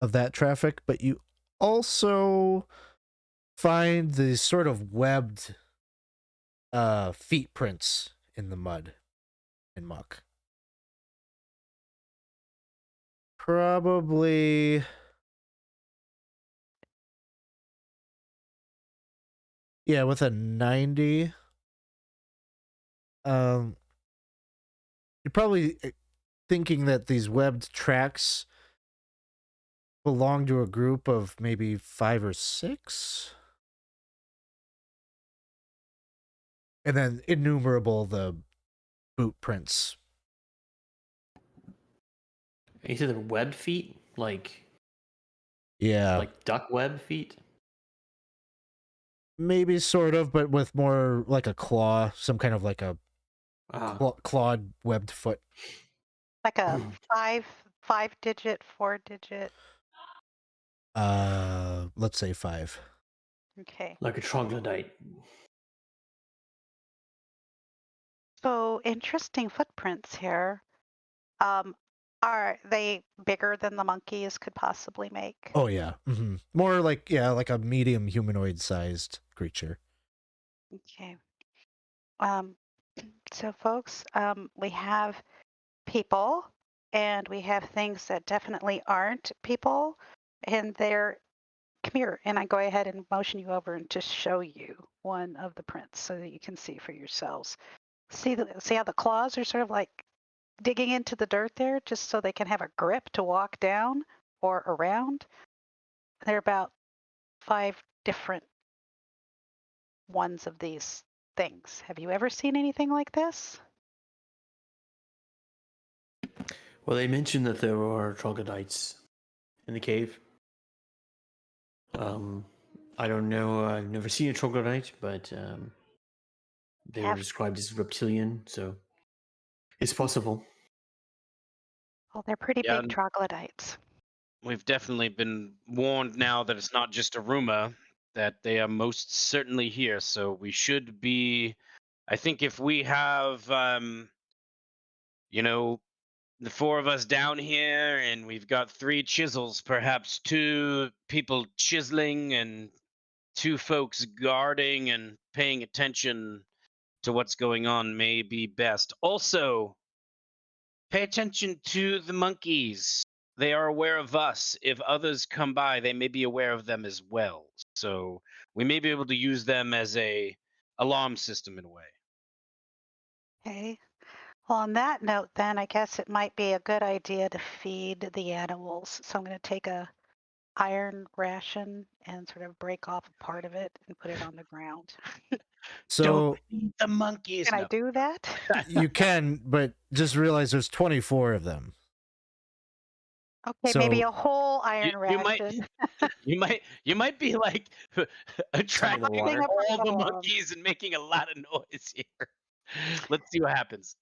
that traffic, but you also find these sort of webbed feet prints in the mud and muck. Probably with a 90. You're probably thinking that these webbed tracks belong to a group of maybe 5 or 6. And then innumerable the boot prints. You said they're web feet? Like duck web feet? Maybe sort of, but with more like a claw, some kind of like a clawed webbed foot. Like a 5-digit, 4-digit. Let's say 5. Okay. Like a troglodyte. So interesting footprints here. Are they bigger than the monkeys could possibly make? Oh yeah. Mm-hmm. More like like a medium humanoid sized creature. Okay. So folks, we have people and we have things that definitely aren't people, and they're come here, and I go ahead and motion you over and just show you one of the prints so that you can see for yourselves. See how the claws are sort of like digging into the dirt there, just so they can have a grip to walk down or around. There are about 5 different ones of these things. Have you ever seen anything like this? Well, they mentioned that there were troglodytes in the cave. I don't know. I've never seen a troglodyte, but they were described as reptilian, so it's possible. Well, they're pretty big troglodytes. We've definitely been warned now that it's not just a rumor, that they are most certainly here. So we should be, I think if we have, the 4 of us down here and we've got 3 chisels, perhaps 2 people chiseling and 2 folks guarding and paying attention to what's going on may be best. Also, pay attention to the monkeys. They are aware of us. If others come by, they may be aware of them as well. So we may be able to use them as a alarm system in a way. Okay. Well, on that note, then I guess it might be a good idea to feed the animals. So I'm going to take a iron ration and sort of break off a part of it and put it on the ground. So don't feed the monkeys. Can I do that? You can, but just realize there's 24 of them. Okay, so maybe a whole iron ration. You might be like attracting all the monkeys and making a lot of noise here. Let's see what happens.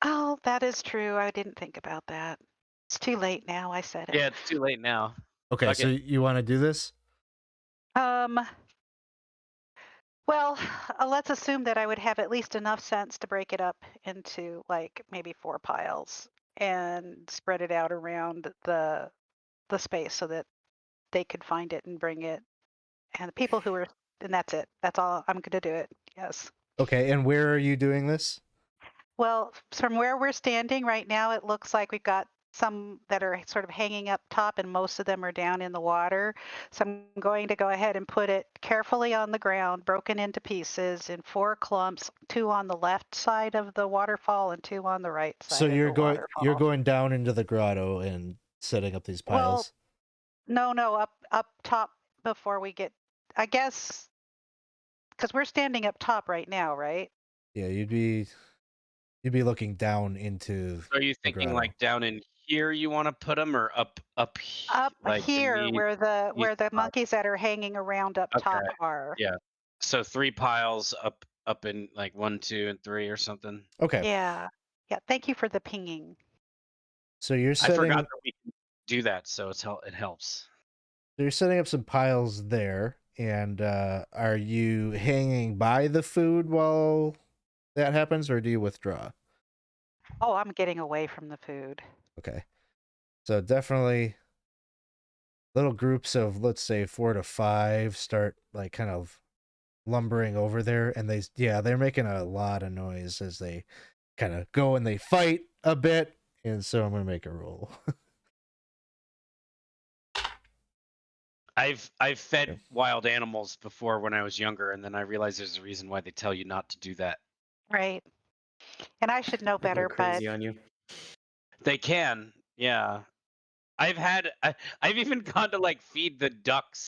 Oh, that is true. I didn't think about that. It's too late now. I said it. Yeah, it's too late now. Okay, Fuck so it. you want to do this? Well, let's assume that I would have at least enough sense to break it up into like maybe 4 piles and spread it out around the space so that they could find it and bring it. And the people who are, and that's it. That's all. I'm going to do it. Yes. Okay, and where are you doing this? Well, from where we're standing right now, it looks like we've got some that are sort of hanging up top and most of them are down in the water. So I'm going to go ahead and put it carefully on the ground, broken into pieces in 4 clumps, 2 on the left side of the waterfall and 2 on the right side So of you're the going waterfall. down into the grotto and setting up these Well, piles. No, up top before we get, I guess, because we're standing up top right now, right? Yeah, you'd be looking down into So are you the thinking grotto. like down in here you want to put them, or up Up like here where the spot? monkeys that are hanging around up top Okay. are. Yeah. So 3 piles up in like 1, 2, and 3 or something. Okay, Yeah. Yeah. Thank you for the pinging. so you're I setting forgot that we can do that, so it helps. so you're setting up some piles there, and are you hanging by the food while that happens, or do you withdraw? Oh, I'm getting away from the food. Okay, so definitely little groups of, let's say, 4 to 5 start like kind of lumbering over there, and they're making a lot of noise as they kind of go and they fight a bit, and so I'm gonna make a roll. I've fed wild animals before when I was younger, and then I realized there's a reason why they tell you not to do that. Right. And I should know They go better, but crazy on you. They can, yeah. I've even gone to like feed the ducks,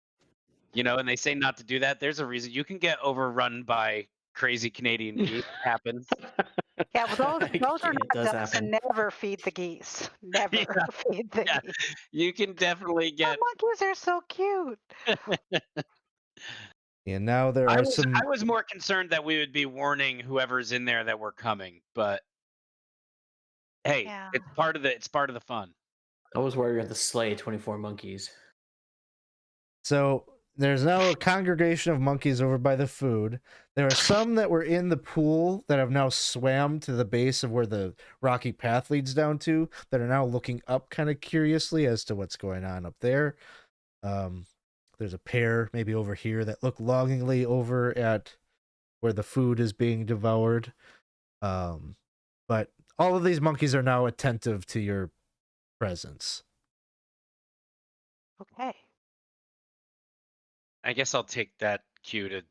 and they say not to do that. There's a reason. You can get overrun by crazy Canadian geese. It happens. yeah, well, those are It not does ducks, and happen. never feed the geese. Never Yeah, feed the yeah. geese. You can definitely The get. monkeys are so cute. And now there I are was some. I was more concerned that we would be warning whoever's in there that we're coming, but hey, Yeah. it's part of the fun. I was worried we had to slay 24 monkeys. So there's now a congregation of monkeys over by the food. There are some that were in the pool that have now swam to the base of where the rocky path leads down to, that are now looking up kind of curiously as to what's going on up there. There's a pair maybe over here that look longingly over at where the food is being devoured. But all of these monkeys are now attentive to your presence. Okay. I guess I'll take that cue to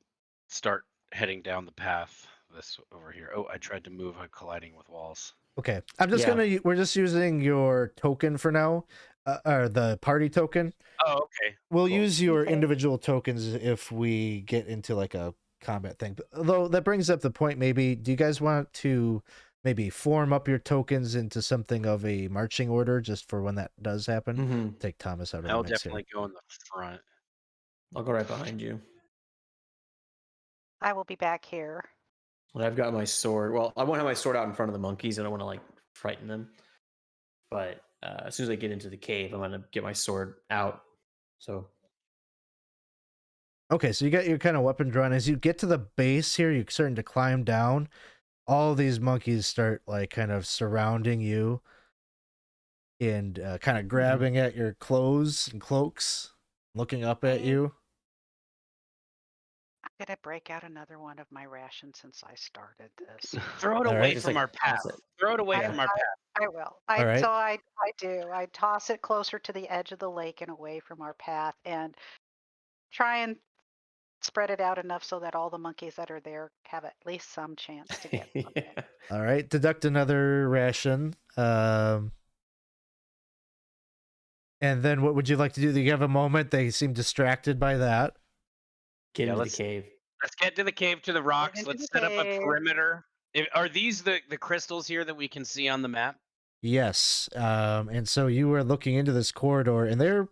start heading down the path. This over here. Oh, I tried to move. I'm colliding with walls. Okay, I'm just Yeah. we're just using your token for now, or the party token. Oh, okay. We'll Cool. use your Okay. individual tokens if we get into like a combat thing. Though that brings up the point, maybe, do you guys want to maybe form up your tokens into something of a marching order just for when that does happen? Mm-hmm. Take Thomas out of the I'll mix definitely go in the front. I'll go right behind you. I will be back here. And I've got my sword. Well, I won't have my sword out in front of the monkeys. I don't want to like frighten them. But as soon as I get into the cave, I'm gonna get my sword out. So Okay, so you got your kind of weapon drawn. As you get to the base here, you're starting to climb down. All these monkeys start like kind of surrounding you and kind of grabbing at your clothes and cloaks, looking up at Okay. you. I'm gonna break out another one of my rations since I started this. Throw it All away right. Just, from like, our path. toss it. Throw it away I, from our path. I will. All right. So I do. I toss it closer to the edge of the lake and away from our path, and try and spread it out enough so that all the monkeys that are there have at least some chance to get some. Yeah. All right, deduct another ration. And then what would you like to do? Do you have a moment? They seem distracted by that. Get into the let's- cave. Let's get to the cave, to the rocks. into Let's the set up a cave. perimeter. Are these the crystals here that we can see on the map? Yes. And so you were looking into this corridor, and they're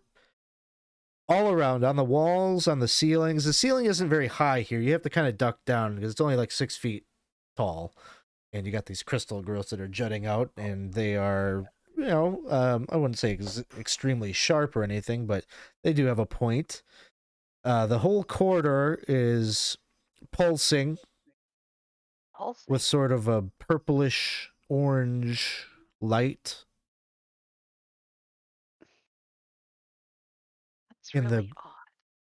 all around on the walls, on the ceilings. The ceiling isn't very high here. You have to kind of duck down because it's only like 6 feet tall. And you got these crystal growths that are jutting out, and they are I wouldn't say extremely sharp or anything, but they do have a point. The whole corridor is pulsing Pulsing. with sort of a purplish orange light That's in really the odd.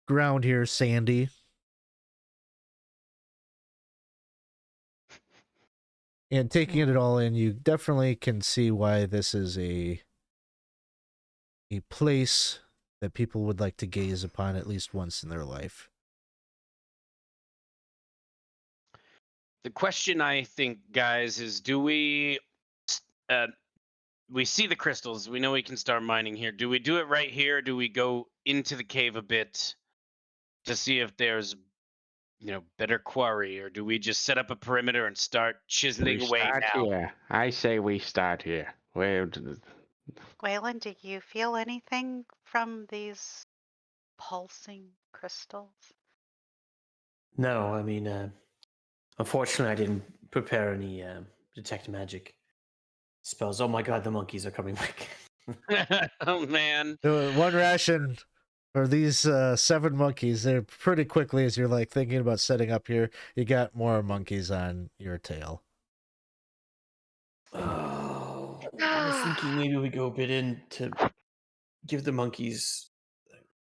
ground here, sandy. And taking it all in, you definitely can see why this is a place that people would like to gaze upon at least once in their life. The question I think, guys, is do we see the crystals. We know we can start mining here. Do we do it right here? Or do we go into the cave a bit to see if there's, better quarry, or do we just set up a perimeter and start chiseling We away start now? here. I say we start here. Waylon, do you feel anything from these pulsing crystals? No, I mean, unfortunately, I didn't prepare any detect magic spells. Oh my god, the monkeys are coming back. Oh man. One ration for these 7 monkeys. They're pretty quickly as you're like thinking about setting up here. You got more monkeys on your tail. Oh, I was thinking maybe we go a bit in to give the monkeys,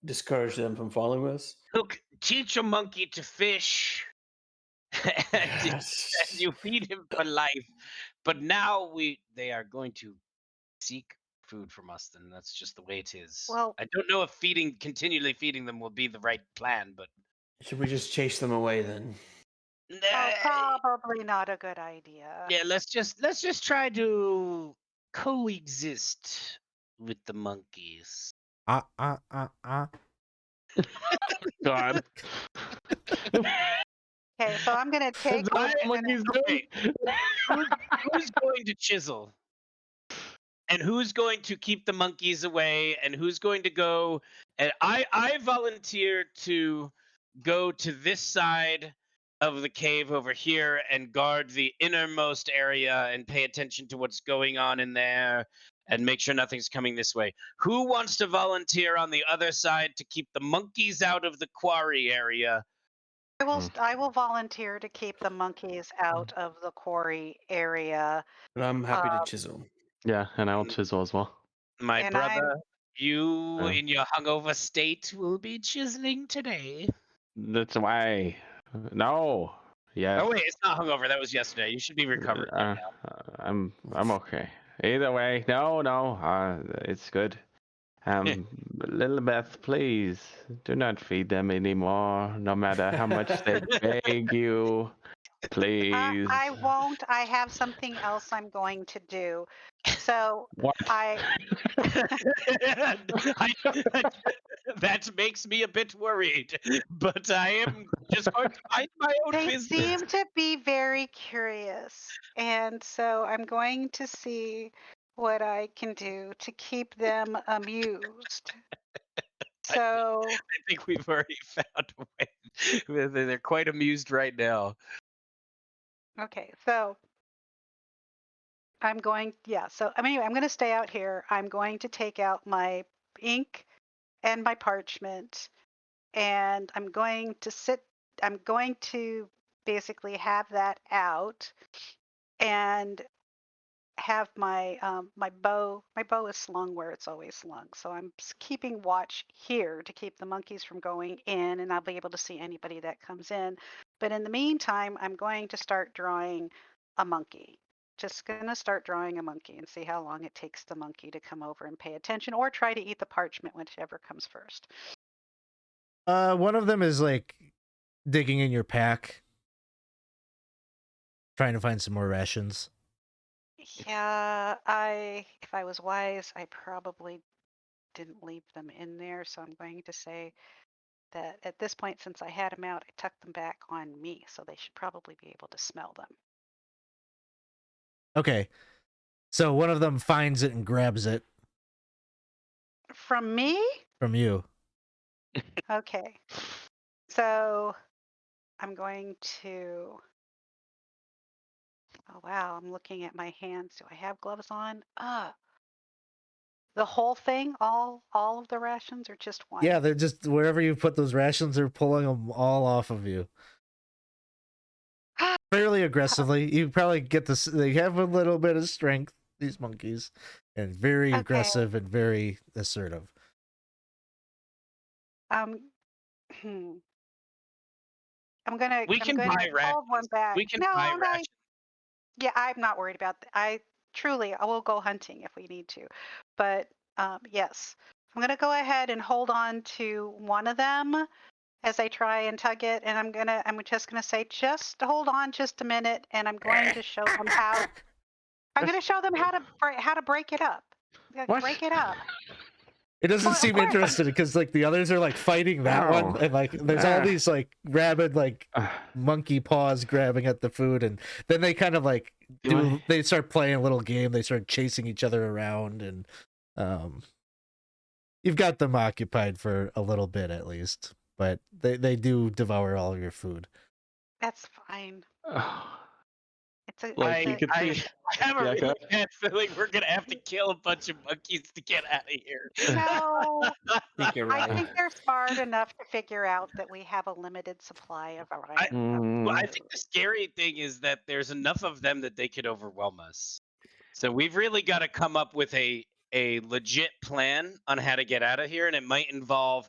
discourage them from following us. Look, teach a monkey to fish. and Yes. you feed him for life. But now they are going to seek food from us, then that's just the way it is. Well- I don't know if continually feeding them will be the right plan, but Should we just chase them away then? Oh, probably not a good idea. yeah, let's just try to coexist with the monkeys. God. Okay, so I'm gonna take. That's I'm what gonna- he's doing. Who's going to chisel? And who's going to keep the monkeys away? And who's going to go? And I volunteer to go to this side of the cave over here and guard the innermost area and pay attention to what's going on in there and make sure nothing's coming this way. Who wants to volunteer on the other side to keep the monkeys out of the quarry area? I will volunteer to keep the monkeys out of the quarry area. But I'm happy to chisel. Yeah, and I'll chisel as well. My And brother, you Yeah. in your hungover state will be chiseling today. That's why. No. Yes. Oh wait, it's not hungover. That was yesterday. You should be recovered by now. I'm okay. Either way, no. It's good. Lillibeth, please do not feed them anymore. No matter how much they beg you, please. I won't. I have something else I'm going to do. So What? That makes me a bit worried, but I am just going to mind my own They business. seem to be very curious, and so I'm going to see what I can do to keep them amused. So I think we've already found a way. They're quite amused right now. okay, so I'm going. Yeah. So anyway, I'm going to stay out here. I'm going to take out my ink and my parchment, and I'm going to basically have that out and have my my bow. My bow is slung where it's always slung, so I'm keeping watch here to keep the monkeys from going in, and I'll be able to see anybody that comes in. But in the meantime, I'm going to start drawing a monkey. Just gonna start drawing a monkey and see how long it takes the monkey to come over and pay attention, or try to eat the parchment, whichever comes first. One of them is like digging in your pack, trying to find some more rations. Yeah, if I was wise, I probably didn't leave them in there, so I'm going to say that at this point, since I had them out, I tucked them back on me, so they should probably be able to smell them. Okay. So one of them finds it and grabs it From me? from you. Okay. So I'm going to. Oh, wow. I'm looking at my hands. Do I have gloves on? the whole thing, all of the rations, or just one? Yeah, they're just wherever you put those rations, they're pulling them all off of you. Fairly aggressively. You probably get this. They have a little bit of strength, these monkeys, and very Okay. aggressive and very assertive. Hmm. I'm gonna We can buy hold one rations. back. We can No, buy I'm not. rations. Yeah, I'm not worried about that. I will go hunting if we need to, but yes, I'm gonna go ahead and hold on to one of them as I try and tug it, and I'm just gonna say, just hold on just a minute, and I'm going to show them how. I'm gonna show them how to break it up. What? Break it up. It doesn't seem What? interested because like the others are like fighting that one, and like there's all these like rabid like monkey paws grabbing at the food, and then they kind of like they start playing a little game. They start chasing each other around, and you've got them occupied for a little bit at least, but they do devour all of your food. That's fine. It's a. Like, you it's a- could see. I have a Yeah, really bad feeling we're gonna have to kill a bunch of monkeys to get out of here. No, I think you're I right. think they're smart enough to figure out that we have a limited supply of Well, I think the scary thing is that there's enough of them that they could overwhelm us. So we've really got to come up with a legit plan on how to get out of here, and it might involve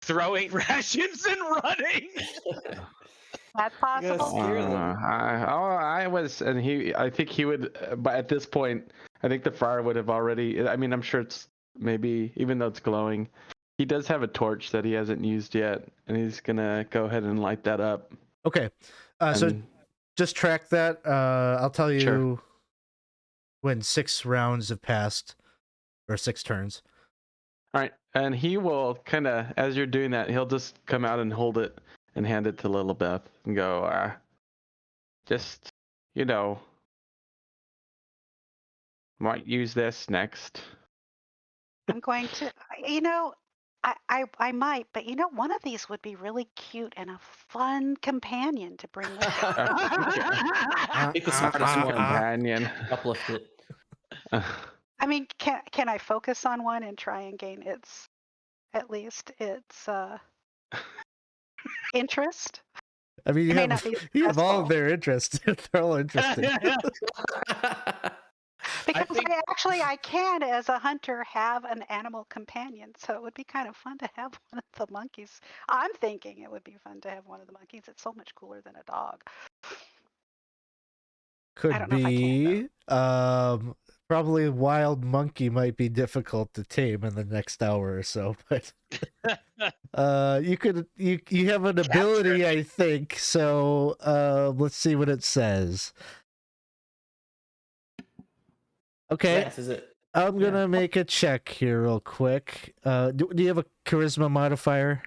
throwing rations and running. That's gotta possible. scare them. I think he would, but at this point, I think the friar would have already. I mean, I'm sure it's maybe, even though it's glowing, he does have a torch that he hasn't used yet, and he's gonna go ahead and light that up. Okay, so And- just track that. I'll tell you Sure. when 6 rounds have passed, or 6 turns. All right, and he will kind of, as you're doing that, he'll just come out and hold it and hand it to Lillibeth and go, just, might use this next. I'm going to, I might, but one of these would be really cute and a fun companion to bring with us. Pick the smartest one. Companion. Uplift it. I mean, can I focus on one and try and gain at least its interest? I mean, It may not be you have all of successful. their interests. They're all interesting. Because think- I can, as a hunter, have an animal companion. So it would be kind of fun to have one of the monkeys. I'm thinking it would be fun to have one of the monkeys. It's so much cooler than a dog. Could don't know if I can, be. Probably a wild monkey might be difficult to tame in the next hour or so, but you have an ability, I think. So let's see what it says. Okay, Yes, is it? I'm gonna make a check here real quick. Do you have a charisma modifier?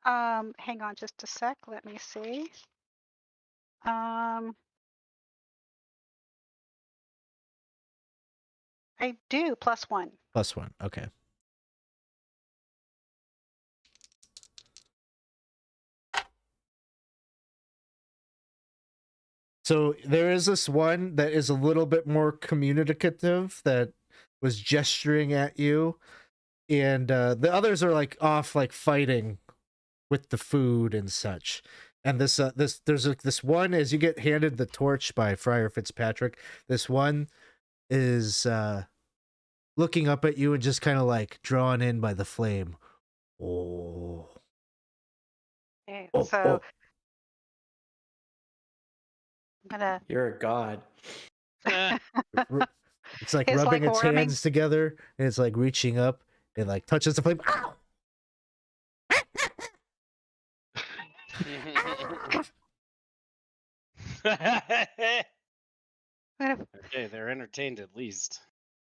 Hang on just a sec. Let me see. I do, +1. +1. Okay. So there is this one that is a little bit more communicative that was gesturing at you, and the others are like off, like fighting with the food and such. And this one, as you get handed the torch by Friar Fitzpatrick, this one is looking up at you and just kind of like drawn in by the flame. Oh. Okay, Oh, so oh. I'm gonna. You're a god. It's like It's rubbing like its warming. hands together, and it's like reaching up and like touches the flame. Ow! Okay, they're entertained at least.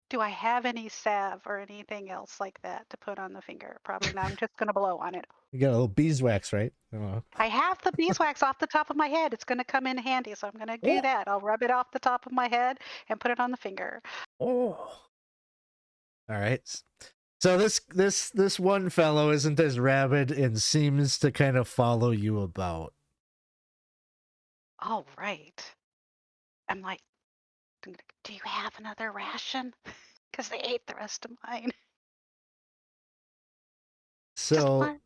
Do I have any salve or anything else like that to put on the finger? Probably not. I'm just gonna blow on it. You got a little beeswax, right? I don't know. I have the beeswax off the top of my head. It's gonna come in handy, so I'm gonna do that. I'll rub it off the top of my head and put it on the finger. Oh. All right. So this one fellow isn't as rabid and seems to kind of follow you about. All right. I'm like, do you have another ration? Because they ate the rest of mine. So,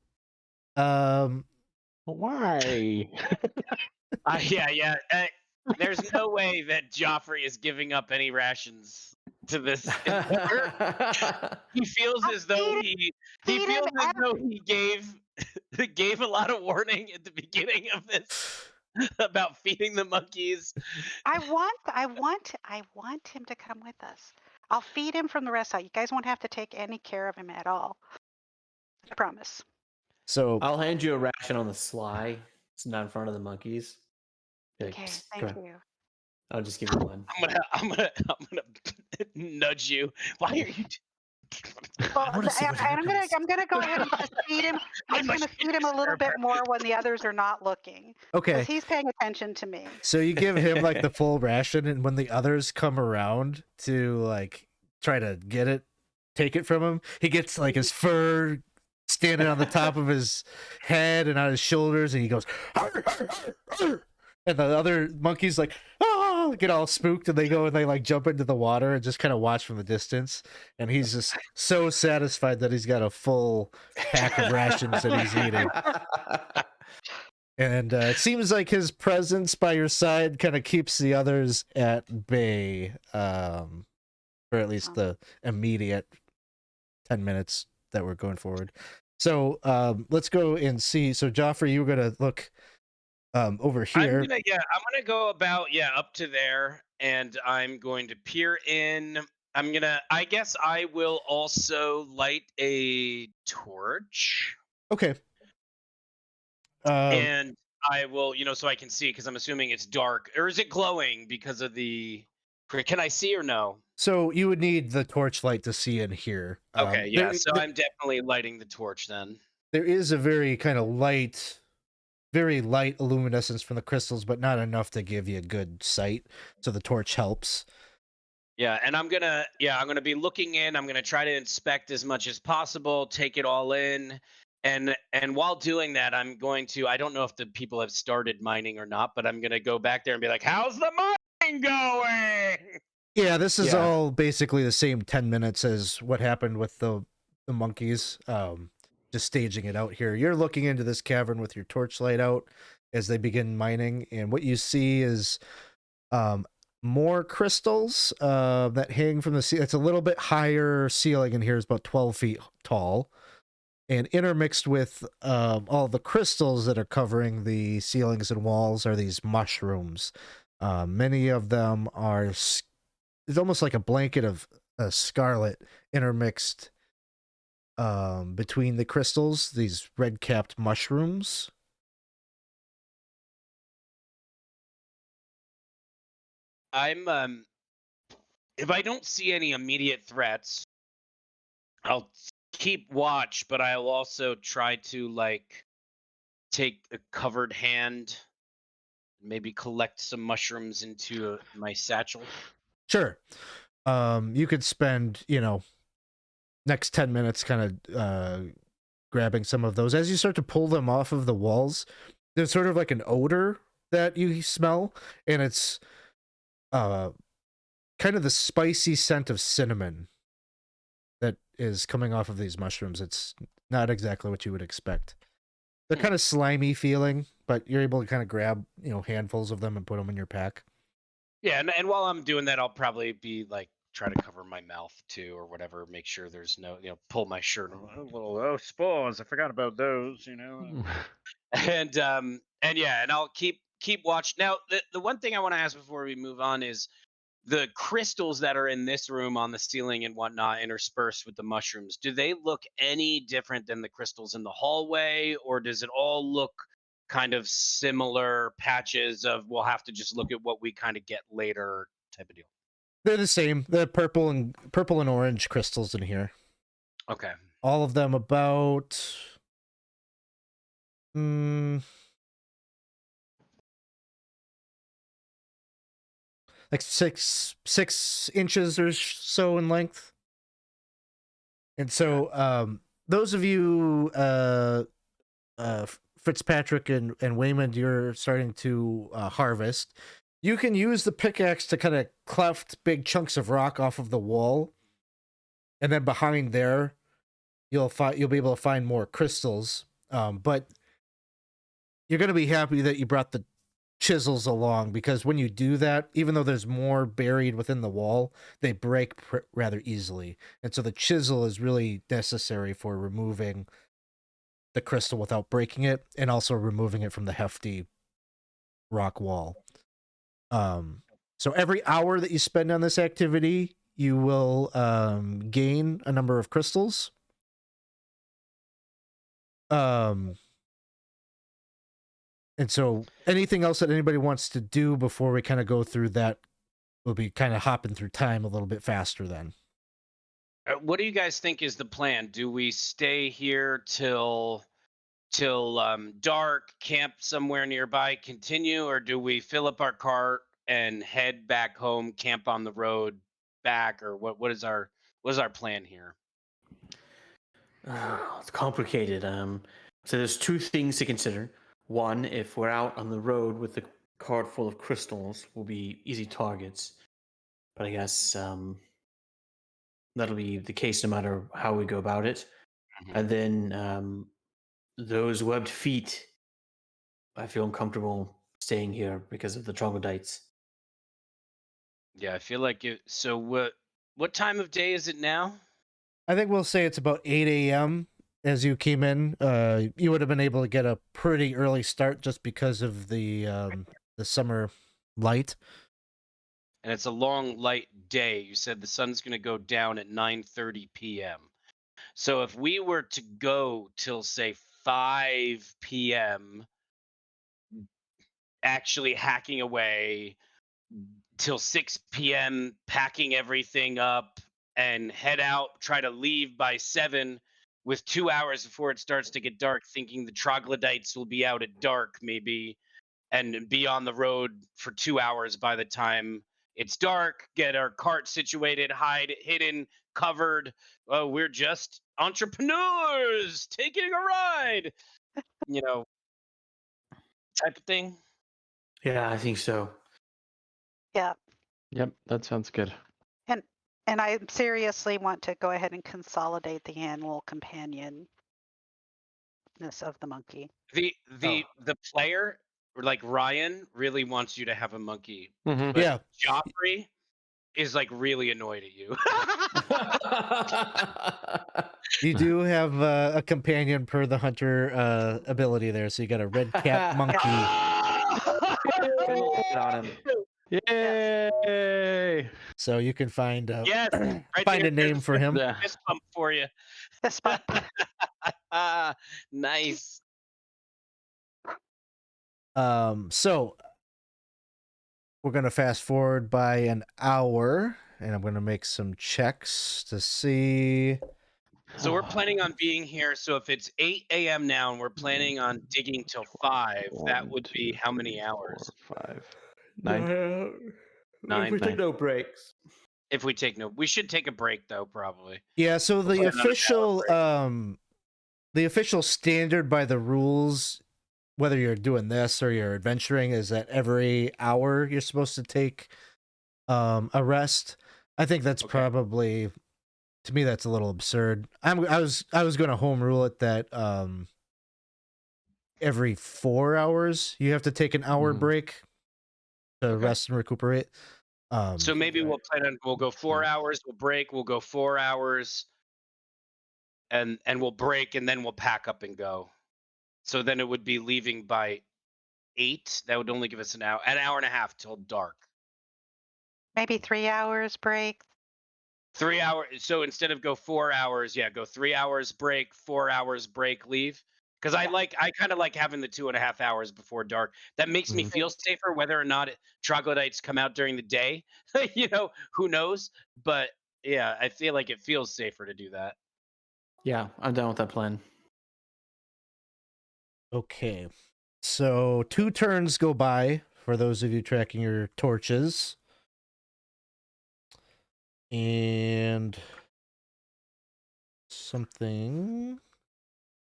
Why? Yeah. There's no way that Geoffrey is giving up any rations to this endeavor. He feels I'll as though he feed him feels as though he gave a lot of warning at the beginning of this about feeding the monkeys. I want him to come with us. I'll feed him from the rest out. You guys won't have to take any care of him at all. I promise. so I'll hand you a ration on the sly. It's not in front of the monkeys. Be like, Okay, "Psst, thank come on." you. I'll just give you one. I'm gonna nudge you. Why are you? Well, wanna see what I'm happens. gonna go ahead and just feed him. I'm gonna feed him a little bit more when the others are not looking, okay. because he's paying attention to me. So you give him like the full ration, and when the others come around to like try to take it from him, he gets like his fur standing on the top of his head and on his shoulders, and he goes, "Arr, arr, arr, arr." And the other monkeys like, oh, get all spooked, and they go and they like jump into the water and just kind of watch from the distance. And he's just so satisfied that he's got a full pack of rations that he's eating. And it seems like his presence by your side kind of keeps the others at bay, for at least the immediate 10 minutes that we're going forward. So let's go and see. So Geoffrey, you were going to look over here. I'm gonna go about up to there, and I'm going to peer in. I guess I will also light a torch. Okay. And I will, so I can see, because I'm assuming it's dark, or is it glowing because of the? Can I see or no? So you would need the torchlight to see in here. Okay, yeah. So I'm definitely lighting the torch then. There is a very kind of very light luminescence from the crystals, but not enough to give you a good sight. So the torch helps. Yeah, and I'm gonna be looking in. I'm gonna try to inspect as much as possible, take it all in, and while doing that, I'm going to. I don't know if the people have started mining or not, but I'm gonna go back there and be like, "How's the mining going?" Yeah, this is all basically the same 10 minutes as what happened with the monkeys. Just staging it out here. You're looking into this cavern with your torchlight out as they begin mining, and what you see is more crystals that hang from the ceiling. It's a little bit higher ceiling in here, is about 12 feet tall, and intermixed with all the crystals that are covering the ceilings and walls are these mushrooms. Many of them are, it's almost like a blanket of scarlet intermixed between the crystals, these red-capped mushrooms. I'm if I don't see any immediate threats, I'll keep watch, but I'll also try to like take a covered hand, maybe collect some mushrooms into my satchel. Sure. You could spend, next 10 minutes kind of grabbing some of those. As you start to pull them off of the walls, there's sort of like an odor that you smell, and it's kind of the spicy scent of cinnamon that is coming off of these mushrooms. It's not exactly what you would expect. They're kind of slimy feeling, but you're able to kind of grab, handfuls of them and put them in your pack. Yeah, and while I'm doing that, I'll probably be like try to cover my mouth too, or whatever. Make sure there's no, pull my shirt. Little spores. I forgot about those. And I'll keep watch. Now, the one thing I want to ask before we move on is the crystals that are in this room on the ceiling and whatnot, interspersed with the mushrooms. Do they look any different than the crystals in the hallway, or does it all look kind of similar patches of we'll have to just look at what we kind of get later type of deal? They're the same. The purple and orange crystals in here. Okay. All of them about like 6 inches or so in length. And so those of you Fitzpatrick and Weymund, you're starting to harvest. You can use the pickaxe to kind of cleft big chunks of rock off of the wall and then behind there, you'll be able to find more crystals. But you're gonna be happy that you brought the chisels along, because when you do that, even though there's more buried within the wall, they break rather easily, and so the chisel is really necessary for removing the crystal without breaking it, and also removing it from the hefty rock wall. So every hour that you spend on this activity, you will gain a number of crystals. And so anything else that anybody wants to do before we kind of go through that, we'll be kind of hopping through time a little bit faster then. What do you guys think is the plan? Do we stay here till dark, camp somewhere nearby, continue, or do we fill up our cart and head back home, camp on the road back, or what is our plan here? It's complicated. So there's two things to consider. One, if we're out on the road with the cart full of crystals, we'll be easy targets. But I guess that'll be the case no matter how we go about it. Mhm. And then those webbed feet, I feel uncomfortable staying here because of the troglodytes. Yeah, I feel like it. So what time of day is it now? I think we'll say it's about 8 a.m. as you came in. You would have been able to get a pretty early start just because of the summer light. And it's a long, light day. You said the sun's going to go down at 9:30 p.m. So if we were to go till, say, 5 p.m., actually hacking away till 6 p.m., packing everything up, and head out, try to leave by 7 with 2 hours before it starts to get dark, thinking the troglodytes will be out at dark, maybe, and be on the road for 2 hours by the time it's dark, get our cart situated, hidden, covered. Oh, we're just entrepreneurs taking a ride, you know, type of thing. Yeah, I think so. Yeah. Yep, that sounds good. And I seriously want to go ahead and consolidate the animal companionness of the monkey. The player, like Ryan, really wants you to have a monkey, Mm-hmm. but Yeah. Geoffrey is like really annoyed at you. You do have a companion per the hunter ability there, so you got a red cap monkey. Get on him. Yay! So you can find Yes, right find there, a name there's for him. Yeah. fist bump for you. Fist bump. Nice. So we're gonna fast forward by an hour, and I'm gonna make some checks to see. So we're planning on being here. So if it's 8 a.m. now and we're planning on digging till 5, that would be how many hours? 4, 5, 9. If we take no breaks. If we take no, we should take a break though, probably. Yeah, so the plan on a shower official standard by the rules, whether you're doing this or you're adventuring, is that every hour you're supposed to take a rest. I think that's Okay. probably, to me, that's a little absurd. I was going to home rule it that every 4 hours you have to take an hour Mhm. break to Okay. rest and recuperate. So maybe we'll go 4 hours, we'll break, we'll go 4 hours, and we'll break, and then we'll pack up and go. So then it would be leaving by 8. That would only give us an hour and a half till dark. Maybe 3 hours break. 3 hours. So instead of go 4 hours, yeah, go 3 hours break, 4 hours break, leave. Because I kind of like having the 2.5 hours before dark. That makes me Mhm. feel safer, whether or not troglodytes come out during the day. Who knows? But yeah, I feel like it feels safer to do that. Yeah, I'm down with that plan. Okay. So 2 turns go by for those of you tracking your torches. And something.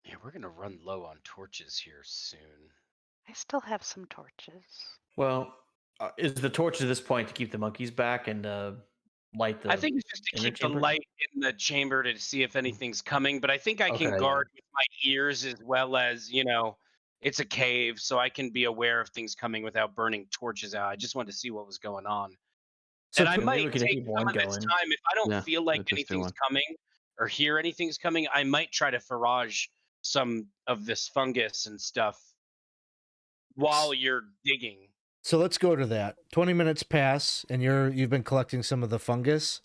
Yeah, we're gonna run low on torches here soon. I still have some torches. Well, is the torch at this point to keep the monkeys back and light the. I think it's just to inner keep the chamber? light in the chamber to see if anything's coming, but I think I can Okay, guard with my ears as well as, it's a cave, so I can be aware of things coming without burning torches out. I just wanted to see what was going on. So And I maybe might we could take keep some one of this going. time. If I don't Yeah, feel like just do anything's one. coming or hear anything's coming, I might try to forage some of this fungus and stuff while you're digging. So let's go to that. 20 minutes pass, and you've been collecting some of the fungus.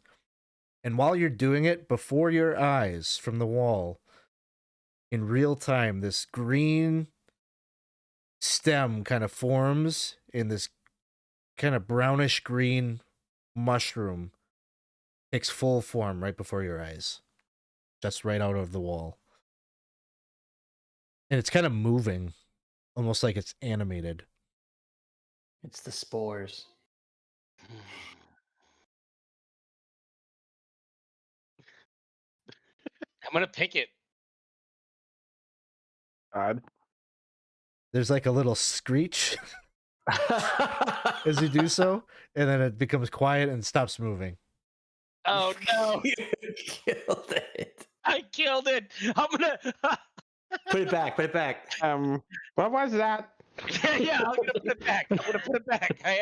And while you're doing it, before your eyes from the wall, in real time, this green stem kind of forms in this kind of brownish green mushroom. Takes full form right before your eyes. Just right out of the wall. And it's kind of moving, almost like it's animated. It's the spores. I'm gonna pick it. God. There's like a little screech as you do so, and then it becomes quiet and stops moving. Oh no! You killed it. I killed it. I'm gonna. Put it back. Put it back. What was that? yeah, I'm gonna put it back. I'm gonna put it back. I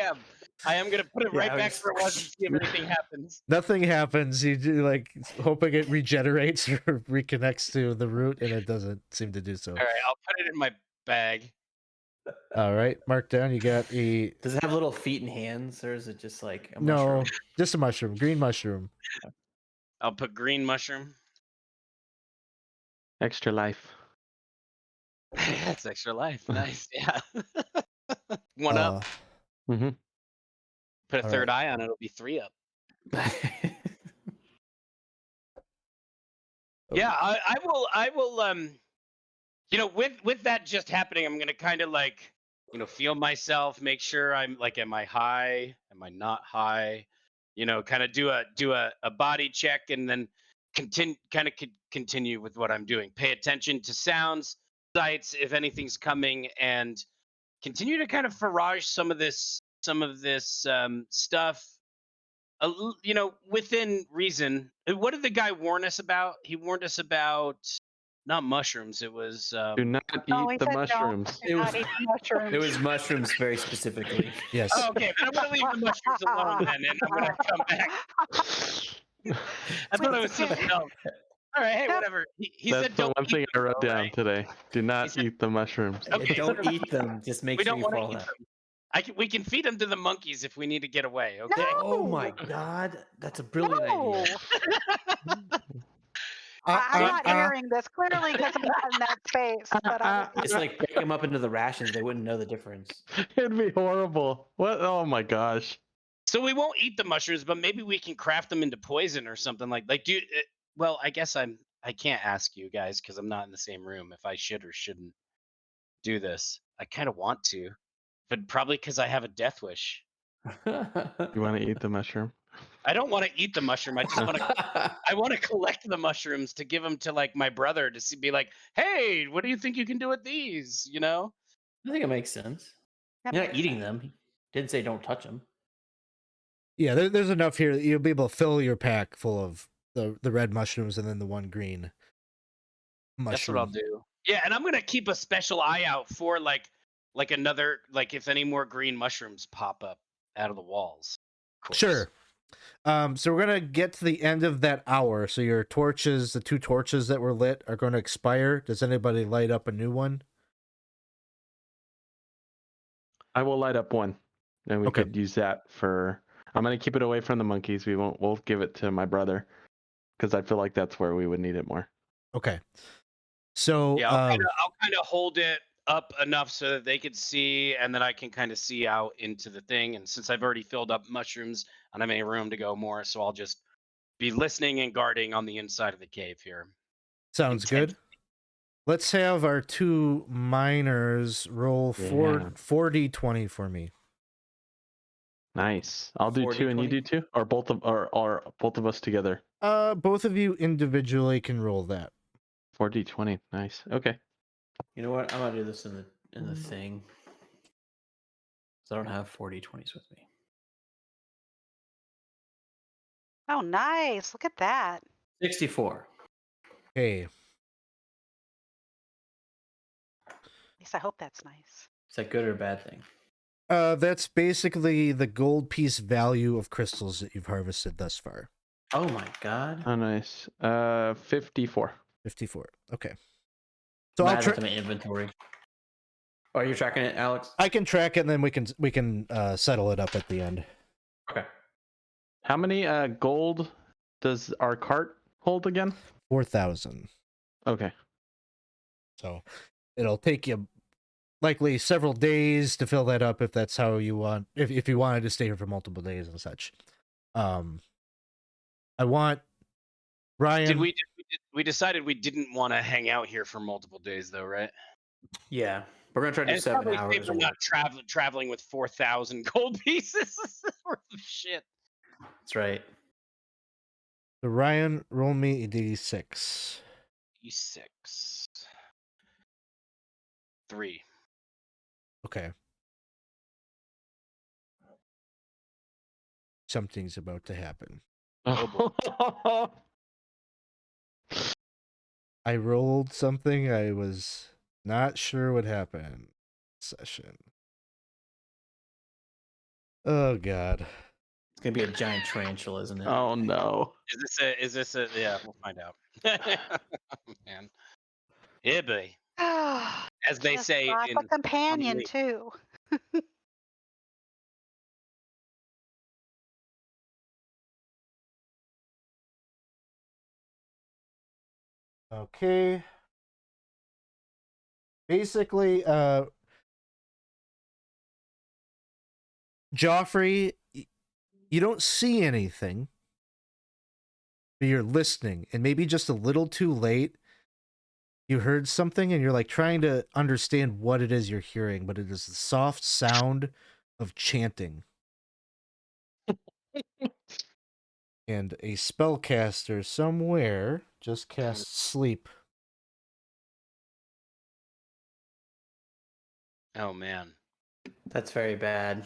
am gonna put it Yeah, right I back was- where it was and see if anything happens. Nothing happens. You do like hoping it regenerates or reconnects to the root, and it doesn't seem to do so. All right, I'll put it in my bag. All right, mark down. You got a Does it have little feet and hands, or is it just like a no, mushroom? just a mushroom, green mushroom. I'll put green mushroom. Extra life. That's extra life. Nice. Yeah. One up. Mm-hmm. Put a all third right. eye on it. It'll be 3 up. Yeah, I will. With that just happening, I'm gonna kind of like, feel myself, make sure I'm like, am I high? Am I not high? Kind of do a body check and then continue with what I'm doing. Pay attention to sounds, sights, if anything's coming, and continue to kind of forage some of this stuff. Within reason. What did the guy warn us about? He warned us about not mushrooms. It was Do not Oh, eat he the said mushrooms. don't. Do not eat mushrooms. It was mushrooms very specifically. Yes. Oh, okay, but I'm gonna leave the mushrooms alone then, and I'm gonna come back. I thought I was something else. All right, hey, whatever. He That's said the don't one eat thing I them, wrote though, down right? today. Do not said- eat the mushrooms. Okay, Don't so eat them. Just make we sure don't you want to follow eat that. them. We can feed them to the monkeys if we need to get away. Okay. No! Oh my god, that's a brilliant No! idea. I'm not hearing this clearly because I'm not in that space. But It's like break them up into the rations. They wouldn't know the difference. It'd be horrible. What? Oh my gosh. So we won't eat the mushrooms, but maybe we can craft them into poison or something like. Well, I guess I can't ask you guys because I'm not in the same room if I should or shouldn't do this. I kind of want to, but probably because I have a death wish. You want to eat the mushroom? I don't want to eat the mushroom. I just want to. I want to collect the mushrooms to give them to like my brother to see, be like, hey, what do you think you can do with these? I think it makes sense. that You're not makes eating sense. them. He didn't say don't touch them. Yeah, there's enough here that you'll be able to fill your pack full of the red mushrooms and then the one green mushroom. That's what I'll do. Yeah, and I'm gonna keep a special eye out for like another if any more green mushrooms pop up out of the walls. Of course. Sure. So we're gonna get to the end of that hour. So your torches, the 2 torches that were lit, are going to expire. Does anybody light up a new one? I will light up one, and we Okay. could use that for. I'm gonna keep it away from the monkeys. We'll give it to my brother, because I feel like that's where we would need it more. Okay. So Yeah, I'll kind of hold it up enough so that they could see, and then I can kind of see out into the thing. And since I've already filled up mushrooms, and I have room to go more, so I'll just be listening and guarding on the inside of the cave here. sounds good. Let's have our 2 miners roll Yeah. 4d20 for me. Nice. I'll do 2, and you 40-20? do 2, or both of us together. Both of you individually can roll that. 4d20. Nice. Okay. You know what? I'm gonna do this in the thing. So I don't have 40 20s with me. Oh, nice. Look at that. 64. Okay. At least I hope that's nice. Is that good or a bad thing? That's basically the gold piece value of crystals that you've harvested thus far. Oh my god. Oh, nice. 54. 54. Okay. So I'm I'll adding to my inventory. Oh, are you tracking it, Alex? I can track it, and then we can settle it up at the end. Okay. How many gold does our cart hold again? 4,000. Okay. So it'll take you likely several days to fill that up if that's how you want. If you wanted to stay here for multiple days and such. I want Ryan. Did we decided we didn't want to hang out here for multiple days, though, right? Yeah. We're gonna try to And do it's 7 probably hours. safer not traveling with 4,000 gold pieces worth of shit. That's right. So Ryan, roll me a d6. E6. 3. Okay. Something's about to happen. I rolled something I was not sure would happen. Session. Oh god. It's gonna be a giant tarantula, isn't it? Oh no. Is this a yeah, we'll find out. Man. Yeah, boy. As they Just say drop in a companion League. too. Okay. Basically, Geoffrey, you don't see anything, but you're listening, and maybe just a little too late, you heard something, and you're like trying to understand what it is you're hearing, but it is the soft sound of chanting. And a spellcaster somewhere just cast sleep. Oh man. That's very bad.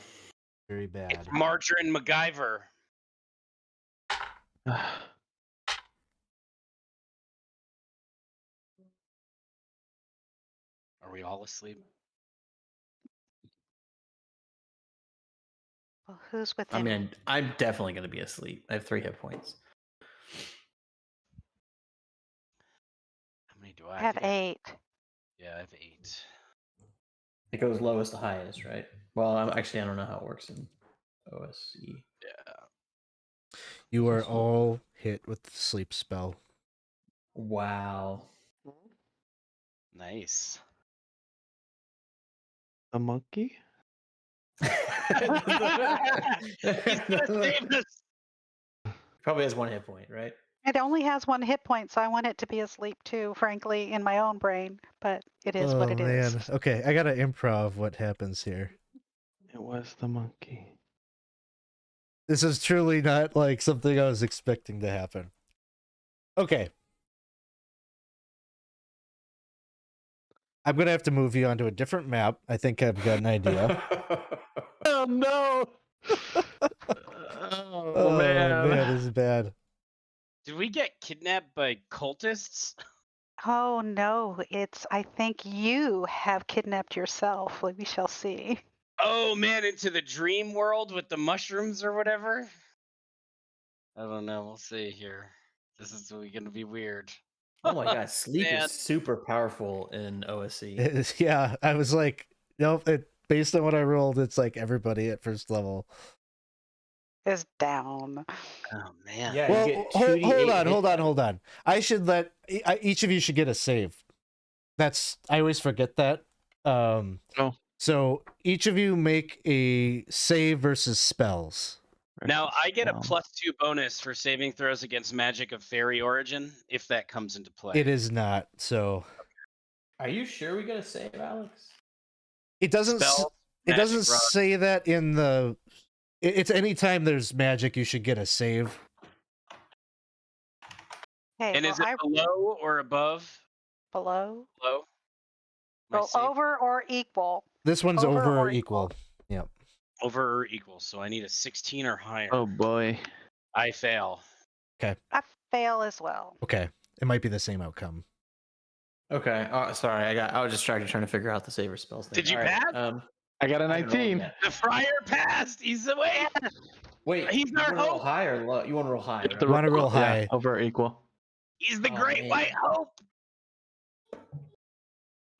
Very bad. It's Margarine MacGyver. Are we all asleep? Well, who's I within? mean, I'm definitely gonna be asleep. I have 3 hit points. How many do I I have think I- 8. Yeah, I have 8. It goes lowest to highest, right? Well, I don't know how it works in OSE. Yeah. You are all hit with the sleep spell. Wow. Nice. A monkey? He's gonna save us. Probably has 1 hit point, right? It only has 1 hit point, so I want it to be asleep too, frankly, in my own brain. But it is what it is. Okay, I gotta improv what happens here. It was the monkey. This is truly not like something I was expecting to happen. Okay. I'm gonna have to move you onto a different map. I think I've got an idea. Oh no! Oh man, this is bad. Did we get kidnapped by cultists? Oh no, I think you have kidnapped yourself. We shall see. Oh man, into the dream world with the mushrooms or whatever? I don't know. We'll see here. This is gonna be weird. Oh my god, sleep Man. is super powerful in OSE. Yeah, I was like, nope. Based on what I rolled, it's like everybody at first level. Is down. Oh man. Yeah, Well, you get hold 2d8 hit on. I should let each of you should get a save. I always forget that. So each of you make a save versus spells. Now I get a +2 bonus for saving throws against magic of fairy origin if that comes into play. It is not. So Are you sure we got a save, Alex? it doesn't. Spells, It magic doesn't rod. say that in the. It's anytime there's magic, you should get a save. Okay, And well, is it below or above? below? Below. My Go save? over or equal. This one's Over over or or equal. Yep. Over or equal. So I need a 16 or higher. Oh boy. I fail. I fail as well. Okay. It might be the same outcome. Okay. Sorry, I was distracted trying to figure out the saver spells thing. Did you All right, pass? I got a I haven't rolled 19. yet. The Friar passed. He's away. Wait, He's you our want to roll hope. high or low? You want to roll high? You have to Right? Wanna roll yeah, high. over or equal. He's the Oh, great man. white hope.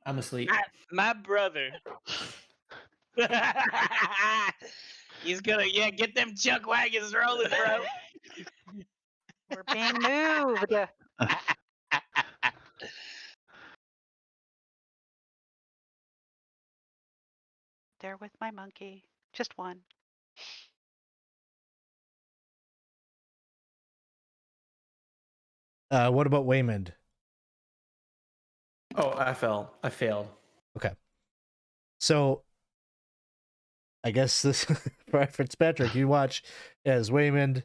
I'm asleep. My brother. He's gonna get them chuck wagons rolling, bro. We're being moved. There with my monkey. Just one. What about Weymund? Oh, I failed. So I guess this Fitzpatrick, you watch as Weymund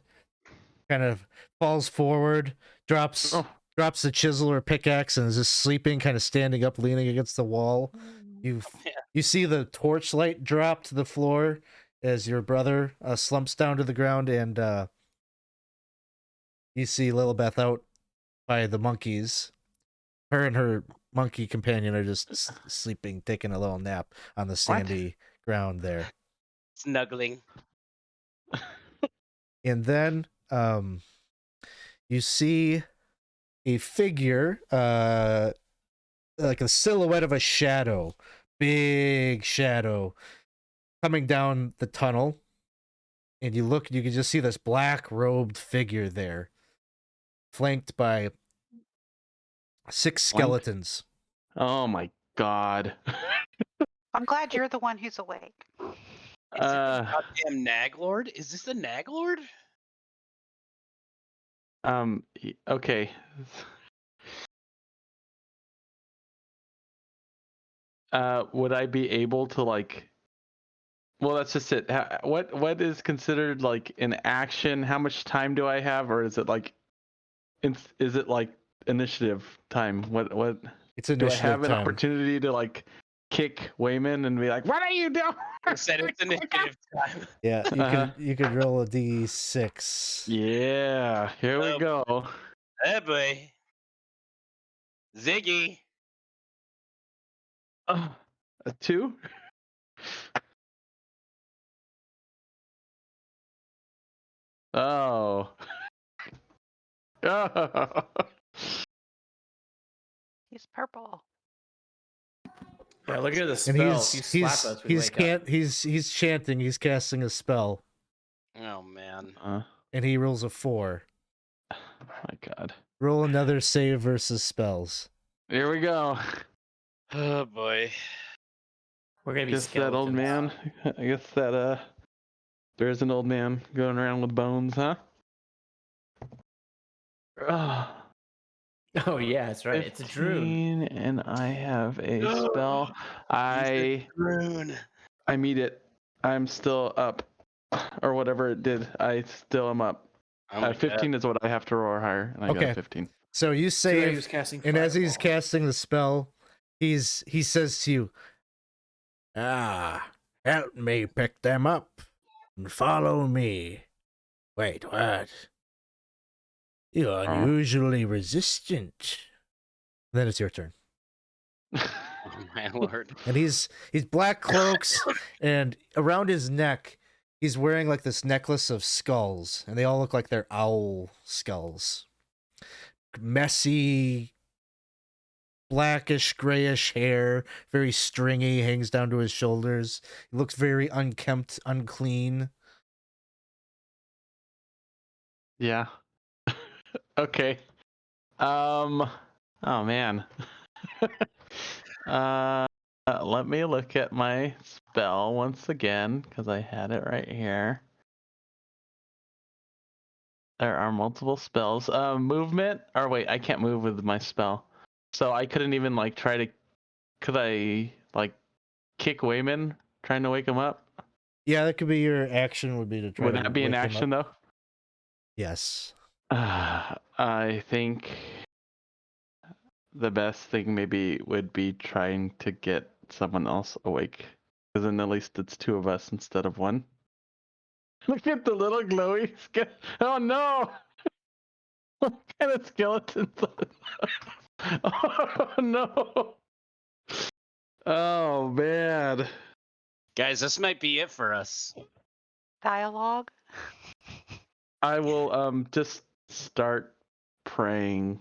kind of falls forward, drops the chisel or pickaxe, and is just sleeping, kind of standing up, leaning against the wall. You see the torchlight drop to the floor as your brother slumps down to the ground, and you see Lillibeth out by the monkeys. Her and her monkey companion are just sleeping, taking a little nap on the sandy ground there. Snuggling. And then you see a figure, like a silhouette of a shadow, big shadow, coming down the tunnel. And you look, you can just see this black robed figure there, flanked by 6 skeletons. Oh my god. I'm glad you're the one who's awake. Is it the goddamn Naglord? Is this the Naglord? Okay. Would I be able to like? Well, that's just it. What is considered like an action? How much time do I have, or is it like, is it like initiative time? What It's do I initiative have an time. opportunity to like kick Weymund and be like, "What are you doing?" I said it's initiative time. Yeah, you could roll a d6. Yeah, here we go. Oh boy. Ziggy. A 2. Oh. He's purple. Yeah, look at the And spell. If you slap us, we wake up. he's chanting, he's casting a spell, Oh man. and he rolls a 4. My God. Roll another save versus spells. Here we go. Oh boy. We're gonna be Guess that old skeletons. man. I guess that there's an old man going around with bones, huh? Oh yeah, that's right. It's a druid. 15, and I have a spell. I meet it. I'm still up, or whatever it did. I still am up. Oh my 15 God. is what I have to roll or higher, and I got Okay. a 15. So you So he save, was casting and as he's fireball. casting the spell, he says to you, help me pick them up and follow me. Wait, what? You're unusually resistant. Then it's your turn. Oh my lord. And he's black cloaks, and around his neck, he's wearing like this necklace of skulls, and they all look like they're owl skulls. Messy, blackish, grayish hair, very stringy, hangs down to his shoulders. He looks very unkempt, unclean. Yeah. Okay. Oh man. Let me look at my spell once again, because I had it right here. There are multiple spells. Movement. Or wait, I can't move with my spell, so I couldn't even like try to. Could I like kick Weymund, trying to wake him up? Yeah, that could be your action. Would be to try. Would to that be an wake him action up. though? Yes. I think the best thing maybe would be trying to get someone else awake, because then at least it's 2 of us instead of 1. Look at the little glowy Oh no! What kind of skeletons? Oh no! Oh man! Guys, this might be it for us. Dialogue. I will just start praying.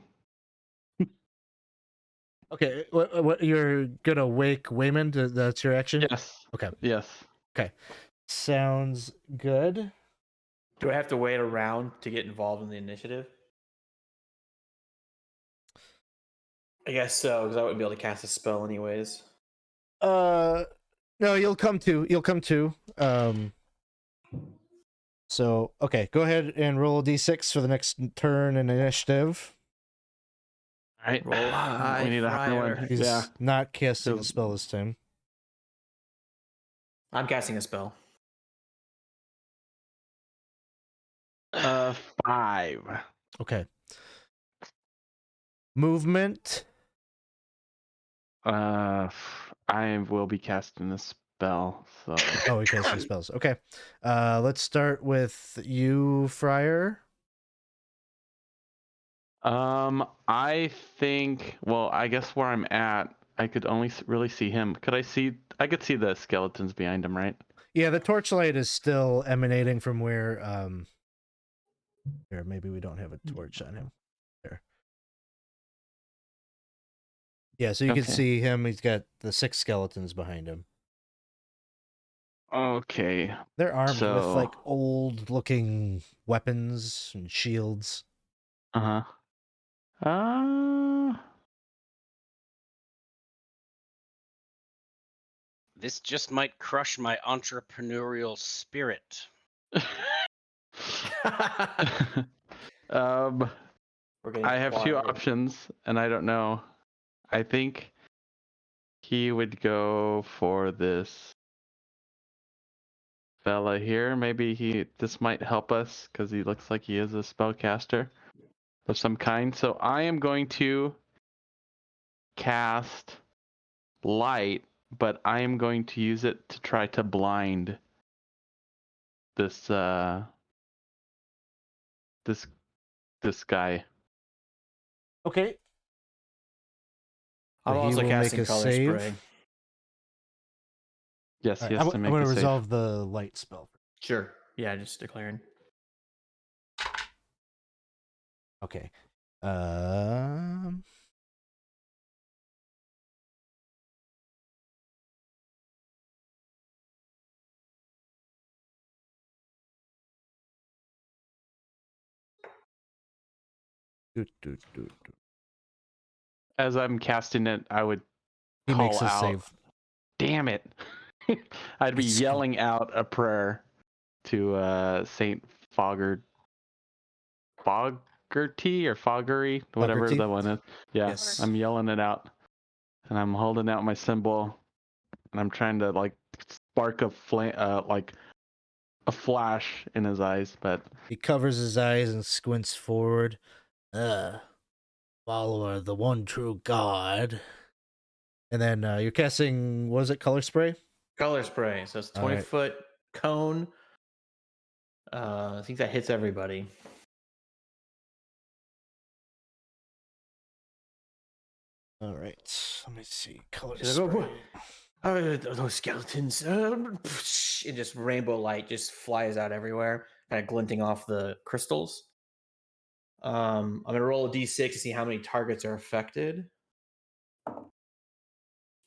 Okay, what you're gonna wake Weymund? That's your action. Yes. Okay. Yes. Sounds good. Do I have to wait around to get involved in the initiative? I guess so, because I wouldn't be able to cast a spell anyways. No, you'll come to. So okay, go ahead and roll a d6 for the next turn in initiative. All right. Roll high, we need a high Friar. one. He's Yeah. not casting So- a spell this time. I'm casting a spell. 5. Okay. Movement. I will be casting a spell. So. Oh, he casting spells. Okay. Let's start with you, Friar. I think. Well, I guess where I'm at, I could only really see him. Could I see? I could see the skeletons behind him, right? Yeah, the torchlight is still emanating from where here, maybe we don't have a torch on him. There. Yeah, so you can Okay. see him. He's got the 6 skeletons behind him. Okay. They're armed with So- like old looking weapons and shields. Uh huh. This just might crush my entrepreneurial spirit. um. We're getting I have 2 quiet. options, and I don't know. I think he would go for this fella here. Maybe this might help us because he looks like he is a spellcaster of some kind. So I am going to cast light, but I am going to use it to try to blind this this guy. Okay. I'm So he also will make casting a color save. spray. Yes, All he right, has I'm to make going a to save. resolve the light spell. Sure. Yeah, just declaring. Okay. Do, do, do, do. As I'm casting it, I would He call makes a out. save. Damn it! I'd be It's- yelling out a prayer to Saint Fogarty or Foggery, whatever Fogarty? the one is. Yeah, Yes. I'm yelling it out, and I'm holding out my symbol, and I'm trying to like spark a flame, like a flash in his eyes, but He covers his eyes and squints forward. Follower of the one true God. And then you're casting, was it color spray? Color spray. So it's a All 20-foot cone. I think that hits everybody. All right. Let me see. Color She's like, spray. Those skeletons. And just rainbow light just flies out everywhere, kind of glinting off the crystals. I'm going to roll a d6 to see how many targets are affected.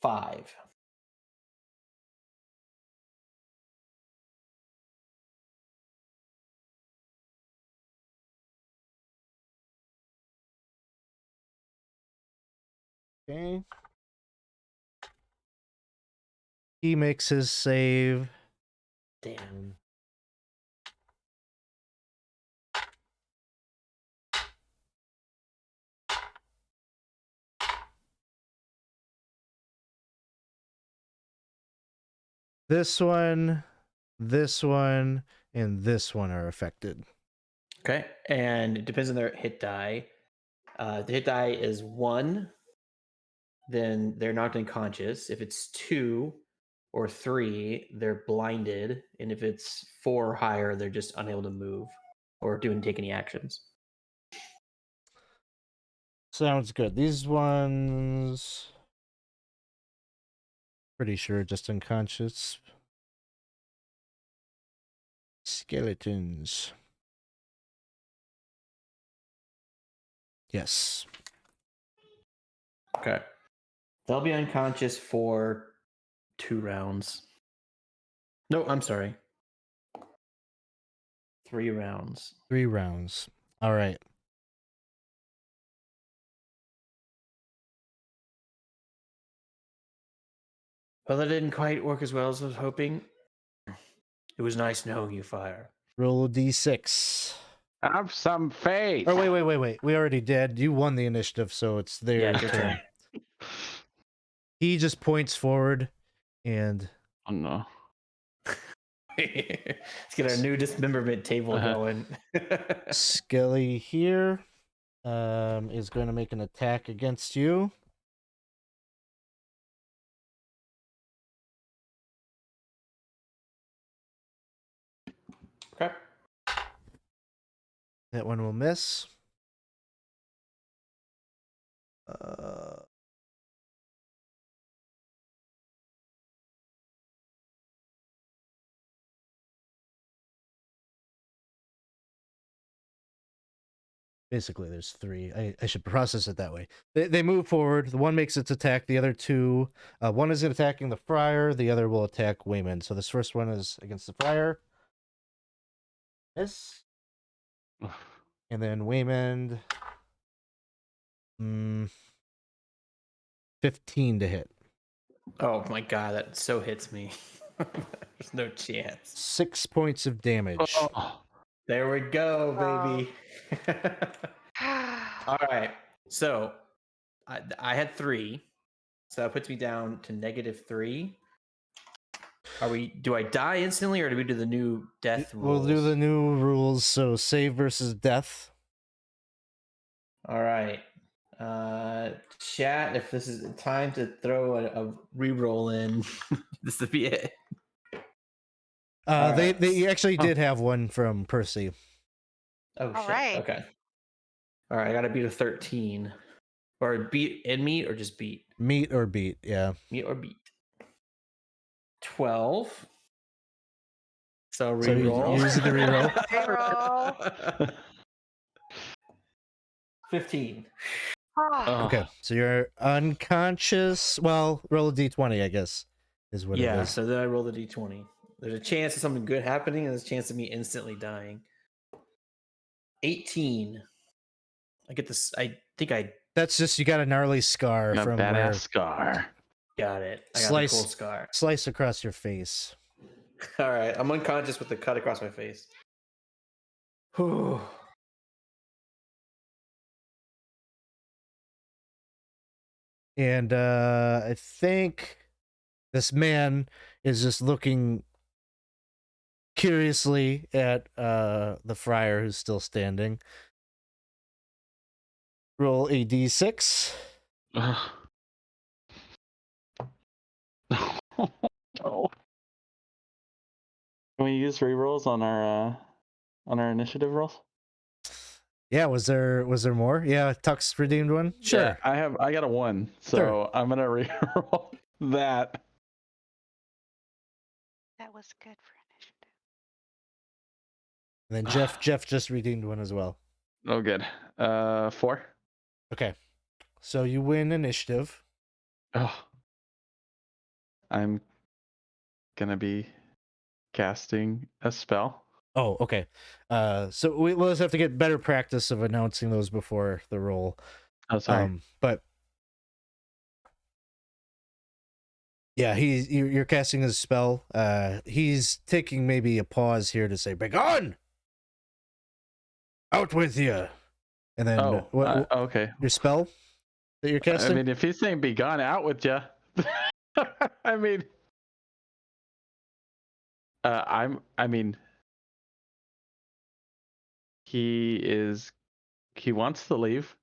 5. Okay. He makes his save. Damn. This one, and this one are affected. Okay. And it depends on their hit die. If the hit die is 1, then they're knocked unconscious. If it's 2, or 3, they're blinded, and if it's 4 or higher, they're just unable to move or take any actions. Sounds good. These ones, pretty sure just unconscious. Skeletons. Yes. Okay. They'll be unconscious for 2 rounds. No, I'm sorry. 3 rounds. 3 rounds. All right. Well, that didn't quite work as well as I was hoping. It was nice knowing you, Friar. Roll a d6. Have some faith. Or wait. We already did. You won the initiative, so it's their Yeah, your turn. turn. He just points forward and Oh no. Let's get our new dismemberment table going. Skelly here is going to make an attack against you. Okay. That one will miss. Basically, there's 3. I should process it that way. They move forward. The one makes its attack. The other 2, one is attacking the Friar. The other will attack Weymund. So this first one is against the Friar. This. And then Weymund. 15 to hit. Oh my god, that so hits me. There's no chance. 6 points of damage. Oh. There we go, baby. All right. So I had 3. So that puts me down to -3. Do I die instantly, or do we do the new death rules? We'll do the new rules. So save versus death. All right. Chat, if this is time to throw a reroll in, this would be it. They actually did have one from Percy. Oh, All shit. right. Okay. All right, I got to beat a 13. Or beat and meet, or just beat? Meet or beat, yeah. Meet or beat. 12. So So reroll. you're using the reroll? Reroll. 15. Oh, Okay, so you're unconscious. Well, roll a d20, I guess, is what it Yeah, is. so then I roll the d20. There's a chance of something good happening, and there's a chance of me instantly dying. 18. I get this. I think I That's just, you got a gnarly scar A from badass where scar. got it. I got Slice. the cool scar. slice across your face. All right, I'm unconscious with the cut across my face. Whew. And I think this man is just looking curiously at the Friar who's still standing. Roll a d6. Ugh. Oh. Can we use rerolls on our initiative rolls? Yeah, was there more? Yeah, Tux redeemed one. Sure. Yeah, I got a 1, so Sure. I'm gonna reroll that. that was good for initiative. And then Jeff just redeemed one as well. Oh, good. 4. Okay, so you win initiative. Oh. I'm gonna be casting a spell. Oh, okay. So we'll just have to get better practice of announcing those before the roll. Oh, sorry. But yeah, you're casting his spell. He's taking maybe a pause here to say, "Begone! Out with you!" And then Okay. your spell that you're I casting? mean, if he's saying "be gone," out with you. I mean, he wants to leave,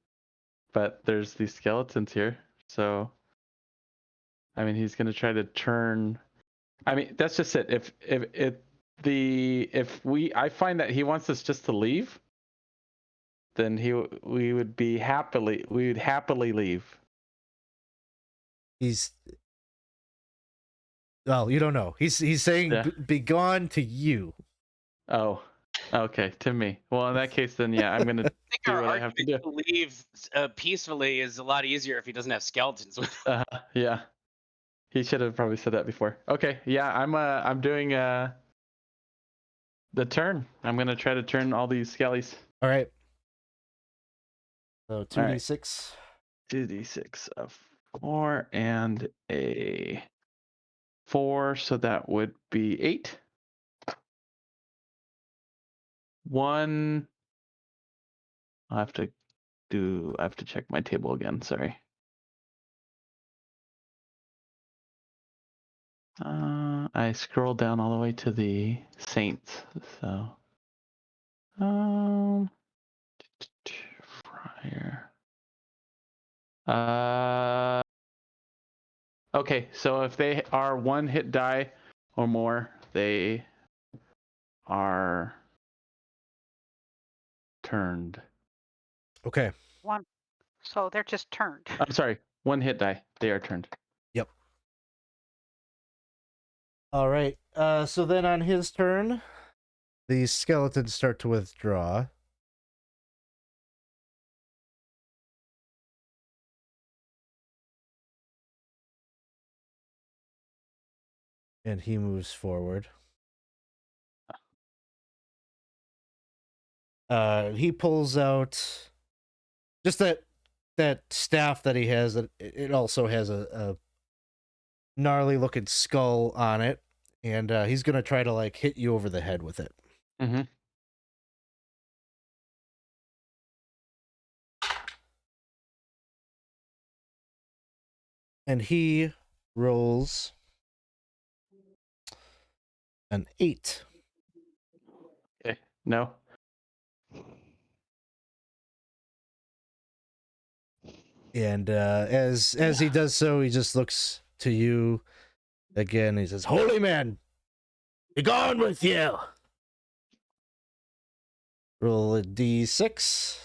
but there's these skeletons here, so I mean, he's gonna try to turn I mean, that's just it. I find that he wants us just to leave, then we would happily leave. Well, you don't know. He's saying Yeah. be gone to you. Oh, okay, to me. Well, in that case, then yeah, I'm gonna I think do our what I have to do. argument to leave peacefully is a lot easier if he doesn't have skeletons with him. Yeah, he should have probably said that before. Okay, yeah, I'm doing the turn. I'm gonna try to turn all these skellies. All right. So All 2d6. 2d6 of 4 and a 4, so that would be 8. 1. I have to check my table again. Sorry. I scrolled down all the way to the Saints. So, Friar. Okay, so if they are 1 hit die or more, they are turned. Okay. One. So they're just turned. I'm sorry, 1 hit die. They are turned. Yep. All right. So then on his turn, the skeletons start to withdraw. And he moves forward. He pulls out just that staff that he has. That it also has a gnarly looking skull on it, and he's gonna try to like hit you over the head with it. Mm-hmm. And he rolls an 8. Okay. No. And as he does so, he just looks to you again. He says, "Holy man, be gone with you." Roll a d6.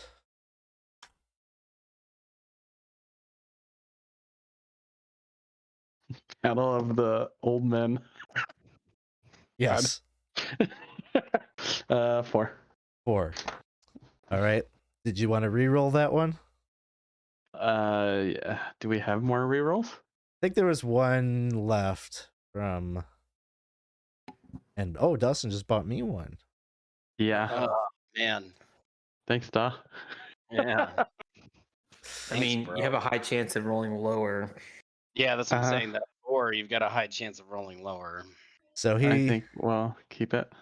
Battle of the old men. Yes. 4. 4. All right. Did you want to re-roll that one? Yeah. Do we have more rerolls? I think there was one left from. And Dustin just bought me one. Yeah. Oh man. Thanks, Da. Yeah. I mean, you have a high chance of rolling lower. Yeah, that's what I'm saying. That or you've got a high chance of rolling lower. So I think keep it.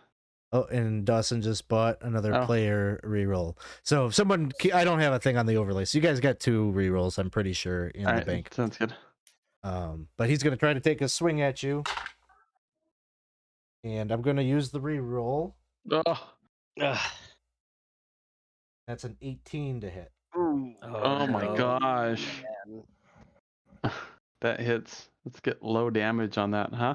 Oh, and Dawson just bought another player reroll. So if someone, I don't have a thing on the overlay. So you guys got 2 rerolls, I'm pretty sure, in the bank. Sounds good. But he's gonna try to take a swing at you, and I'm gonna use the reroll. Oh. That's an 18 to hit. Oh my gosh. That hits. Let's get low damage on that, huh?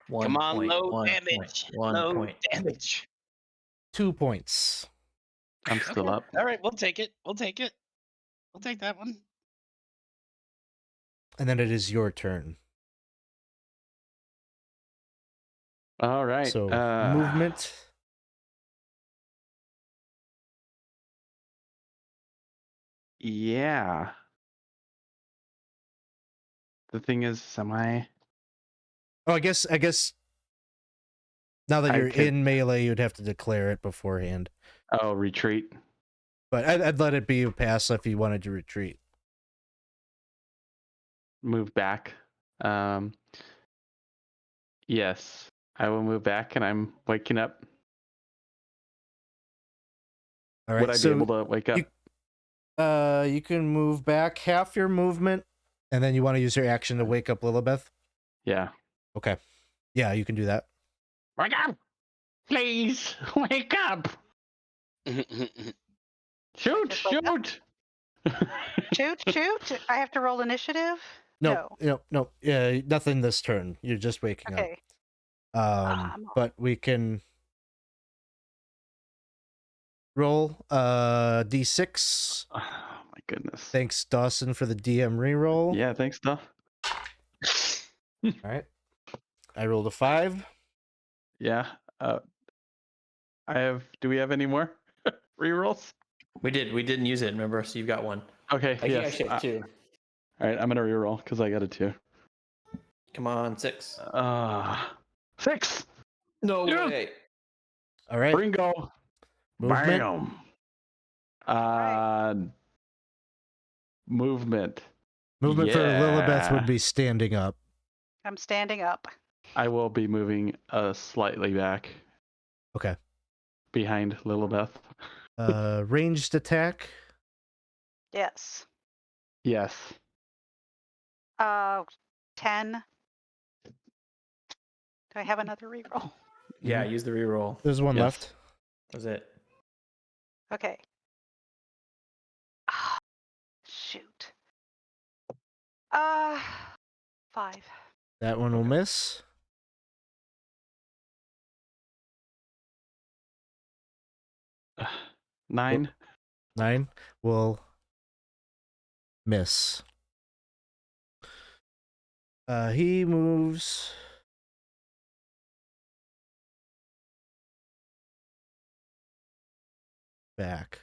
Come on, low damage. Low damage. 2 points. I'm still up. All right, we'll take it. We'll take it. We'll take that one. And then it is your turn. All right. So movement. Yeah. The thing is, I guess now that you're in melee, you'd have to declare it beforehand. Oh, retreat. But I'd let it be a pass if you wanted to retreat. Move back. Yes, I will move back, and I'm waking up. All right. Would I be able to wake up? You can move back half your movement, and then you want to use your action to wake up Lillibeth? Yeah. Okay. Yeah, you can do that. Wake up! Please, wake up! Shoot! Shoot! I have to roll initiative? No, no. Yeah, nothing this turn. You're just waking Okay. up. But we can roll d6. Oh my goodness. Thanks, Dawson, for the DM reroll. Yeah, thanks, Duff. All right. I rolled a 5. Yeah. Do we have any more rerolls? We didn't use it, remember? So you've got one. Okay, I yes. actually have 2. All right, I'm gonna reroll because I got a 2. Come on, 6. 6. No Yeah. way. All right. Bringo. Movement. Bam. Movement. Movement for Lillibeth Yeah. would be standing up. I'm standing up. I will be moving slightly back Okay. behind Lillibeth. Ranged attack. Yes. Yes. 10. Do I have another reroll? Yeah, use the reroll. There's one Yes. left. That's it. Okay. Ah, shoot. 5. That one will miss. Uh, 9. 9 will miss. He moves back.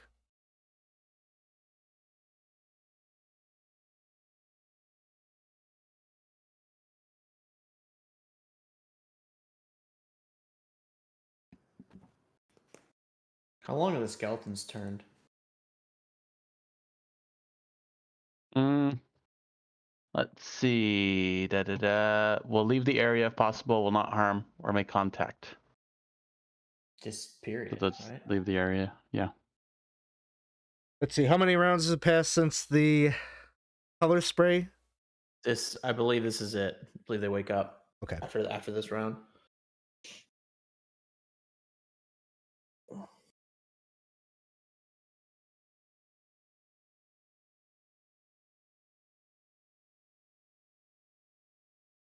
How long are the skeletons turned? Let's see. We'll leave the area if possible. Will not harm or make contact. Just period, So let's right? leave the area. Yeah. Let's see. How many rounds has passed since the color spray? I believe this is it. I believe they wake up. Okay. After this round.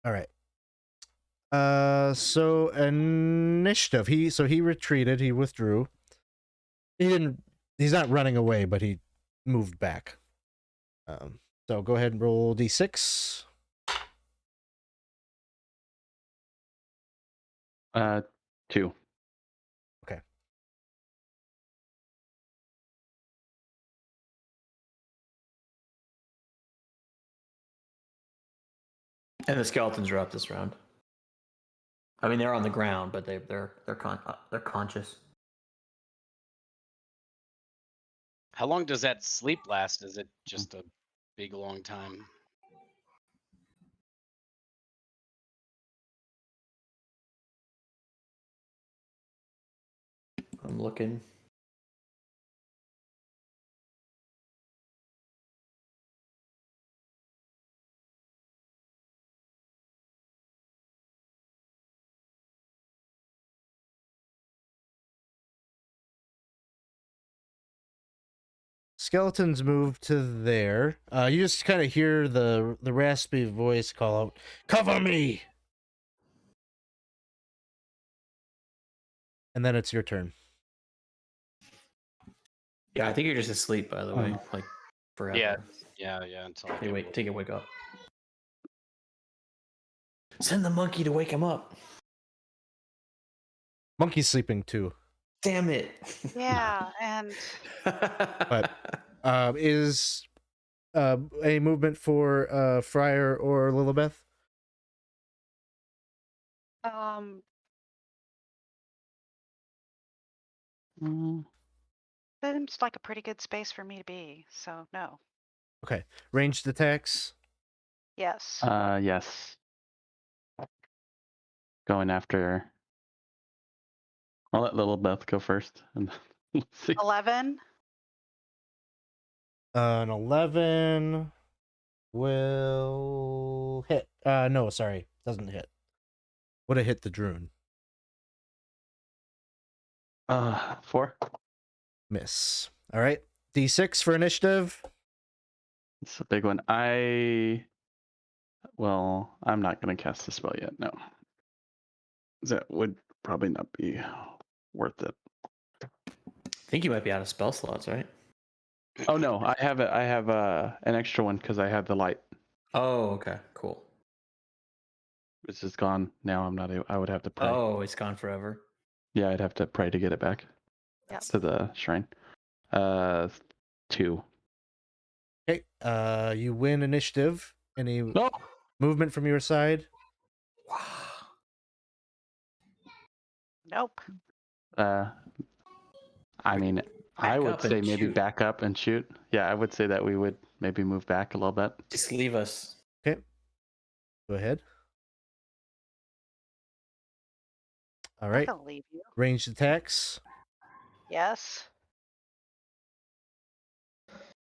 All right. So initiative. He retreated. He withdrew. He's not running away, but he moved back. So go ahead and roll d6. 2. Okay. And the skeletons are up this round. I mean, they're on the ground, but they're conscious. How long does that sleep last? Is it just a big long time? I'm looking. Skeletons move to there. You just kind of hear the raspy voice call out, "Cover me!" And then it's your turn. Yeah, I think you're just asleep, by the way. Like forever. Yeah. Until I Take a wake up. Send the monkey to wake him up. Monkey's sleeping too. Damn it. Yeah, and But is a movement for Friar or Lillibeth? seems like a pretty good space for me to be, so no. Okay. Ranged attacks. Yes. Yes. Going after. I'll let Lillibeth go first. And let's see. 11. An 11 will hit. No, sorry, doesn't hit. Would have hit the Droon. 4. Miss. All right. D6 for initiative. It's a big one. I Well, I'm not going to cast the spell yet. No. That would probably not be worth it. I think you might be out of spell slots, right? Oh no, I have an extra one because I have the light, Oh, okay, cool. which is gone now. I would have to pray. Oh, it's gone forever. Yeah, I'd have to pray to get it back Yep. to the shrine. 2. Okay. You win initiative. Any No. movement from your side? Wow. Nope. I mean, I Back would up and say maybe shoot. back up and shoot. Yeah, I would say that we would maybe move back a little bit. Just leave us. Okay. Go ahead. All right. I'll leave you. Ranged attacks. Yes.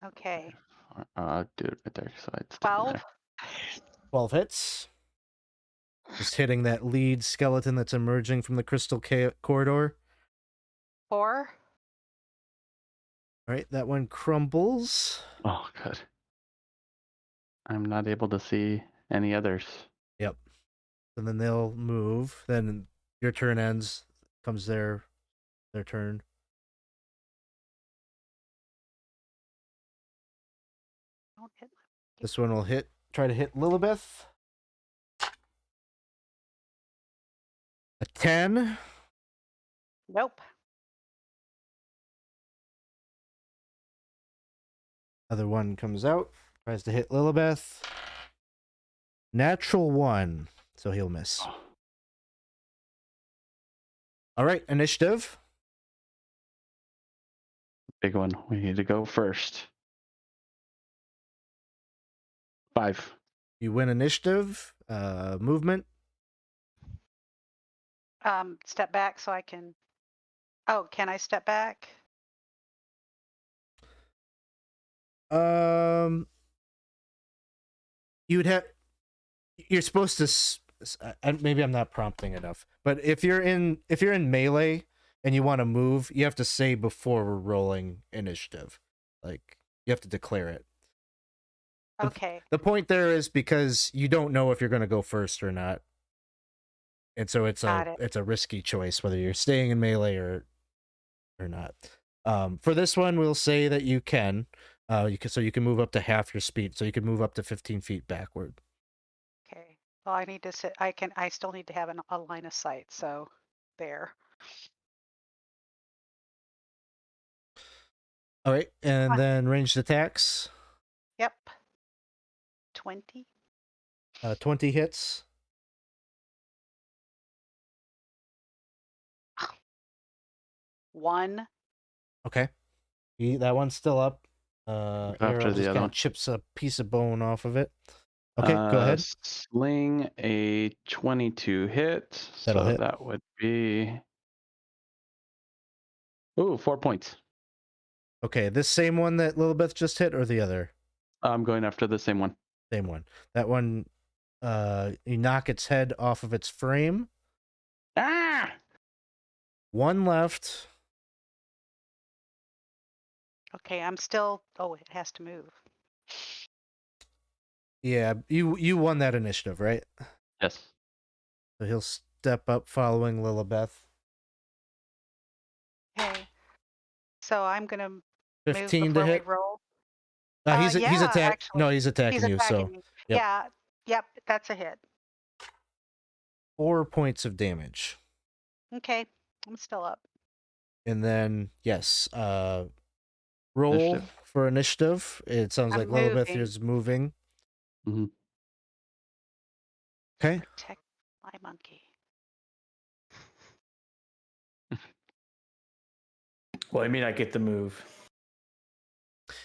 Okay. I'll do it right there. So it's 12. 12 hits. Just hitting that lead skeleton that's emerging from the crystal corridor. 4. All right, that one crumbles. Oh, good. I'm not able to see any others. Yep. And then they'll move. Then your turn ends. Comes their turn. Don't hit. This one will try to hit Lillibeth. A 10. Nope. Other one comes out. Tries to hit Lillibeth. Natural 1. So he'll miss. All right, initiative. Big one. We need to go first. 5. You win initiative. Movement. Step back so I can. Oh, can I step back? You'd have. You're supposed to. Maybe I'm not prompting enough, but if you're in melee and you want to move, you have to say before we're rolling initiative, like you have to declare it. Okay. The point there is because you don't know if you're going to go first or not, and so it's Got it. it's a risky choice whether you're staying in melee or not. For this one, we'll say that you can. So you can move up to half your speed, so you can move up to 15 feet backward. Okay. Well, I need to sit. I still need to have a line of sight. So, there. All right, and then ranged attacks. Yep. 20. 20 hits. One. Okay. That one's still up. After Arrow the just other kind one. of chips a piece of bone off of it. Okay, go ahead. Sling a 22 hit. That'll so hit. that would be. Ooh, 4 points. Okay, this same one that Lillibeth just hit, or the other? I'm going after the same one. Same one. That one, you knock its head off of its frame. Ah! One left. Okay, I'm still. Oh, it has to move. Yeah, you won that initiative, right? Yes. So he'll step up following Lillibeth. Okay. So I'm gonna move 15 to before we hit. roll. He's Yeah, attacking. actually. No, he's attacking He's you. So attacking me. yep. Yeah. Yep. That's a hit. 4 points of damage. Okay. I'm still up. And then yes, roll Initiative. for initiative. It sounds I'm like Lillibeth moving. is moving. Mhm. Okay. Protect my monkey. Well, I mean, I get the move.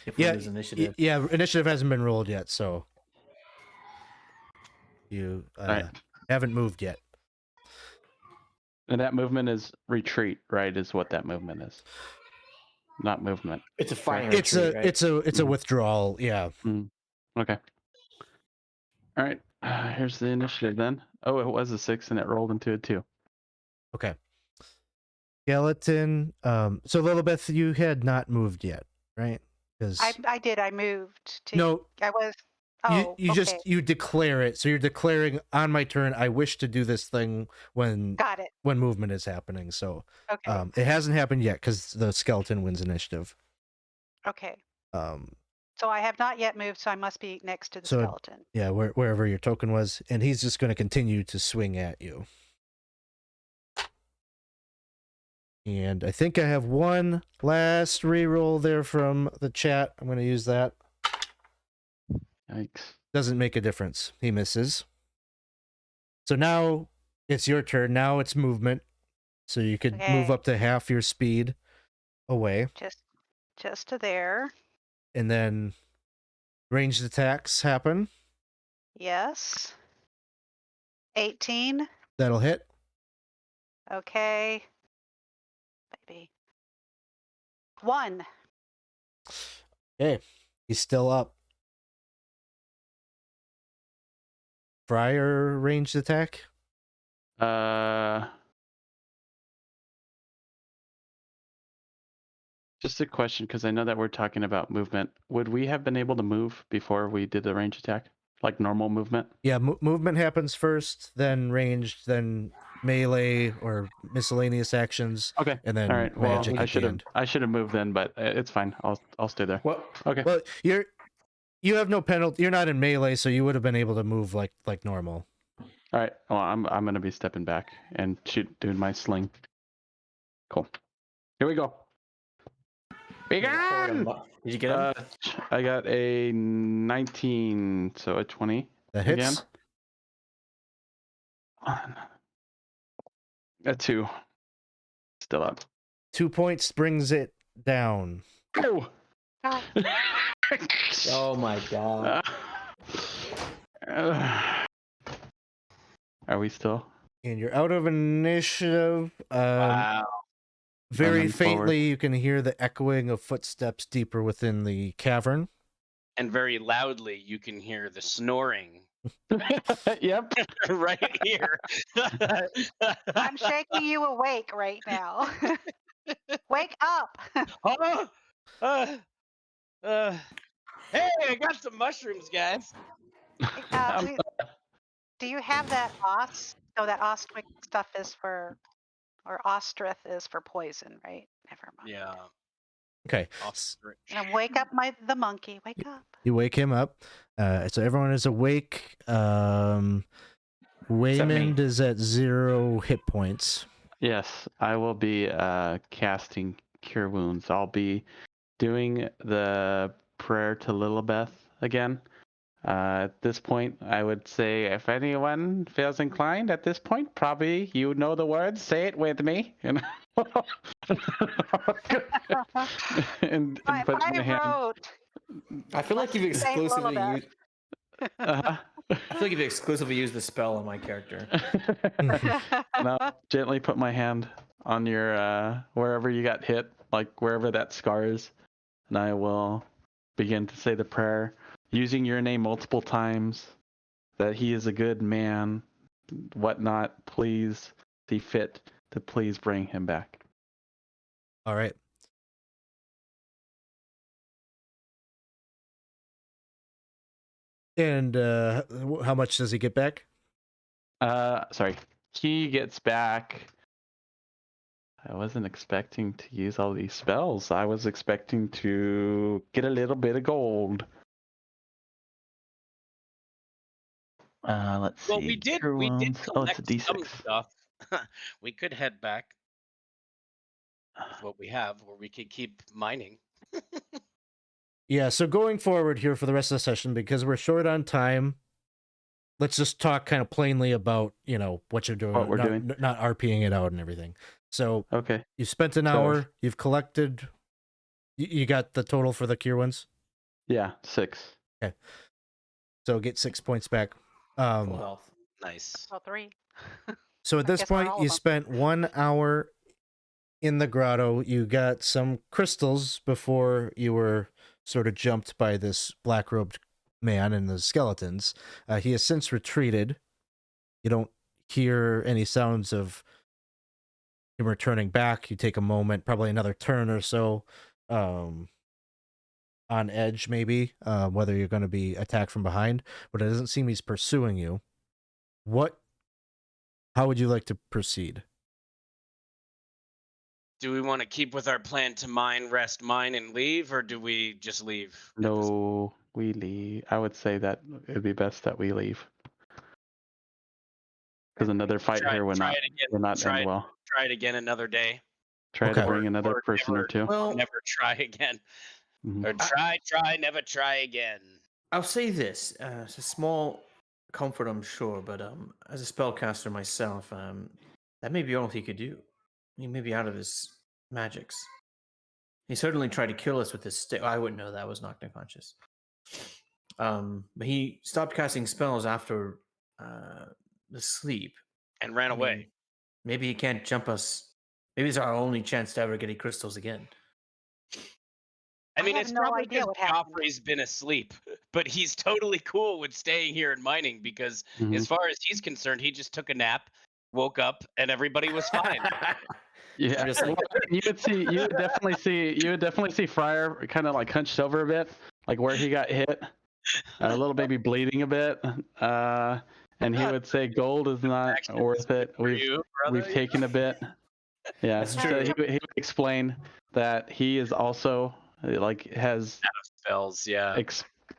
If Yeah, we lose initiative. yeah. Initiative hasn't been rolled yet, so you Right. haven't moved yet. And that movement is retreat, right? Is what that movement is. Not movement. It's a fighting It's retreat, a right? it's a Mhm. withdrawal. Yeah. Okay. All right. Here's the initiative then. Oh, it was a 6 and it rolled into a 2. Okay. Skeleton. So Lillibeth, you had not moved yet, right? Because I did. I moved to. no, I was. Oh, you okay. just you declare it. So you're declaring on my turn. I wish to do this thing when Got it. movement is happening. So Okay. it hasn't happened yet because the skeleton wins initiative. Okay. Um, So I have not yet moved, so I must be next to the So- skeleton. yeah, wherever your token was, and he's just going to continue to swing at you. And I think I have one last reroll there from the chat. I'm going to use that. Yikes. Doesn't make a difference. He misses. So now it's your turn. Now it's movement. So you could move Okay. up to half your speed away. Just to there. And then ranged attacks happen. Yes. 18. That'll hit. Okay. Maybe. 1. Okay. He's still up. Friar ranged attack. Just a question, because I know that we're talking about movement. Would we have been able to move before we did the range attack? Like normal movement? Yeah, movement happens first, then ranged, then melee or miscellaneous actions, Okay. and then All right. Well, magic I at should the have end. moved then, but it's fine. I'll stay there. What? Okay. Well, you have no penalty. You're not in melee, so you would have been able to move like normal. All right. Well, I'm gonna be stepping back and doing my sling. Cool. Here we go. Begin. Did you get him? I got a 19, so a 20. That hits. Again. A 2. Still up. 2 points brings it down. Go. Oh, Oh my god. Are we still? And you're out of initiative. Wow. Very Running faintly, forward. you can hear the echoing of footsteps deeper within the cavern. And very loudly, you can hear the snoring Yep. right here. I'm shaking you awake right now. Wake up. Oh, hey, I got some mushrooms, guys. Do you have that os? No, that ostwick stuff is for, or ostrith is for poison, right? Never mind. Yeah. Okay. Ostrich. And wake up the monkey. Wake up. You wake him up. So everyone is awake. Weymund is at 0 hit points. Yes, I will be casting Cure Wounds. I'll be doing the prayer to Lillibeth again. At this point, I would say if anyone feels inclined at this point, probably you know the words, say it with me. And and put my hand. wrote. I feel like you've Saint exclusively Lillibeth. used. Uh-huh. I feel like you've exclusively used the spell on my character. And I'll gently put my hand on your wherever you got hit, like wherever that scar is, and I will begin to say the prayer using your name multiple times, that he is a good man, whatnot. Please see fit to please bring him back. All right. And how much does he get back? Sorry, he gets back. I wasn't expecting to use all these spells. I was expecting to get a little bit of gold. Let's see. Well, we did Cure wounds. Oh, it's collect a some D6. stuff. We could head back with what we have, or we could keep mining. Yeah, so going forward here for the rest of the session, because we're short on time, let's just talk kind of plainly about, what you're doing. What we're doing. Not RPing it out and everything. So Okay. you spent an hour, you've collected, you got the total for the cure ones? Yeah, 6. Okay. So get 6 points back. Full health. Nice. Well, 3. So at I this guess not point, all of you them. spent 1 hour in the grotto. You got some crystals before you were sort of jumped by this black-robed man and the skeletons. He has since retreated. You don't hear any sounds of him returning back. You take a moment, probably another turn or so. on edge, maybe, whether you're going to be attacked from behind, but it doesn't seem he's pursuing you. How would you like to proceed? Do we want to keep with our plan to mine, rest, mine, and leave, or do we just leave? No, we leave. I would say that it'd be best that we leave. Because another fight here would not end well. Try it again another day. Try Okay. to bring another person or two. Well, Never try again. Mhm. Or try, never try again. I'll say this: it's a small comfort, I'm sure, but as a spellcaster myself, that may be all he could do. He may be out of his magics. He certainly tried to kill us with his stick. I wouldn't know that. I was knocked unconscious. But he stopped casting spells after the sleep And ran away. Maybe he can't jump us. Maybe it's our only chance to ever get crystals again. I mean, have it's no probably idea because what happened. Joffrey's been asleep, but he's totally cool with staying here and mining because, as far as he's concerned, he just took a nap, woke up, and everybody was fine. Yeah, Just like- you would definitely see Friar kind of like hunched over a bit, like where he got hit, a little maybe bleeding a bit, and he would say, "Gold is not Action worth it. for you, brother, We've taken a bit." Yeah, That's so true. he would explain that he is also like has spells, yeah.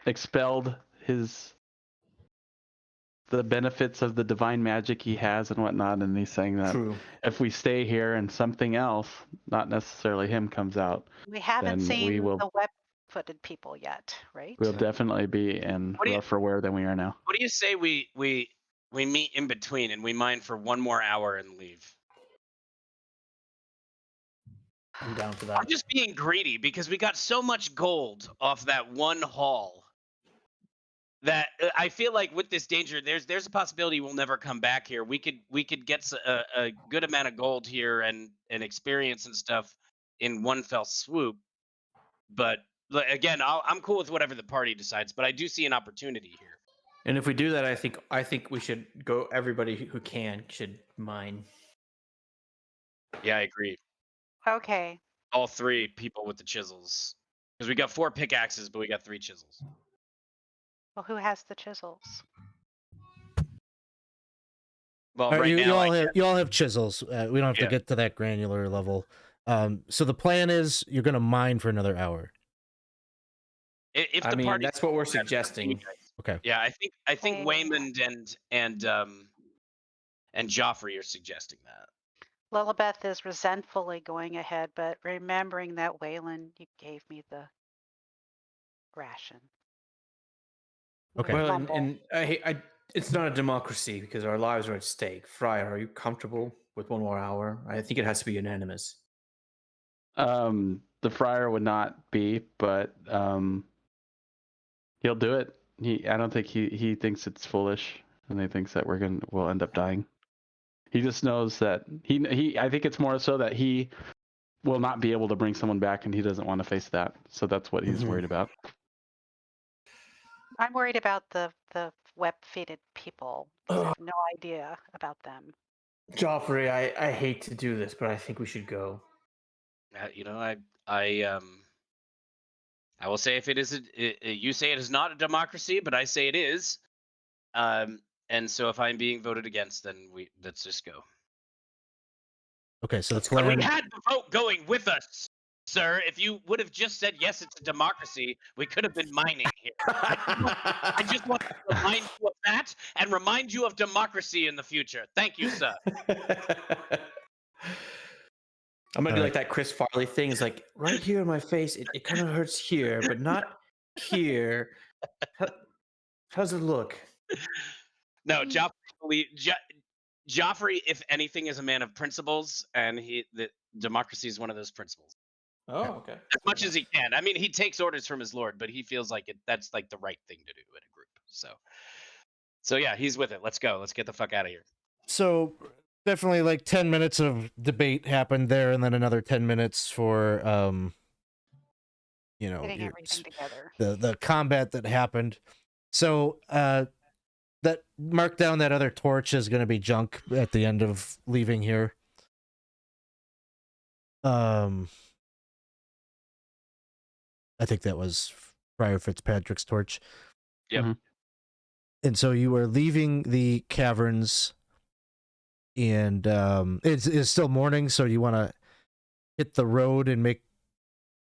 expelled the benefits of the divine magic he has and whatnot, and he's saying that True. if we stay here and something else, not necessarily him, comes out, We haven't then seen we will- the web-footed people yet, right? we'll definitely be in What do you- rougher wear than we are now. What do you say we meet in between and we mine for 1 more hour and leave? I'm down for that. I'm just being greedy because we got so much gold off that one haul that I feel like with this danger, there's a possibility we'll never come back here. We could get a good amount of gold here and experience and stuff in one fell swoop. But again, I'm cool with whatever the party decides. But I do see an opportunity here. And if we do that, I think we should go. Everybody who can should mine. Yeah, I agree. Okay. All 3 people with the chisels, because we got 4 pickaxes, but we got 3 chisels. Well, who has the chisels? Well, All right, right you now, all have chisels. We don't have to Yeah. get to that granular level. So the plan is you're going to mine for another hour. if I the mean, party, that's what we're that's up to you suggesting. guys. Okay. Yeah, I think Okay. Weymund and Geoffrey are suggesting that. Lillibeth is resentfully going ahead, but remembering that Waylon, you gave me the ration. Okay. Well, Mumble. and it's not a democracy because our lives are at stake. Friar, are you comfortable with 1 more hour? I think it has to be unanimous. The Friar would not be, but he'll do it. I don't think he thinks it's foolish, and he thinks that we'll end up dying. He just knows that I think it's more so that he will not be able to bring someone back, and he doesn't want to face that. So that's what he's Mhm. worried about. I'm worried about the web-feeded people. 'Cause I have no idea about them. Geoffrey, I hate to do this, but I think we should go. I will say if it is, you say it is not a democracy, but I say it is. And so if I'm being voted against, then let's just go. Okay, so the But we plan. had the vote going with us, sir. If you would have just said yes, it's a democracy, we could have been mining here. I just want to remind you of that and remind you of democracy in the future. Thank you, sir. I'm gonna do All like that Chris Farley thing. It's like right here in my face. It kind of hurts here, but not here. How's it look? No, Geoffrey, if anything, is a man of principles, and the democracy is one of those principles. Oh, okay. As much as he can. I mean, he takes orders from his lord, but he feels like that's like the right thing to do in a group. So yeah, he's with it. Let's go. Let's get the fuck out of here. So definitely like 10 minutes of debate happened there, and then another 10 minutes for Getting everything together. the combat that happened. So that mark down that other torch is going to be junk at the end of leaving here. I think that was Friar Fitzpatrick's torch. Yep. Mhm. And so you are leaving the caverns, and it's still morning, so you want to hit the road and make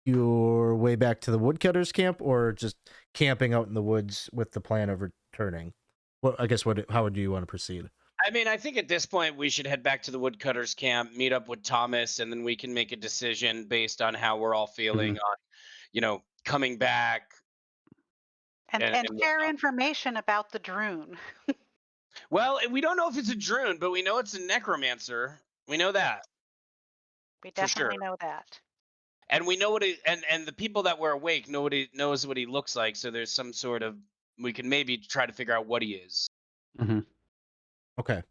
your way back to the Woodcutters Camp, or just camping out in the woods with the plan of returning? Well, I guess how would you want to proceed? I mean, I think at this point we should head back to the Woodcutters Camp, meet up with Thomas, and then we can make a decision based on how we're all feeling on, coming back. And And share whatnot. information about the Droon. Well, we don't know if it's a Droon, but we know it's a necromancer. We know that. We For sure. definitely know that. And we know what and the people that were awake knows what he looks like, so there's some sort of we can maybe try to figure out what he is. Mhm. Okay.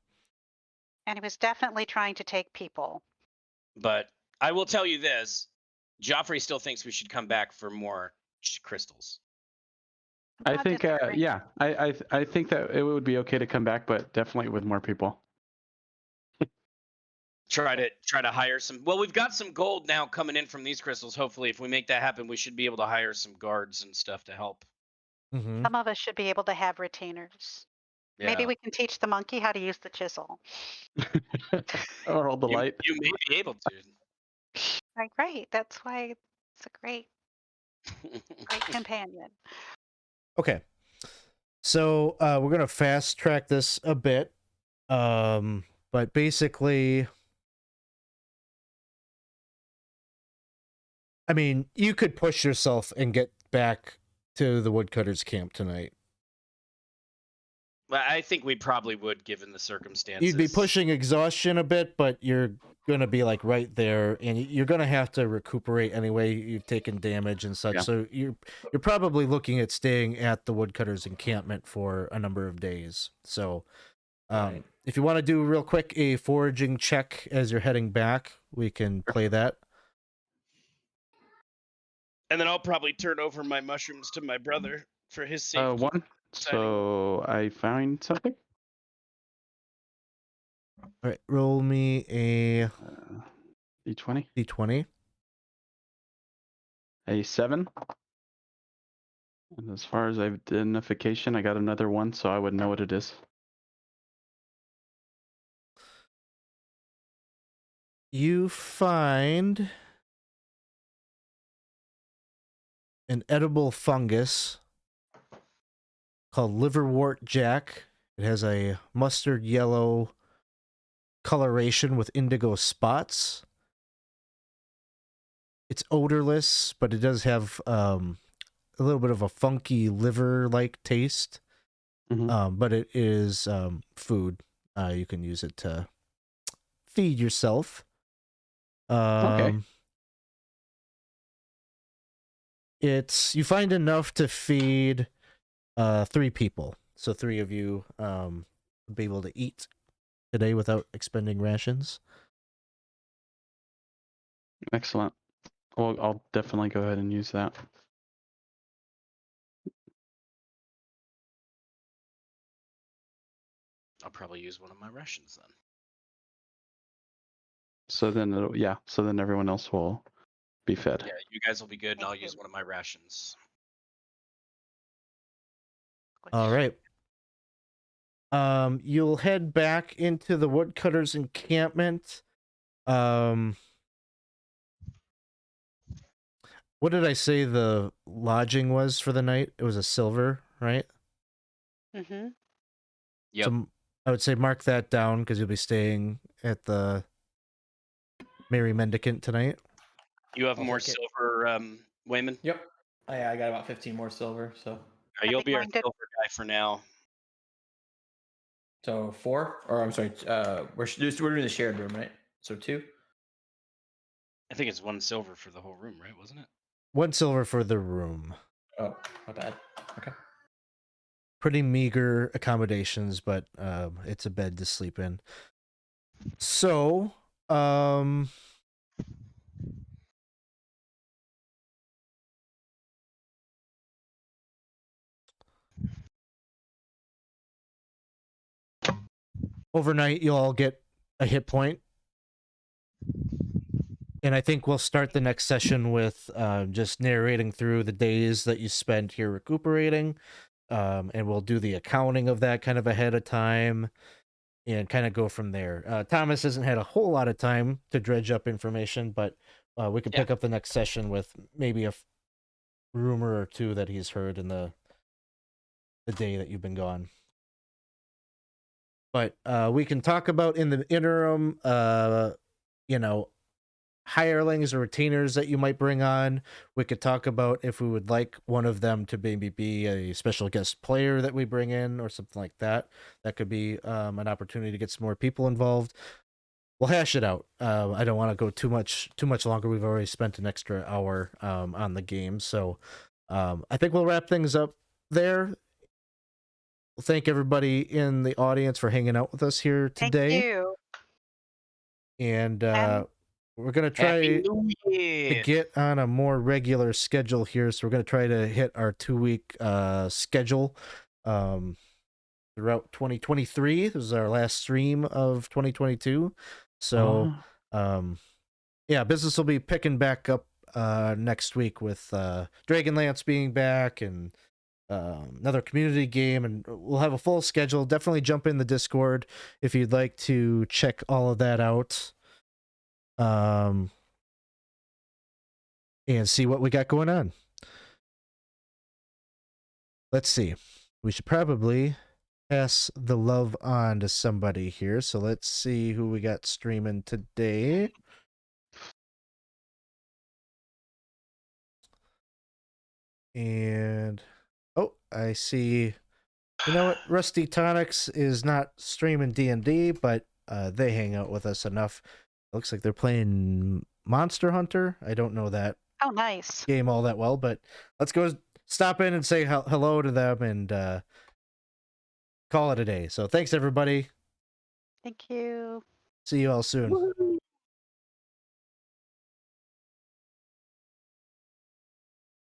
And he was definitely trying to take people. But I will tell you this, Geoffrey still thinks we should come back for more crystals. I'm I not think, disagreeing. yeah, I think that it would be okay to come back, but definitely with more people. Try to hire some. Well, we've got some gold now coming in from these crystals. Hopefully, if we make that happen, we should be able to hire some guards and stuff to help. Mm-hmm. Some of us should be able to have retainers. Yeah. Maybe we can teach the monkey how to use the chisel. Or hold the you, light. you may be able to. Right. That's why it's a great companion. Okay. So we're gonna fast track this a bit, but basically, I mean, you could push yourself and get back to the Woodcutters Camp tonight. Well, I think we probably would, given the circumstances. You'd be pushing exhaustion a bit, but you're gonna be like right there, and you're gonna have to recuperate anyway. You've taken damage and such, Yeah. so you're probably looking at staying at the Woodcutters encampment for a number of days. So, Right. if you want to do real quick a foraging check as you're heading back, we can play that. And then I'll probably turn over my mushrooms to my brother for his safety. One. So I found something. All right, roll me a D20. d20. A 7. And as far as identification, I got another 1, so I would know what it is. You find an edible fungus called liverwort jack. It has a mustard yellow coloration with indigo spots. It's odorless, but it does have a little bit of a funky liver-like taste. Mhm. But it is food. You can use it to feed yourself. Okay. You find enough to feed 3 people. So 3 of you would be able to eat today without expending rations. Excellent. Well, I'll definitely go ahead and use that. I'll probably use one of my rations then. So then, so then everyone else will be fed. Yeah, you guys will be good, and Thank I'll you. use one of my rations. All right. You'll head back into the Woodcutters encampment. What did I say the lodging was for the night? It was a silver, right? Mm-hmm. Yep. So I would say mark that down because you'll be staying at the Merry Mendicant tonight. You have I'll more take it. silver, Weymund? Yep. I got about 15 more silver, so You'll be our going to- silver guy for now. 4, or I'm sorry, we're doing the shared room, right? So 2. I think it's 1 silver for the whole room, right? Wasn't it? 1 silver for the room. Oh, my bad. Okay. Pretty meager accommodations, but it's a bed to sleep in. So, overnight you'll all get a hit point, And I think we'll start the next session with just narrating through the days that you spent here recuperating. And we'll do the accounting of that kind of ahead of time and kind of go from there. Thomas hasn't had a whole lot of time to dredge up information, but we could pick up the next session with maybe a rumor or two that he's heard in the day that you've been gone. But we can talk about in the interim, hirelings or retainers that you might bring on. We could talk about if we would like one of them to maybe be a special guest player that we bring in or something like that. That could be an opportunity to get some more people involved. We'll hash it out. I don't want to go too much longer. We've already spent an extra hour on the game, so I think we'll wrap things up there. Well, thank everybody in the audience for hanging out with us here today. Thank you. And we're going to try to get on a more regular schedule here. So we're going to try to hit our 2-week schedule throughout 2023. This is our last stream of 2022. So, business will be picking back up next week with Dragonlance being back and another community game, and we'll have a full schedule. Definitely jump in the Discord if you'd like to check all of that out. And see what we got going on. Let's see. We should probably pass the love on to somebody here. So let's see who we got streaming today. And I see. You know what? Rusty Tonics is not streaming D&D, but they hang out with us enough. Looks like they're playing Monster Hunter. I don't know that Oh, nice. game all that well, but let's go stop in and say hello to them and call it a day. So thanks, everybody. Thank you. See you all soon. Woo-hoo.